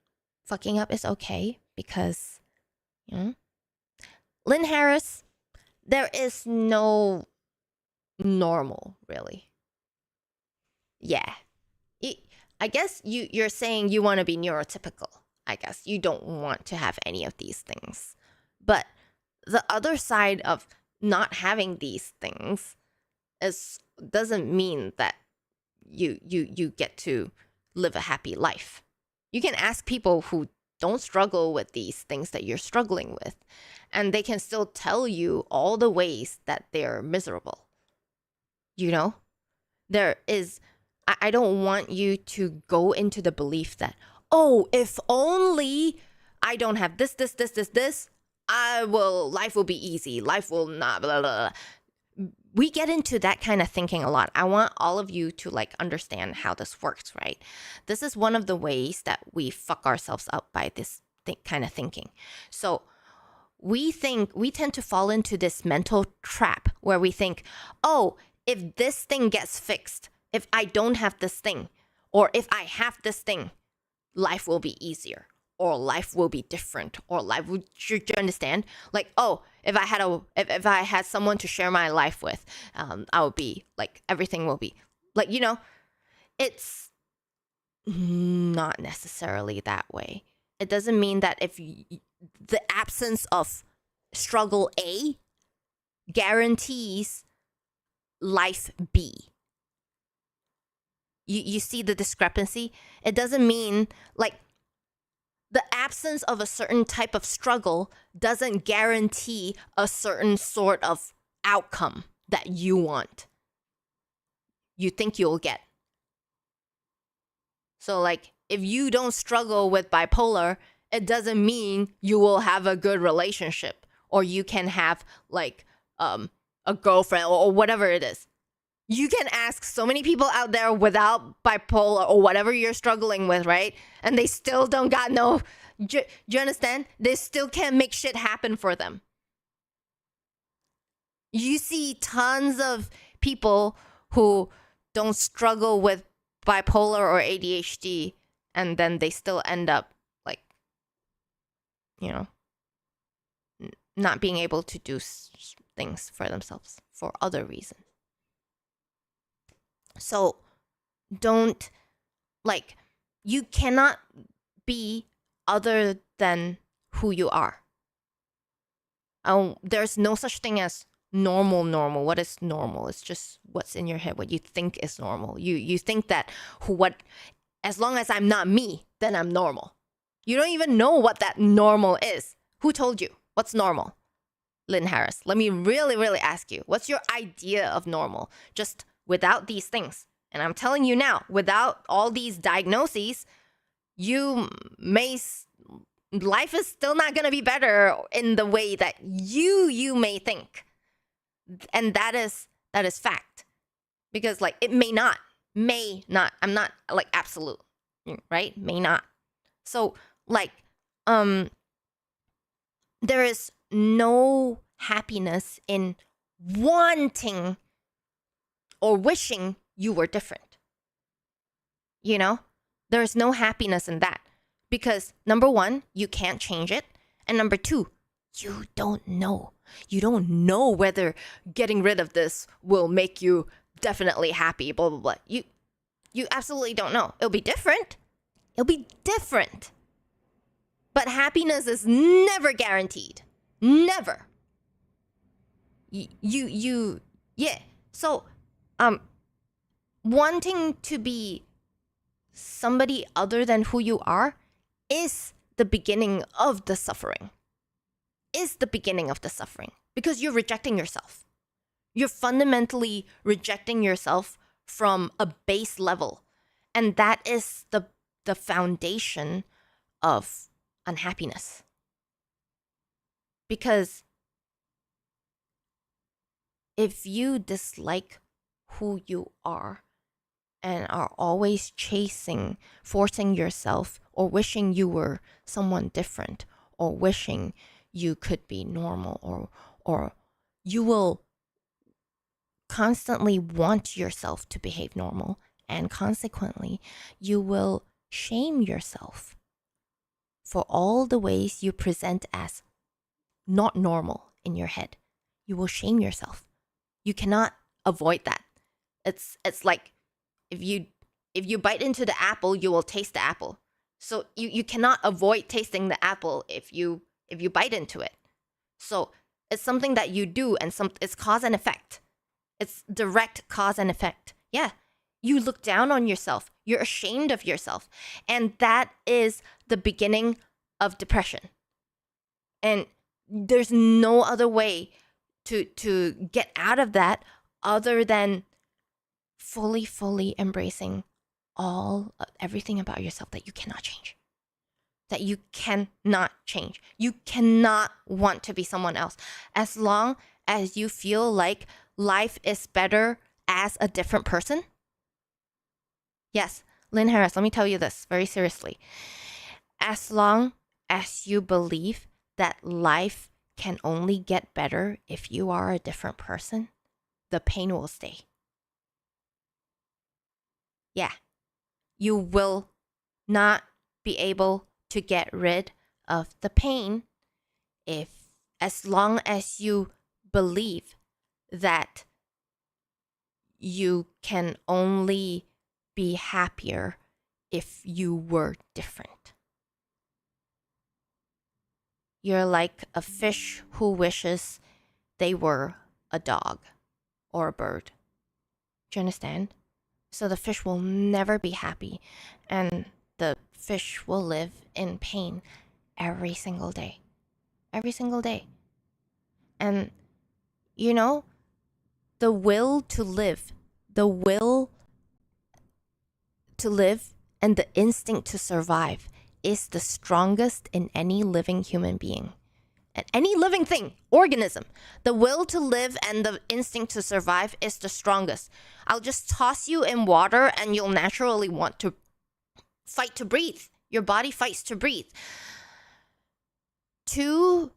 fucking up is okay because, you know, Lynn Harris, there is no normal, really. Yeah. I guess you're saying you want to be neurotypical. I guess you don't want to have any of these things. But the other side of not having these things doesn't mean that you get to live a happy life. You can ask people who don't struggle with these things that you're struggling with, and they can still tell you all the ways that they're miserable. You know, there is, I don't want you to go into the belief that, oh, if only I don't have this, life will be easy. Life will not, blah, blah, blah. We get into that kind of thinking a lot. I want all of you to like understand how this works, right? This is one of the ways that we fuck ourselves up by this kind of thinking. So we tend to fall into this mental trap where we think, oh, if this thing gets fixed, if I don't have this thing, or if I have this thing, life will be easier, or life will be different, or life would, you understand? Like, oh, if I had someone to share my life with, I would be like, everything will be like, you know, it's not necessarily that way. It doesn't mean that if the absence of struggle A guarantees life B. You see the discrepancy? It doesn't mean like the absence of a certain type of struggle doesn't guarantee a certain sort of outcome that you want, you think you'll get. So like, if you don't struggle with bipolar, it doesn't mean you will have a good relationship, or you can have like a girlfriend, or whatever it is. You can ask so many people out there without bipolar or whatever you're struggling with, right? And they still don't got no, do you understand? They still can't make shit happen for them. You see tons of people who don't struggle with bipolar or ADHD, and then they still end up like, you know, not being able to do things for themselves for other reasons. So don't, like, you cannot be other than who you are. There's no such thing as normal. What is normal? It's just what's in your head, what you think is normal. You think that as long as I'm not me, then I'm normal. You don't even know what that normal is. Who told you? What's normal? Lynn Harris, let me really, really ask you, what's your idea of normal? Just without these things. And I'm telling you now, without all these diagnoses, life is still not going to be better in the way that you may think. And that is fact. Because like, it may not, I'm not like absolute, right? May not. So like, there is no happiness in wanting or wishing you were different. You know, there's no happiness in that, because number one, you can't change it, and number two, you don't know. You don't know whether getting rid of this will make you definitely happy, blah, blah, blah. You absolutely don't know. It'll be different. But happiness is never guaranteed. Never. Yeah. So, wanting to be somebody other than who you are is the beginning of the suffering. Because you're rejecting yourself. You're fundamentally rejecting yourself from a base level. And that is the foundation of unhappiness. Because if you dislike who you are, and are always chasing, forcing yourself, or wishing you were someone different, or wishing you could be normal, or you will constantly want yourself to behave normal, and consequently, you will shame yourself for all the ways you present as not normal in your head. You will shame yourself. You cannot avoid that. It's like if you bite into the apple, you will taste the apple. So you cannot avoid tasting the apple if you bite into it. So it's something that you do, and it's cause and effect. It's direct cause and effect. Yeah. You look down on yourself. You're ashamed of yourself. And that is the beginning of depression. And there's no other way to get out of that other than fully embracing everything about yourself that you cannot change. That you cannot change. You cannot want to be someone else. As long as you feel like life is better as a different person. Yes, Lynn Harris, let me tell you this very seriously. As long as you believe that life can only get better if you are a different person, the pain will stay. Yeah, you will not be able to get rid of the pain as long as you believe that you can only be happier if you were different. You're like a fish who wishes they were a dog or a bird. Do you understand? So the fish will never be happy, and the fish will live in pain every single day. Every single day. And, the will to live and the instinct to survive is the strongest in any living human being. And any living thing, organism. The will to live and the instinct to survive is the strongest. I'll just toss you in water and you'll naturally want to fight to breathe. Your body fights to breathe. To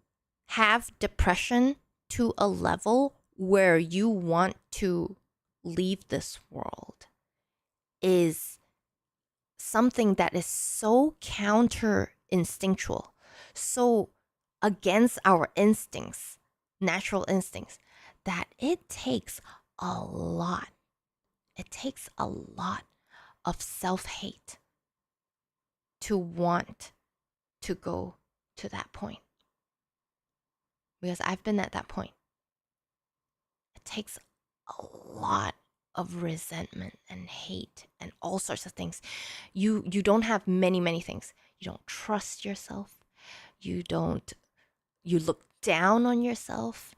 have depression to a level where you want to leave this world is something that is so counter instinctual, so against our instincts, natural instincts, that it takes a lot. It takes a lot of self-hate to want to go to that point. Because I've been at that point. It takes a lot of resentment and hate and all sorts of things. You don't have many things. You don't trust yourself. You look down on yourself.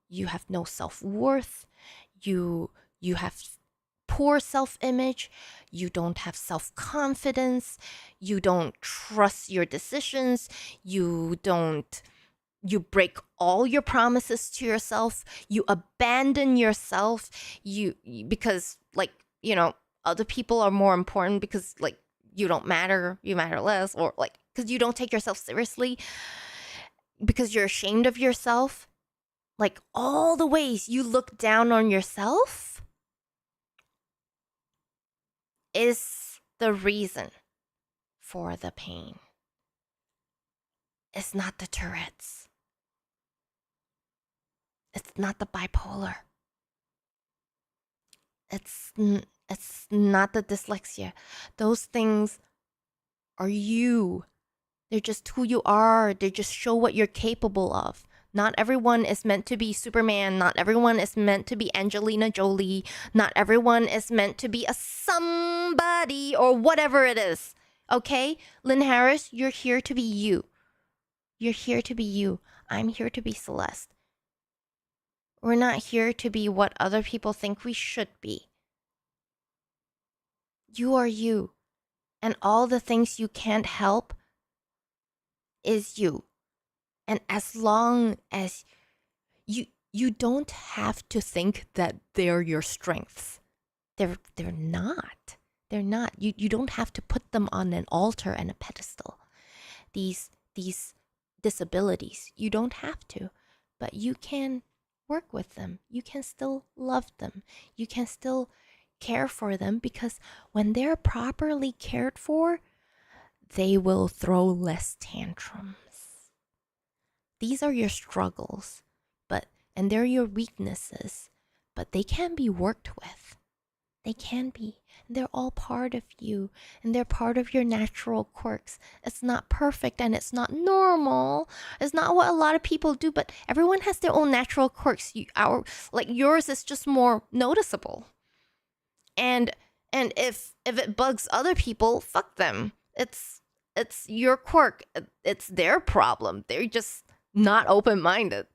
You have no self-worth. You have poor self-image. You don't have self-confidence. You don't trust your decisions. You break all your promises to yourself. You abandon yourself. Because other people are more important because you don't matter. You matter less, or because you don't take yourself seriously. Because you're ashamed of yourself. All the ways you look down on yourself is the reason for the pain. It's not the Tourette's. It's not the bipolar. It's not the dyslexia. Those things are you. They're just who you are. They just show what you're capable of. Not everyone is meant to be Superman. Not everyone is meant to be Angelina Jolie. Not everyone is meant to be a somebody or whatever it is. Okay? Lynn Harris, you're here to be you. You're here to be you. I'm here to be Celeste. We're not here to be what other people think we should be. You are you. And all the things you can't help is you. And as long as you don't have to think that they're your strengths. They're not. They're not. You don't have to put them on an altar and a pedestal. These disabilities, you don't have to, but you can work with them. You can still love them. You can still care for them, because when they're properly cared for, they will throw less tantrums. These are your struggles, and they're your weaknesses, but they can be worked with. They can be. They're all part of you, and they're part of your natural quirks. It's not perfect and it's not normal. It's not what a lot of people do, but everyone has their own natural quirks. Yours is just more noticeable. And if it bugs other people, fuck them. It's your quirk. It's their problem. They're just not open-minded.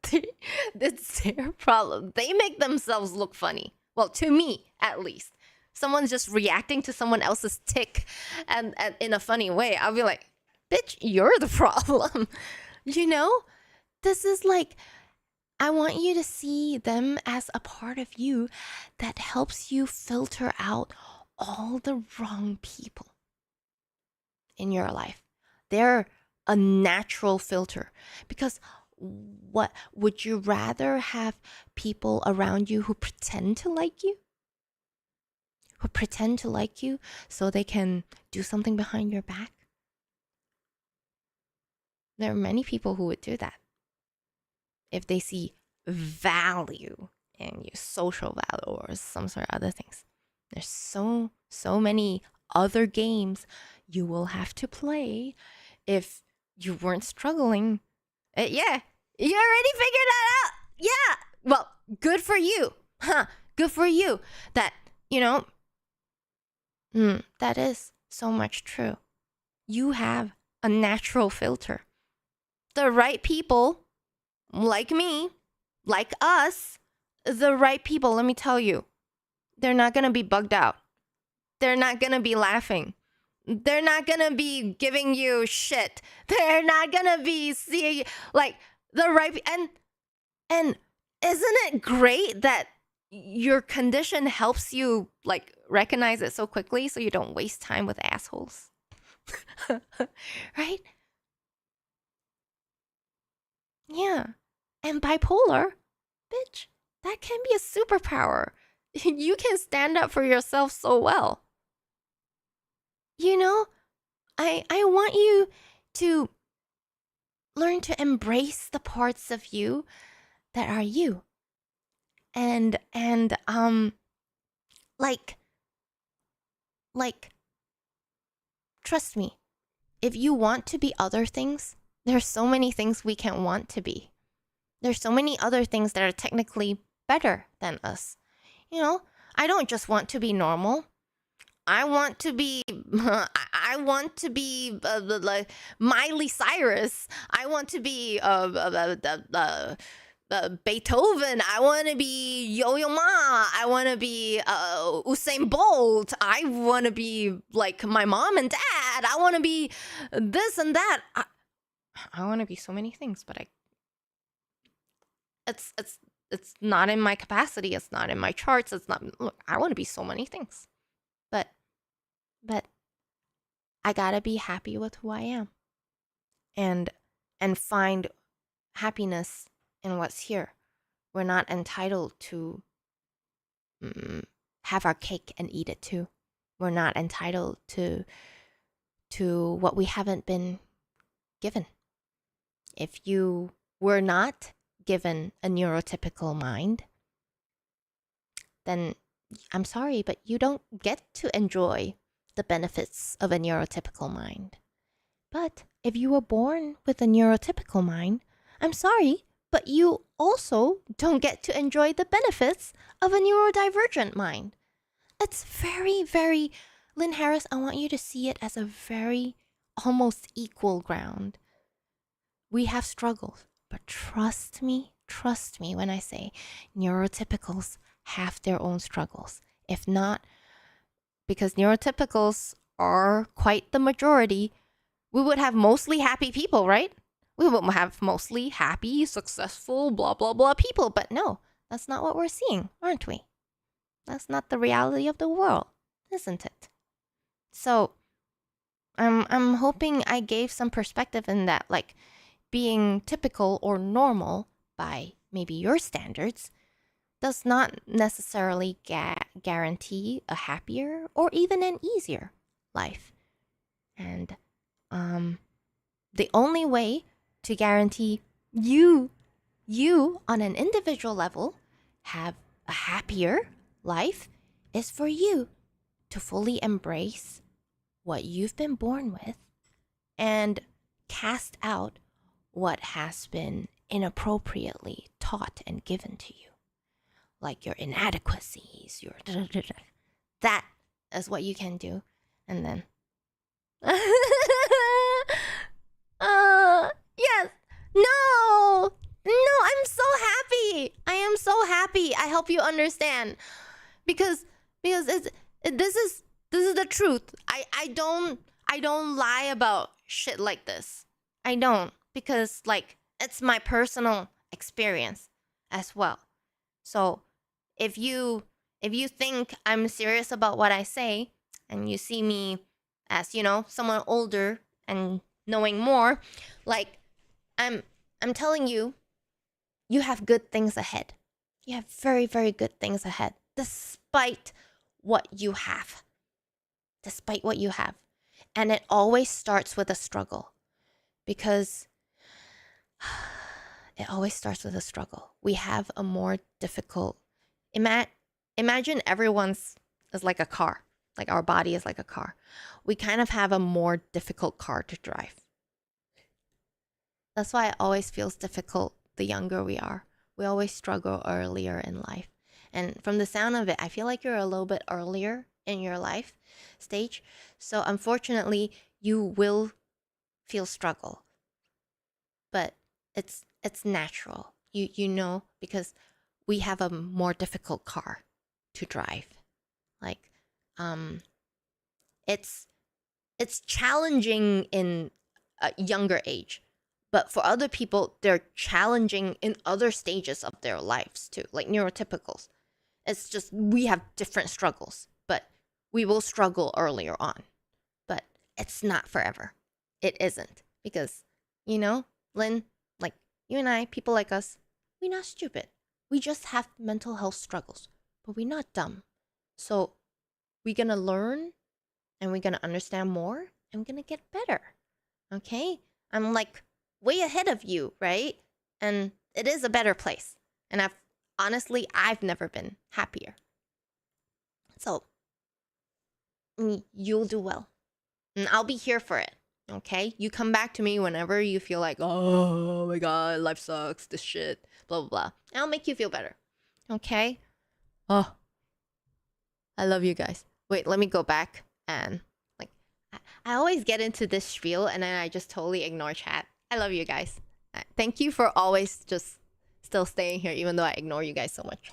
It's their problem. They make themselves look funny. Well, to me, at least. Someone's just reacting to someone else's tick and in a funny way. I'll be like, bitch, you're the problem. You know? This is like, I want you to see them as a part of you that helps you filter out all the wrong people in your life. They're a natural filter, because what would you rather have people around you who pretend to like you? Who pretend to like you so they can do something behind your back? There are many people who would do that if they see value in you, social value or some sort of other things. There's so many other games you will have to play if you weren't struggling. Yeah, you already figured that out. Yeah, well, good for you. Good for you. That, that is so much true. You have a natural filter. The right people, like me, like us, the right people, let me tell you, they're not going to be bugged out. They're not going to be laughing. They're not going to be giving you shit. They're not going to be seeing like the right. And isn't it great that your condition helps you like recognize it so quickly so you don't waste time with assholes? Right? Yeah. And bipolar, bitch, that can be a superpower. You can stand up for yourself so well. I want you to learn to embrace the parts of you that are you. And trust me, if you want to be other things, there's so many things we can want to be. There's so many other things that are technically better than us. I don't just want to be normal. I want to be like Miley Cyrus. I want to be Beethoven. I want to be Yo-Yo Ma. I want to be Usain Bolt. I want to be like my mom and dad. I want to be this and that. I want to be so many things, but it's not in my capacity. It's not in my charts. It's not. Look, I want to be so many things, but I gotta be happy with who I am, and find happiness in what's here. We're not entitled to have our cake and eat it too. We're not entitled to what we haven't been given. If you were not given a neurotypical mind, then I'm sorry, but you don't get to enjoy the benefits of a neurotypical mind. But if you were born with a neurotypical mind, I'm sorry, but you also don't get to enjoy the benefits of a neurodivergent mind. It's very, very, Lynn Harris, I want you to see it as a very almost equal ground. We have struggles, but trust me when I say neurotypicals have their own struggles. If not, because neurotypicals are quite the majority, we would have mostly happy people, right? We would have mostly happy, successful, blah, blah, blah people. But no, that's not what we're seeing, aren't we? That's not the reality of the world, isn't it? So I'm hoping I gave some perspective in that, like being typical or normal by maybe your standards does not necessarily guarantee a happier or even an easier life. And the only way to guarantee you on an individual level have a happier life is for you to fully embrace what you've been born with and cast out what has been inappropriately taught and given to you, like your inadequacies, your that is what you can do. And then yes. No, I'm so happy. I am so happy. I hope you understand, because this is the truth. I don't lie about shit like this. I don't, because like it's my personal experience as well. So if you think I'm serious about what I say and you see me as, someone older and knowing more, like I'm telling you, you have good things ahead. You have very, very good things ahead, despite what you have. Despite what you have. And it always starts with a struggle, because it always starts with a struggle. We have a more difficult... Imagine everyone's is like a car. Like our body is like a car. We kind of have a more difficult car to drive. That's why it always feels difficult the younger we are. We always struggle earlier in life. And from the sound of it, I feel like you're a little bit earlier in your life stage. So unfortunately, you will feel struggle. But it's natural. You know, because we have a more difficult car to drive. Like it's challenging in a younger age. But for other people, they're challenging in other stages of their lives too, like neurotypicals. It's just we have different struggles, but we will struggle earlier on. But it's not forever. It isn't. Because, Lynn, like you and I, people like us, we're not stupid. We just have mental health struggles, but we're not dumb. So we're going to learn, and we're going to understand more, and we're going to get better. Okay? I'm like way ahead of you, right? And it is a better place. And I've never been happier. So you'll do well. And I'll be here for it. Okay? You come back to me whenever you feel like, oh my God, life sucks, this shit, blah, blah, blah. And I'll make you feel better. Okay? Oh, I love you guys. Wait, let me go back and I always get into this spiel and then I just totally ignore chat. I love you guys. Thank you for always just still staying here even though I ignore you guys so much.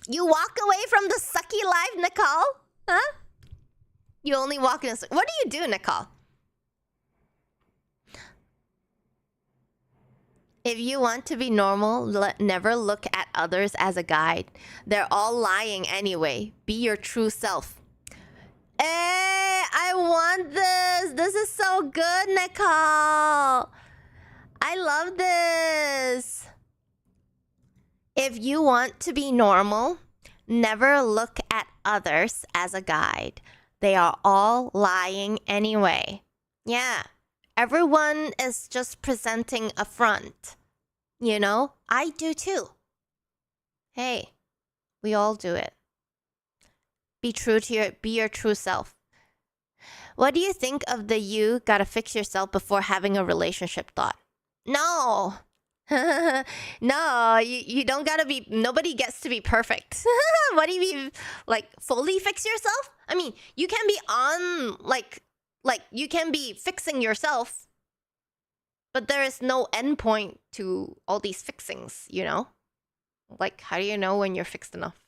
You walk away from the sucky life, Nicole? Huh? You only walk in a... What do you do, Nicole? If you want to be normal, never look at others as a guide. They're all lying anyway. Be your true self. Hey, I want this. This is so good, Nicole. I love this. If you want to be normal, never look at others as a guide. They are all lying anyway. Yeah. Everyone is just presenting a front. I do too. Hey, we all do it. Be your true self. What do you think of the you gotta fix yourself before having a relationship thought? No. No, you don't gotta be, nobody gets to be perfect. What do you mean, like fully fix yourself? I mean, you can be on, like you can be fixing yourself, but there is no end point to all these fixings, Like, how do you know when you're fixed enough?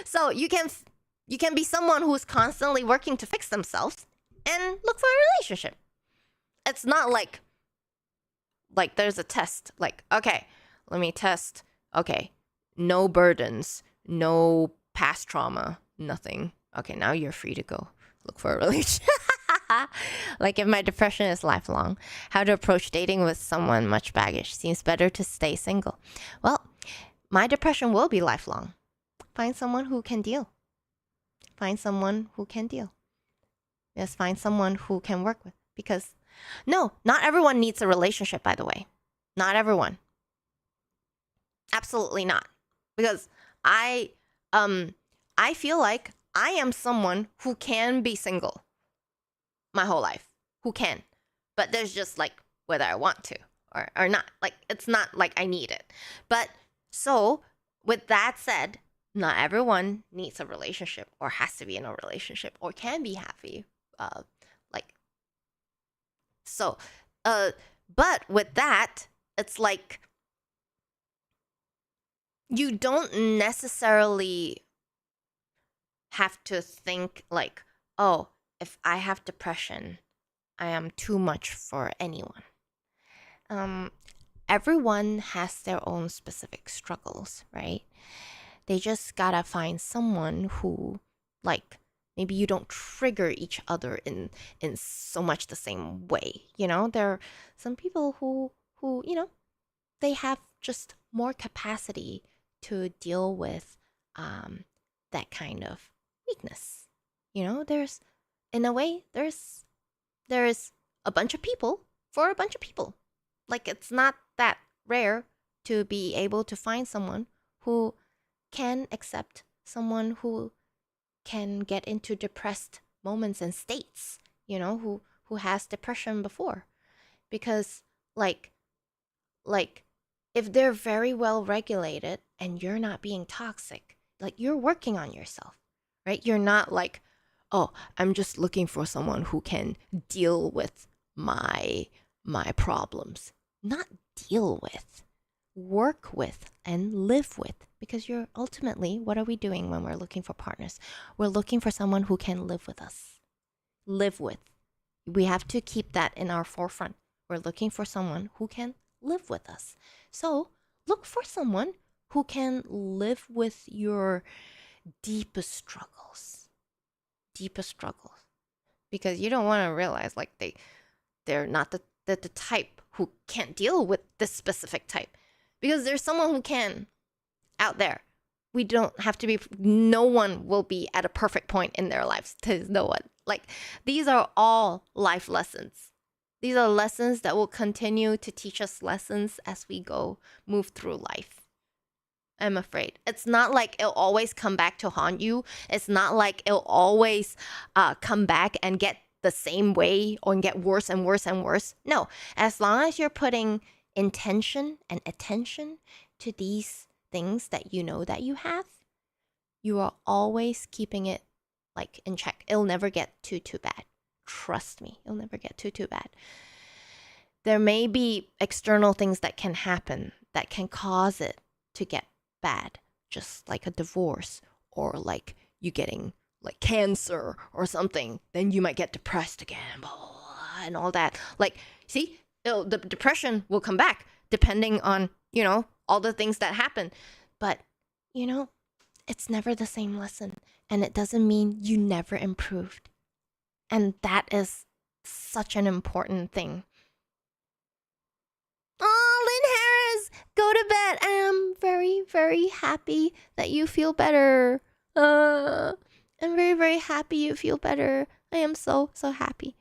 So you can be someone who's constantly working to fix themselves and look for a relationship. It's not like like there's a test. Like, okay, let me test. Okay, no burdens, no past trauma, nothing. Okay, now you're free to go look for a relationship. Like if my depression is lifelong, how to approach dating with someone much baggage. Seems better to stay single. Well, my depression will be lifelong. Find someone who can deal. Find someone who can deal. Yes, find someone who can work with. Because no, not everyone needs a relationship, by the way. Not everyone. Absolutely not. Because I feel like I am someone who can be single my whole life. Who can. But there's just like whether I want to or not. Like it's not like I need it. But so with that said, not everyone needs a relationship or has to be in a relationship or can be happy. But with that, it's like you don't necessarily have to think like, oh, if I have depression, I am too much for anyone. Everyone has their own specific struggles, right? They just gotta find someone who, like, maybe you don't trigger each other in so much the same way. You know, there are some people who you know, they have just more capacity to deal with that kind of weakness. You know, there's a bunch of people for a bunch of people. Like it's not that rare to be able to find someone who can accept someone who can get into depressed moments and states, you know, who has depression before. Because like if they're very well regulated and you're not being toxic, like you're working on yourself, right? You're not like, oh, I'm just looking for someone who can deal with my problems. Not deal with, work with and live with. Because you're ultimately, what are we doing when we're looking for partners? We're looking for someone who can live with us. Live with. We have to keep that in our forefront. We're looking for someone who can live with us. So look for someone who can live with your deepest struggles. Deepest struggles. Because you don't want to realize like they're not the type who can't deal with this specific type. Because there's someone who can out there. We don't have to be, no one will be at a perfect point in their lives. There's no one. Like, these are all life lessons. These are lessons that will continue to teach us lessons as we move through life. I'm afraid. It's not like it'll always come back to haunt you. It's not like it'll always come back and get the same way or get worse and worse and worse. No, as long as you're putting intention and attention to these things that you know that you have, you are always keeping it like in check. It'll never get too bad. Trust me, it'll never get too bad. There may be external things that can happen that can cause it to get bad, just like a divorce or like you getting like cancer or something. Then you might get depressed again, blah, blah, blah, and all that. Like, see, the depression will come back depending on, you know, all the things that happen. But, you know, it's never the same lesson. And it doesn't mean you never improved. And that is such an important thing. Oh, Lynn Harris, go to bed. I am very, very happy that you feel better. I'm very, very happy you feel better. I am so, so happy.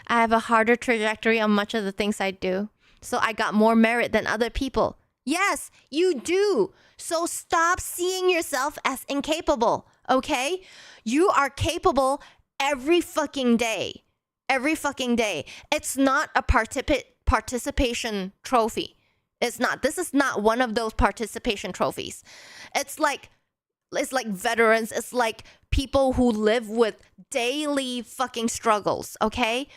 I have a harder trajectory on much of the things I do. So I got more merit than other people. Yes, you do. So stop seeing yourself as incapable, okay? You are capable every fucking day. Every fucking day. It's not a participation trophy. It's not. This is not one of those participation trophies. It's like veterans. It's like people who live with daily fucking struggles, okay?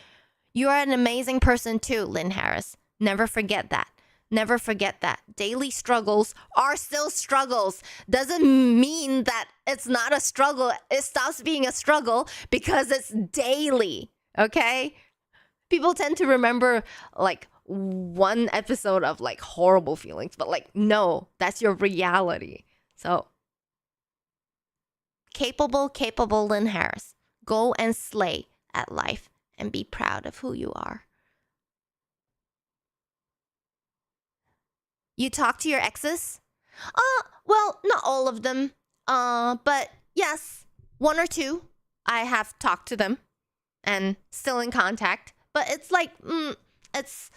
You are an amazing person too, Lynn Harris. Never forget that. Never forget that. Daily struggles are still struggles. Doesn't mean that it's not a struggle. It stops being a struggle because it's daily, okay? People tend to remember like one episode of like horrible feelings, but like, no, that's your reality. So, capable Lynn Harris. Go and slay at life and be proud of who you are. You talk to your exes? Well, not all of them. But yes, one or two. I have talked to them and still in contact. But it's like, it's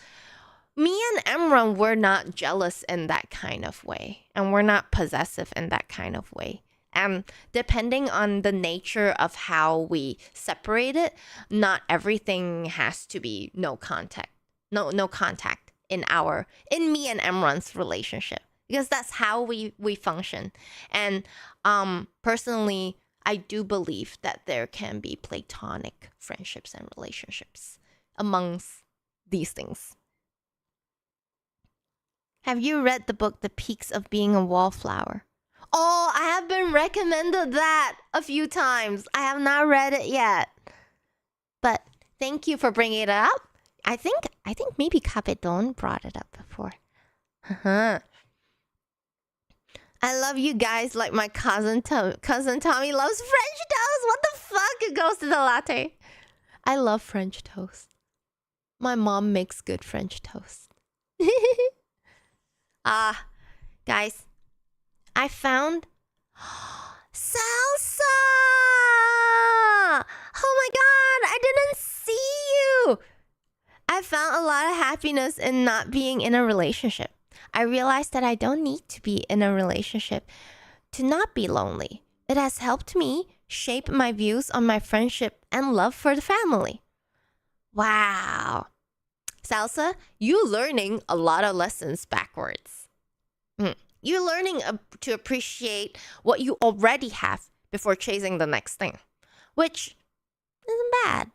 me and Emron, we're not jealous in that kind of way. And we're not possessive in that kind of way. And depending on the nature of how we separate it, not everything has to be no contact. No contact in me and Emron's relationship. Because that's how we function. And personally, I do believe that there can be platonic friendships and relationships amongst these things. Have you read the book The Peaks of Being a Wallflower? Oh, I have been recommended that a few times. I have not read it yet. But thank you for bringing it up. I think maybe Capedon brought it up before. I love you guys like my cousin Tommy loves French toast. What the fuck? It goes to the latte. I love French toast. My mom makes good French toast. Guys, I found salsa. Oh my god, I didn't see you. I found a lot of happiness in not being in a relationship. I realized that I don't need to be in a relationship to not be lonely. It has helped me shape my views on my friendship and love for the family. Wow. Salsa, you learning a lot of lessons backwards. You're learning to appreciate what you already have before chasing the next thing, which isn't bad.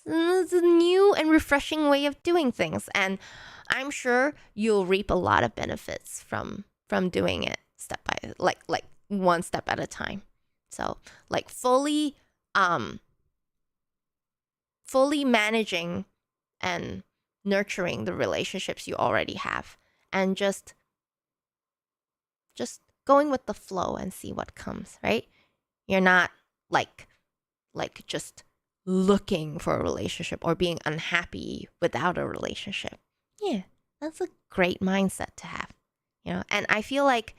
It's a new and refreshing way of doing things, and I'm sure you'll reap a lot of benefits from doing it step by like one step at a time. So like fully managing and nurturing the relationships you already have, and just going with the flow and see what comes, right? You're not like just looking for a relationship or being unhappy without a relationship. Yeah, that's a great mindset to have, you know? And I feel like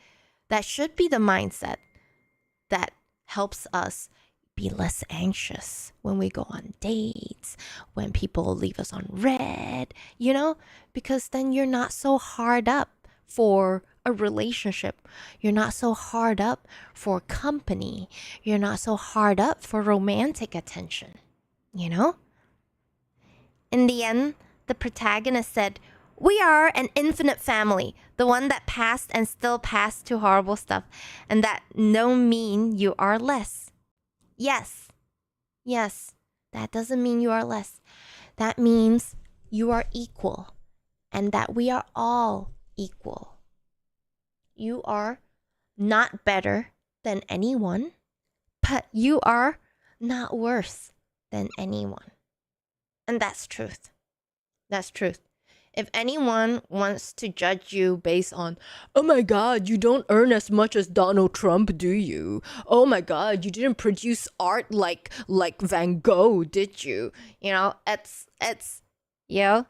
that should be the mindset that helps us be less anxious when we go on dates, when people leave us on red, you know? Because then you're not so hard up for a relationship. You're not so hard up for company. You're not so hard up for romantic attention, you know? In the end, the protagonist said, "We are an infinite family, the one that passed and still passed to horrible stuff, and that no mean you are less." Yes, that doesn't mean you are less. That means you are equal, and that we are all equal. You are not better than anyone, but you are not worse than anyone. And that's truth. That's truth. If anyone wants to judge you based on, "Oh my god, you don't earn as much as Donald Trump, do you? Oh my god, you didn't produce art like Van Gogh, did you?" You know, it's you know,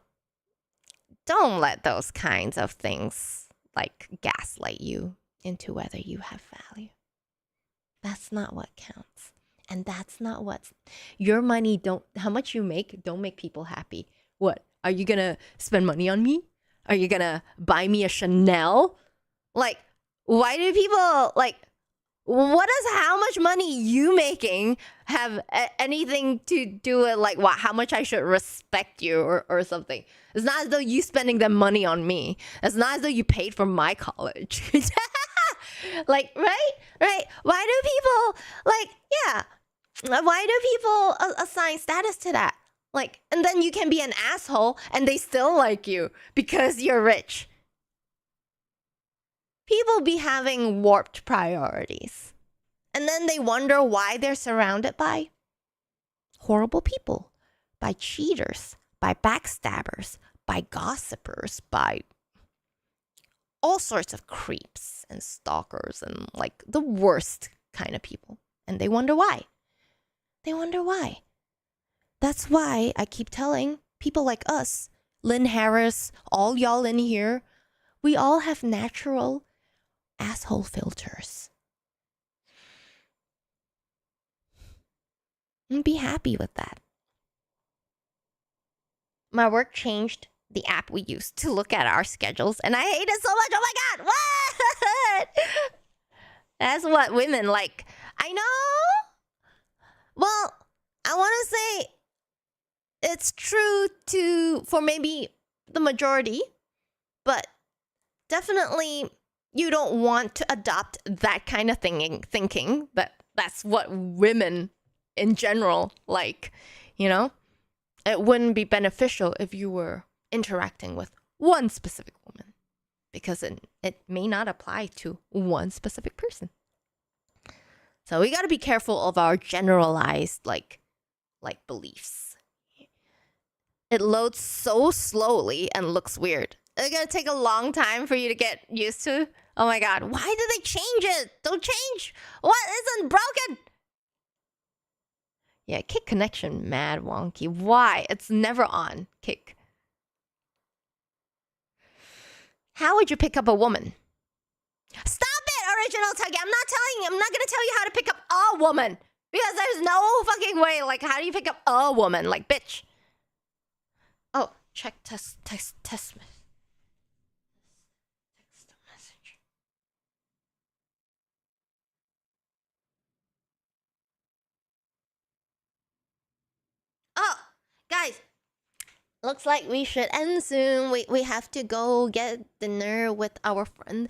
don't let those kinds of things like gaslight you into whether you have value. That's not what counts. And that's not what your money how much you make don't make people happy. What? Are you gonna spend money on me? Are you gonna buy me a Chanel? Like, why do people like, what does how much money you making have anything to do with like what, how much I should respect you or something? It's not as though you spending the money on me. It's not as though you paid for my college. Like, right? Why do people why do people assign status to that? Like, and then you can be an asshole and they still like you because you're rich. People be having warped priorities. And then they wonder why they're surrounded by horrible people, by cheaters, by backstabbers, by gossipers, by all sorts of creeps and stalkers and like the worst kind of people. And they wonder why. They wonder why. That's why I keep telling people like us, Lynn Harris, all y'all in here, we all have natural asshole filters. And be happy with that. My work changed the app we use to look at our schedules, and I hate it so much. Oh my god, what? That's what women like. I know. Well, I want to say it's true for maybe the majority, but definitely you don't want to adopt that kind of thinking. That's what women in general like, you know? It wouldn't be beneficial if you were interacting with one specific woman, because it may not apply to one specific person. So we got to be careful of our generalized like beliefs. It loads so slowly and looks weird. It's going to take a long time for you to get used to. Oh my god, why did they change it? Don't change. What isn't broken? Yeah, Kick connection, mad wonky. Why? It's never on, Kick. How would you pick up a woman? Stop it, Original Tuggy. I'm not going to tell you how to pick up a woman. Because there's no fucking way. Like, how do you pick up a woman? Like, bitch. Oh, check text message. Oh, guys, looks like we should end soon. We have to go get dinner with our friend.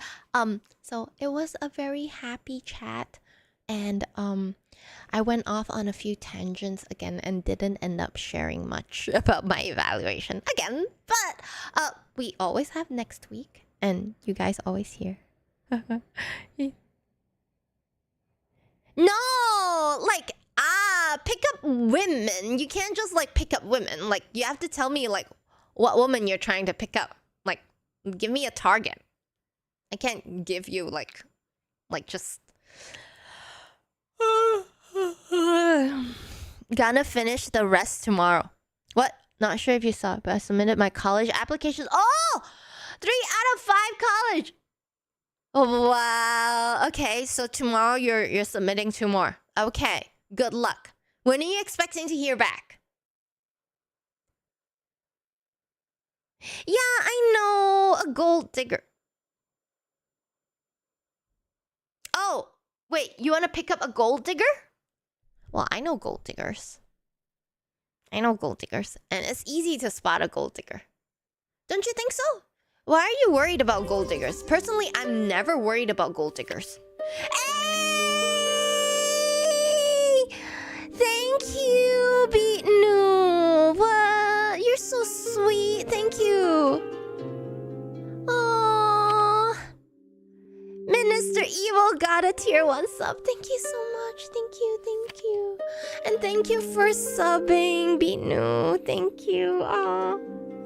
So it was a very happy chat, and I went off on a few tangents again and didn't end up sharing much about my evaluation again. But we always have next week, and you guys always hear. No, like pick up women. You can't just like pick up women. Like you have to tell me like what woman you're trying to pick up. Like give me a target. I can't give you like just gonna finish the rest tomorrow. What? Not sure if you saw it, but I submitted my college applications. Oh! 3 out of 5 college. Oh wow. Okay, so tomorrow you're submitting 2 more. Okay. Good luck. When are you expecting to hear back? Yeah, I know. A gold digger. Oh, wait. You want to pick up a gold digger? Well, I know gold diggers. And it's easy to spot a gold digger. Don't you think so? Why are you worried about gold diggers? Personally, I'm never worried about gold diggers. Thank you, Beatnu. What? You're so sweet. Thank you. Aww. Minister Evil got a tier 1 sub. Thank you so much. Thank you. And thank you for subbing, Beatnu. Thank you. Aw,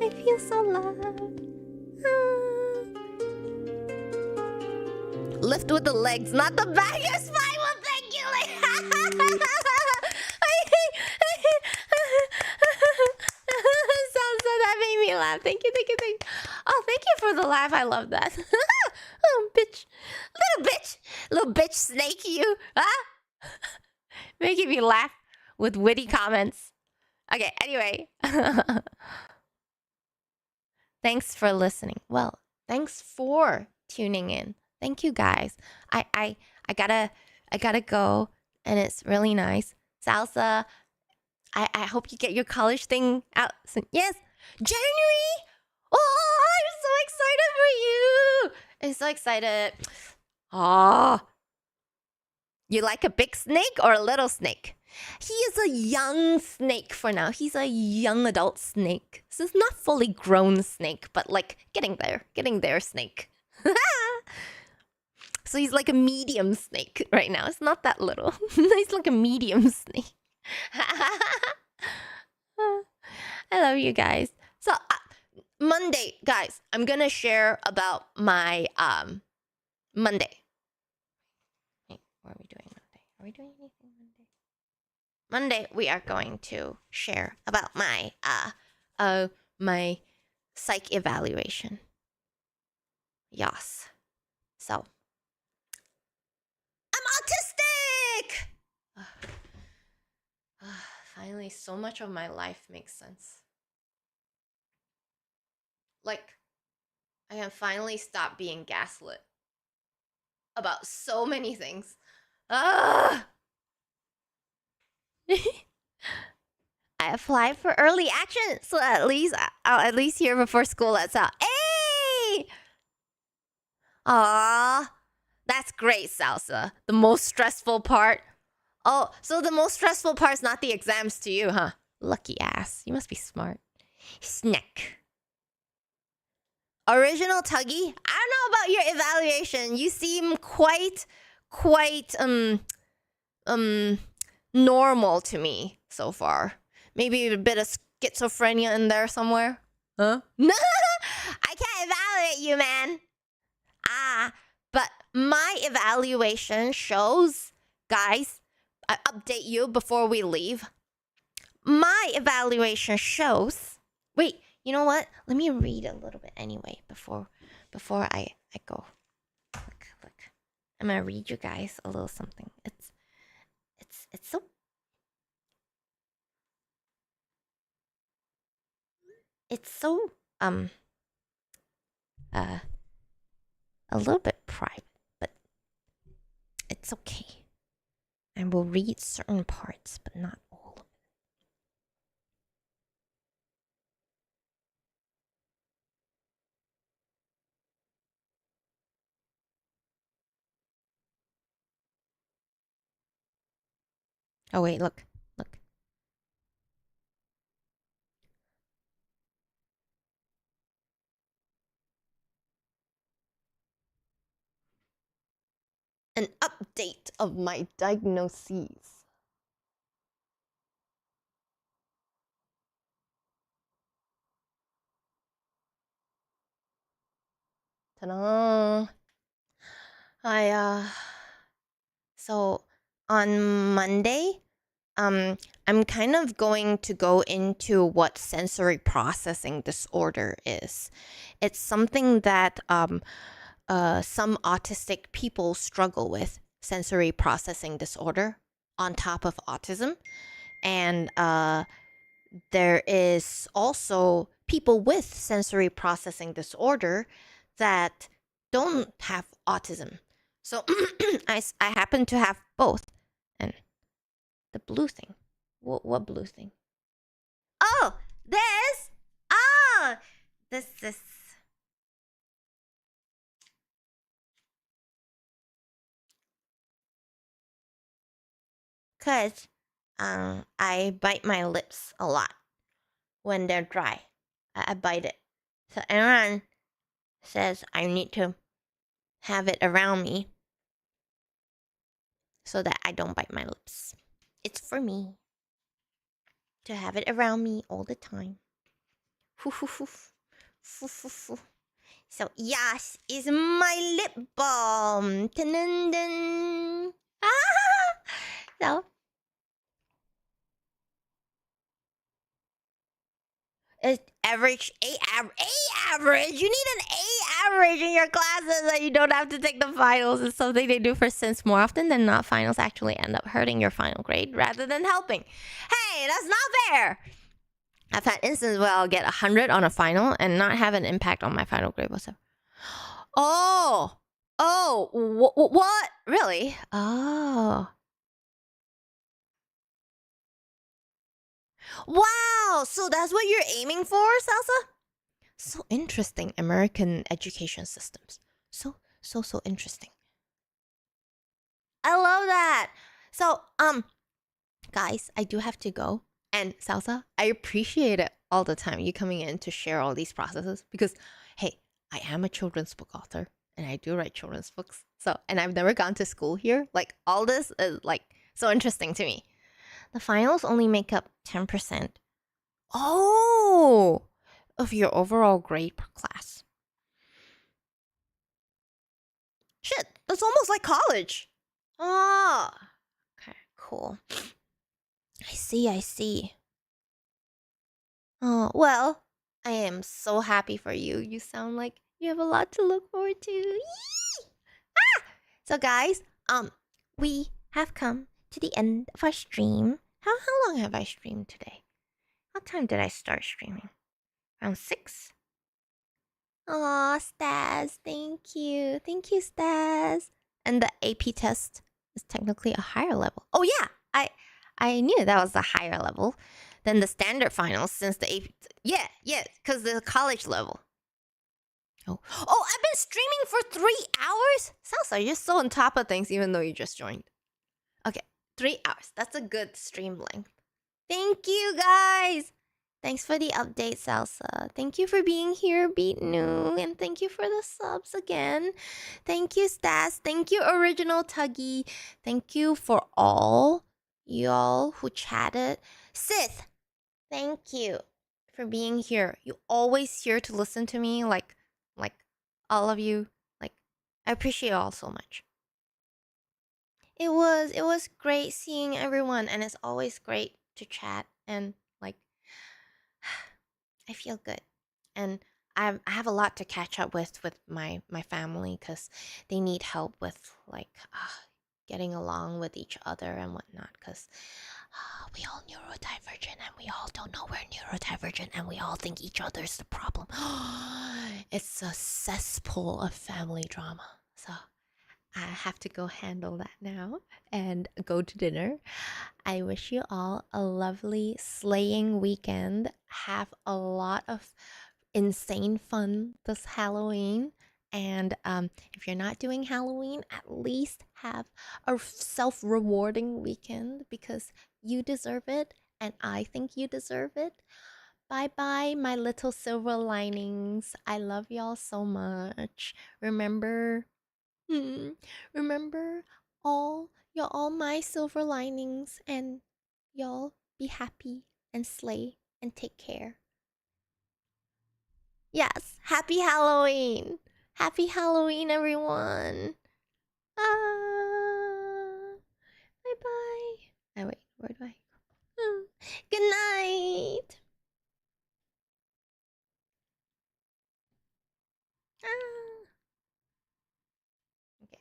I feel so loved. Lift with the legs, not the back. You're fine. Well, thank you. So that made me laugh. Thank you. Oh, thank you for the laugh. I love that. Oh, bitch. Little bitch snake, you. Huh? Making me laugh with witty comments. Okay, anyway. Thanks for listening. Well, thanks for tuning in. Thank you guys. I gotta go, and it's really nice. Salsa, I hope you get your college thing out soon. Yes, January. Oh, I'm so excited for you. I'm so excited. Oh, you like a big snake or a little snake? He is a young snake for now. He's a young adult snake. So it's not fully grown snake, but like getting there snake. So he's like a medium snake right now. It's not that little. He's like a medium snake. I love you guys. So Monday, guys, I'm gonna share about my Monday. Hey, what are we doing Monday? Are we doing anything Monday? Monday, we are going to share about my my psych evaluation. Yes. So I'm autistic! Finally, so much of my life makes sense. Like, I can finally stop being gaslit about so many things. I applied for early action, so at least I'll at least hear before school lets out. Hey! Aww, that's great, Salsa. The most stressful part. Oh, so the most stressful part's not the exams to you, huh? Lucky ass. You must be smart. Snack. Original Tuggy? I don't know about your evaluation. You seem quite normal to me so far. Maybe a bit of schizophrenia in there somewhere. Huh? No, I can't evaluate you, man. But my evaluation shows, guys, I update you before we leave. My evaluation shows. Wait, you know what? Let me read a little bit anyway before I go. Look. I'm gonna read you guys a little something. It's so. It's so a little bit private, but it's okay. I will read certain parts, but not all of it. Oh wait, look. An update of my diagnoses. Ta-da! So on Monday, I'm kind of going to go into what sensory processing disorder is. It's something that some autistic people struggle with, sensory processing disorder on top of autism. And there is also people with sensory processing disorder that don't have autism. So I happen to have both. And the blue thing. What blue thing? Oh, this? Oh, this. Cause I bite my lips a lot when they're dry. I bite it. So Aaron says I need to have it around me so that I don't bite my lips. It's for me to have it around me all the time. So yes, is my lip balm. Dun-dun-dun. So it's average. You need an A average in your classes that you don't have to take the finals. It's something they do for since more often than not, finals actually end up hurting your final grade rather than helping. Hey, that's not fair. I've had instances where I'll get 100 on a final and not have an impact on my final grade whatsoever. Oh, what? Really? Oh. Wow, so that's what you're aiming for, Salsa? So interesting, American education systems. So interesting. I love that. So, guys, I do have to go. And Salsa, I appreciate it all the time, you coming in to share all these processes because, hey, I am a children's book author and I do write children's books. So, and I've never gone to school here. Like, all this is like so interesting to me. The finals only make up 10%. Oh, of your overall grade per class. Shit, that's almost like college. Oh, okay, cool. I see. Oh, well, I am so happy for you. You sound like you have a lot to look forward to. Yee! Ah! So guys, we have come to the end of our stream. How long have I streamed today? What time did I start streaming? Around 6? Aw, Stas, thank you. Thank you, Stas. And the AP test is technically a higher level. Oh yeah, I knew that was a higher level than the standard finals since the AP. Yeah, because the college level. Oh, I've been streaming for 3 hours. Sounds like you're so on top of things, even though you just joined. Okay, 3 hours. That's a good stream length. Thank you, guys. Thanks for the update, Salsa. Thank you for being here, Beat New. And thank you for the subs again. Thank you, Stas. Thank you, Original Tuggy. Thank you for all y'all who chatted. Sith, thank you for being here. You always here to listen to me, like all of you. Like, I appreciate y'all so much. It was great seeing everyone, and it's always great to chat and like I feel good, and I have a lot to catch up with my family because they need help with like getting along with each other and whatnot. Because we all neurodivergent, and we all don't know we're neurodivergent, and we all think each other's the problem. It's a cesspool of family drama. So I have to go handle that now and go to dinner. I wish you all a lovely slaying weekend. Have a lot of insane fun this Halloween. And if you're not doing Halloween, at least have a self rewarding weekend because you deserve it. And I think you deserve it. Bye bye, my little silver linings. I love y'all so much. Remember, remember you're all my silver linings, and y'all be happy and slay and take care. Yes, happy Halloween! Happy Halloween, everyone! Bye bye. Oh, wait, where do I go? Good night! Ah. Okay.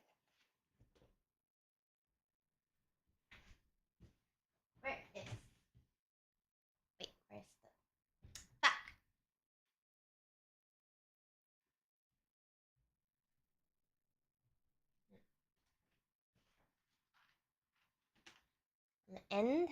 Where is. Wait, where's the. Back! The end?